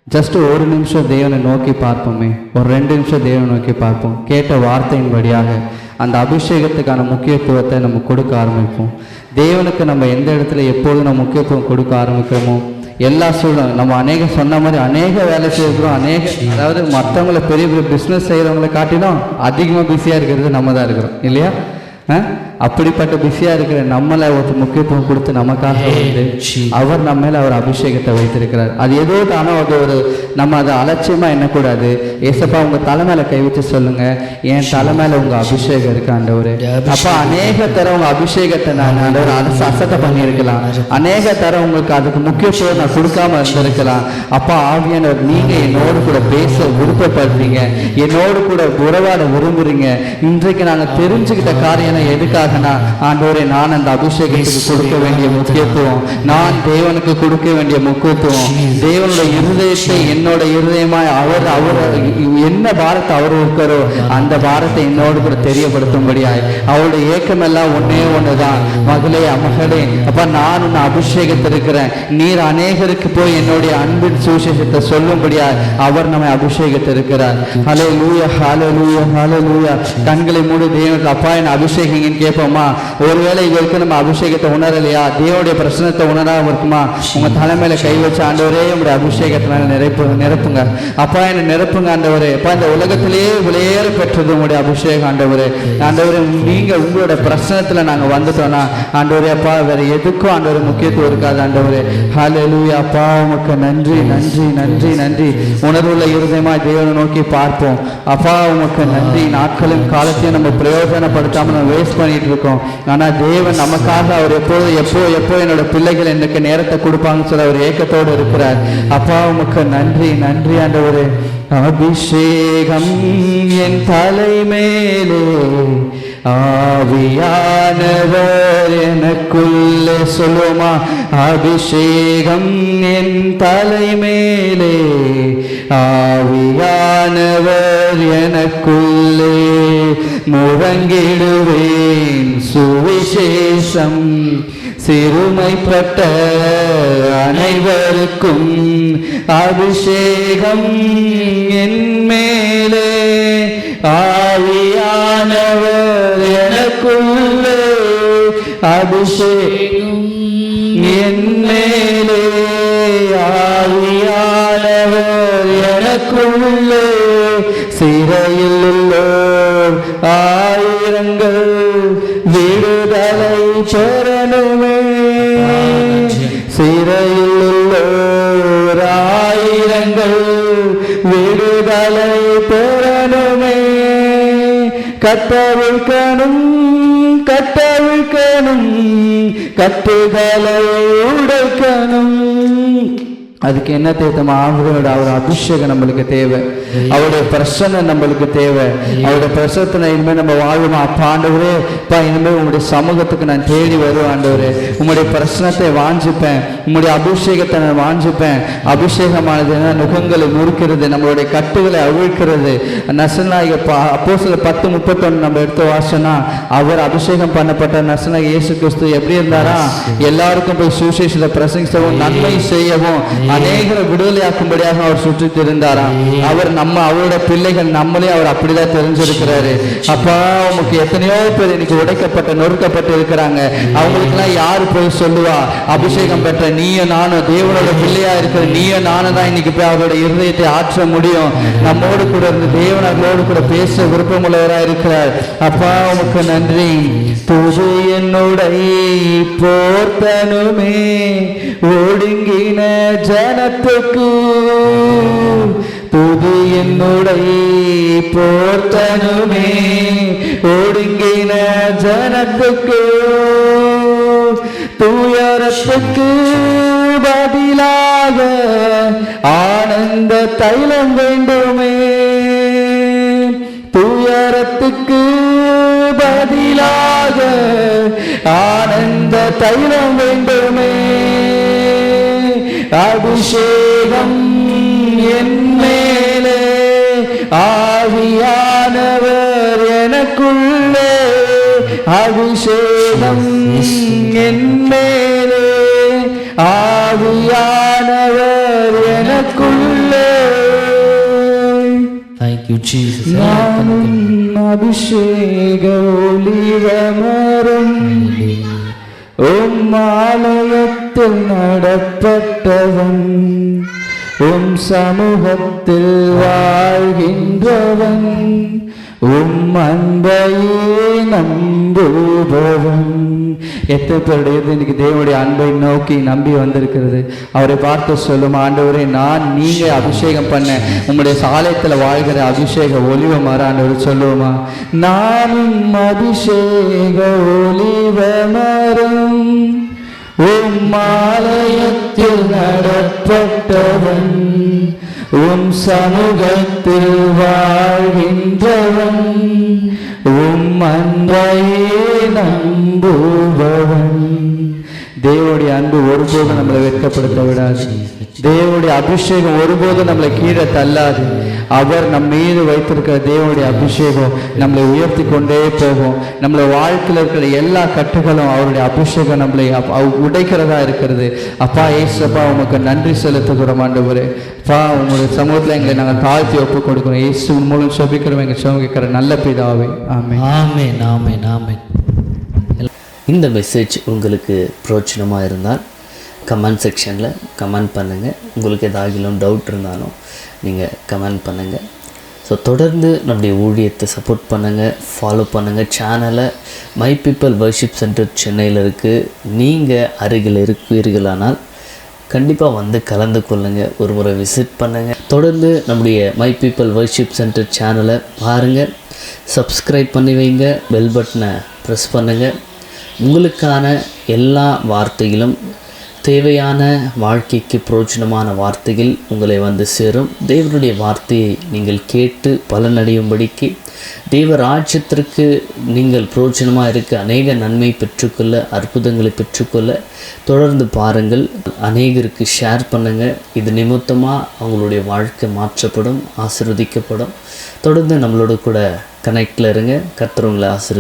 ஜஸ்ட் ஒரு நிமிஷம் தேவனை நோக்கி பார்ப்போமே, ஒரு 2 நிமிஷம் தேவனை நோக்கி பார்ப்போம். கேட்ட வார்த்தையின் வழியாக அந்த அபிஷேகத்துக்கான முக்கியத்துவத்தை நம்ம கொடுக்க ஆரம்பிப்போம். தேவனுக்கு நம்ம எந்த இடத்துல எப்போதும் நம்ம முக்கியத்துவம் கொடுக்க ஆரம்பிக்கிறோமோ எல்லா சூழலும் நம்ம சொன்ன மாதிரி அநேக வேலை செய்கிறோம். அதாவது மற்றவங்களை பெரிய பெரிய பிஸ்னஸ் செய்கிறவங்களை காட்டிலும் அதிகமாக பிஸியாக இருக்கிறது நம்ம தான் இருக்கிறோம் இல்லையா? அப்படிப்பட்ட பிஸியாக இருக்கிற நம்மளை ஒரு முக்கியத்துவம் கொடுத்து நமக்காக வந்து அவர் நம்ம மேலே அவர் அபிஷேகத்தை வைத்திருக்கிறார். அது ஏதோ தானோ அது ஒரு நம்ம அதை அலட்சியமாக எண்ணக்கூடாது. ஏசப்பா உங்கள் தலை மேலே கை வச்சு சொல்லுங்க, என் தலை மேலே உங்கள் அபிஷேகம் இருக்கு ஆண்டவரே. அப்பா அநேக தரம் உங்கள் அபிஷேகத்தை நான் ஆண்டவர் அசட்டை பண்ணியிருக்கலாம், அநேக தரம் உங்களுக்கு அதுக்கு முக்கியத்துவம் நான் கொடுக்காம இருந்திருக்கலாம். அப்பா ஆவியானவர் நீங்கள் என்னோடு கூட பேச விருப்பப்படுறீங்க, என்னோடு கூட உறவாட விரும்புறீங்க. இன்றைக்கு நாங்கள் தெரிஞ்சுக்கிட்ட காரியம் எதுக்காக ஆண்டவரே, நான் அந்த அபிஷேகத்துக்கு கொடுக்க வேண்டிய முக்கியத்துவம், நான் தேவனுக்கு கொடுக்க வேண்டிய முக்கியத்துவம், தேவனுடைய இருதயத்தை என்னோட இருதயமாய் அவர் என்ன பாரத்தை அவர் இருக்காரோ அந்த பாரத்தை என்னோடு கூட தெரியப்படுத்தும்படியாய் அவருடைய ஏக்கம் எல்லாம் ஒண்ணுதான். மகளே மகளே, அப்ப நான் உன்னை அபிஷேகத்திருக்கிறேன், நீர் அநேகருக்கு போய் என்னுடைய அன்பின் சுவிசேஷத்தை சொல்லும்படியாய் அவர் நம்மை அபிஷேகத்திருக்கிறார். ஹல்லேலூயா, ஹல்லேலூயா, ஹல்லேலூயா. கண்களை மூடி தேவனுக்கு அப்பா என்ன அபிஷேகம் கேட்போமா? ஒருவேளை இவருக்கு நம்ம அபிஷேகத்தை உணரலையா, தேவனுடைய பிரச்சனத்தை உணராம இருக்குமா? உங்க தலைமையில கை வச்சு ஆண்டவரே உங்களுடைய அபிஷேகத்தினால நிரப்புங்க அப்பா, என்ன நிரப்புங்க ஆண்டவரே. அப்பா இந்த உலகத்திலேயே விலையேற பெற்றது உங்களுடைய அபிஷேகம் ஆண்டவரே. ஆண்டவரே நீங்க உங்களோட பிரச்சனத்துல நாங்க வந்துட்டோம்னா ஆண்டவரே அப்பா வேற எதுக்கும் ஆண்டவரே முக்கியத்துவம் இருக்காது ஆண்டவரே. ஹல்லேலூயா. அப்பா உமக்கு நன்றி, நன்றி, நன்றி, நன்றி. உணர்வுள்ள இருதயமா தேவனை நோக்கி பார்ப்போம். அப்பா உமக்கு நன்றி. நாட்களும் காலத்தையும் நம்ம பிரயோஜனப்படுத்தாம நம்ம வேஸ்ட் பண்ணிட்டு இருக்கோம். ஆனா தேவன் நமக்காக அவர் எப்போ என்னோட பிள்ளைகள் எனக்கு நேரத்தை கொடுப்பாங்கன்னு சொல்ல அவர் ஏக்கத்தோடு இருக்கிறார். அப்பா உமக்கு நன்றி, நன்றி ஆண்டவரே. அபிஷேகம் என் தலை மேலே, ஆவியானவர் எனக்குள்ளே. சொல்லுமா, அபிஷேகம் என் தலை மேலே, ஆவியானவர் எனக்குள்ளே. முழங்கிடுவேன் சுவிசேஷம் சிறுமைப்பட்ட அனைவருக்கும். அபிஷேகம் என் மேலே, ஆவியானவர் எனக்குள்ளே. அபிஷேகம் என் மேலே, ஆவியானவர் எனக்குள்ளே. சிறையில் உள்ளோர் ஆயிரங்கள் விடுதலை பெறணுமே, சிறையில் உள்ளோர் ஆயிரங்கள் விடுதலை பெறணுமே. கட்டவிழ்க்கணும் கட்டுதலை உடைக்கணும். அதுக்கு என்ன தேவை? அவரோட அபிஷேகம் நம்மளுக்கு தேவை, அவருடைய பிரசனை நம்மளுக்கு தேவை. அவருடைய பிரசனை இனிமேல் நம்ம வாழ்வோமா? அப்பா ஆண்டவரே, அப்பா இனிமேல் உங்களுடைய சமூகத்துக்கு நான் தேடி வருவேன் ஆண்டவரே. உங்களுடைய பிரசனத்தை வாஞ்சிப்பேன், உங்களுடைய அபிஷேகத்தை நான் வாஞ்சிப்பேன். அபிஷேகமானது நுகங்களை முறுக்கிறது, நம்மளுடைய கட்டுகளை அவிழ்க்கிறது. நசனாகிய அப்போஸ்தலர் 10:31 நம்ம எடுத்து வாசனா, அவர் அபிஷேகம் பண்ணப்பட்ட நசனாகிய இயேசு கிறிஸ்து எப்படி இருந்தாரா? எல்லாருக்கும் போய் சுவிசேஷத்தை பிரசங்கிக்கவும் நன்மை செய்யவும் அநேகரை விடுதலையாக்கும்படியாக அவர் சுற்றித் இருந்தாராம். அவர் அவரோட பிள்ளைகள் நம்மளே அவர் அப்படிதான் தெரிஞ்சிருக்கிறாரு. அப்பா உமக்கு எத்தனையோ பேர் இன்னைக்கு உடைக்கப்பட்ட நொறுக்கப்பட்டு இருக்கிறாங்க. அவங்களுக்கு எல்லாம் யாரு போய் சொல்லுவா? அபிஷேகம் பெற்ற நீயும் நானும், தேவனோட பிள்ளையா இருக்கிற நீயும் நானும் தான் இன்னைக்கு போய் அவரோட இருதயத்தை ஆற்ற முடியும். நம்மோடு கூட இருந்து தேவன் அவர்களோடு கூட பேச விருப்பமுள்ளவராக இருக்கிறார். அப்பா உமக்கு நன்றி. துது என்னுடைய போர்த்தனுமே ஒடுங்கின ஜனத்துக்கு, புது என்னுடைய போர்த்தனுமே ஒடுங்கின ஜனத்துக்கு, துயரத்துக்கு பதி ஆனந்த தைலம் வேண்டுமே, துயரத்துக்கு பதிலாக ஆனந்த தைலம் வேண்டுமே, அபிஷேகம் என் மேலே, ஆவியானவர் எனக்குள்ளே, அபிஷேகம் என் மேலே, ஆவியானவர் எனக்குள்ளே. Thank you, Jesus. நானும் அபிஷேக ஒலிவமரம், ஆலயத்தில் நடப்பட்டவன், சமூகத்தில் வாழ்கின்றவன், அன்பையே நம்புபவன். எத்தனை பேருடைய இன்னைக்கு தேவனுடைய அன்பை நோக்கி நம்பி வந்திருக்கிறது? அவரை பார்த்து சொல்லும், ஆண்டவரே, நான் நீங்க அபிஷேகம் பண்ண உங்களுடைய சாலயத்தில் வாழ்கிற அபிஷேக ஒலிவ மரம். ஆண்டவர் சொல்லுவோமா, நானும் அபிஷேக ஒலிவ மரம், ஆலயத்தில் நடப்பட்டவன், சமூகத்தில் வாழ்கின்றவன், அன்பையே நம்புபவன். தேவனுடைய அன்பு ஒருபோதும் நம்மளை வெட்கப்படுத்த விடாது. தேவனுடைய அபிஷேகம் ஒருபோதும் நம்மளை கீழே தள்ளாது. அவர் நம் மீது வைத்திருக்கிற தேவனுடைய அபிஷேகம் நம்மளை உயர்த்தி கொண்டே போகும். நம்மளை வாழ்க்கையில் இருக்கிற எல்லா கட்டுகளும் அவருடைய அபிஷேகம் நம்மளை உடைக்கிறதா இருக்கிறது. அப்பா ஏசப்பா, உமக்கு நன்றி செலுத்துகிறோம் ஆண்டவரே. அப்பா, உங்களுடைய சமூகத்தில் எங்களை நாங்கள் தாழ்த்தி ஒப்பு கொடுக்கிறோம். இயேசு மூலம் சொபிக்கிறோம் எங்கள் சமூகிக்கிற நல்ல பிதாவே. ஆமென். ஆமென், ஆமென், ஆமென். இந்த மெசேஜ் உங்களுக்கு பிரோஜனமாக இருந்தால் கமெண்ட் செக்ஷனில் கமெண்ட் பண்ணுங்கள். உங்களுக்கு ஏதாகிலும் டவுட் இருந்தாலும் நீங்கள் கமெண்ட் பண்ணுங்கள். ஸோ தொடர்ந்து நம்முடைய ஊழியத்தை சப்போர்ட் பண்ணுங்கள், ஃபாலோ பண்ணுங்கள். சேனலை மை பீப்பிள் வர்ஷிப் சென்டர் சென்னையில் இருக்குது. நீங்கள் அருகில் இருக்கிறீர்களானால் கண்டிப்பாக வந்து கலந்து கொள்ளுங்கள், ஒரு முறை விசிட் பண்ணுங்கள். தொடர்ந்து நம்முடைய மை பீப்பிள் வர்ஷிப் சென்டர் சேனலை பாருங்கள், சப்ஸ்கிரைப் பண்ணி வைங்க, பெல் பட்டனை ப்ரெஸ் பண்ணுங்கள். உங்களுக்கான எல்லா வார்த்தைகளும் தேவையான வாழ்க்கைக்கு பிரயோஜனமான வார்த்தைகள் உங்களை வந்து சேரும். தேவனுடைய வார்த்தையை நீங்கள் கேட்டு பலனடையும்படிக்கு, தேவ ராஜ்யத்திற்கு நீங்கள் பிரயோஜனமாக இருக்க, அநேக நன்மை பெற்றுக்கொள்ள, அற்புதங்களை பெற்றுக்கொள்ள தொடர்ந்து பாருங்கள். அநேகருக்கு ஷேர் பண்ணுங்கள். இது நிமித்தமாக அவங்களுடைய வாழ்க்கை மாற்றப்படும், ஆசீர்வதிக்கப்படும். தொடர்ந்து நம்மளோட கூட கனெக்டில் இருங்க. கர்த்தர் உங்களை ஆசீர்வதி.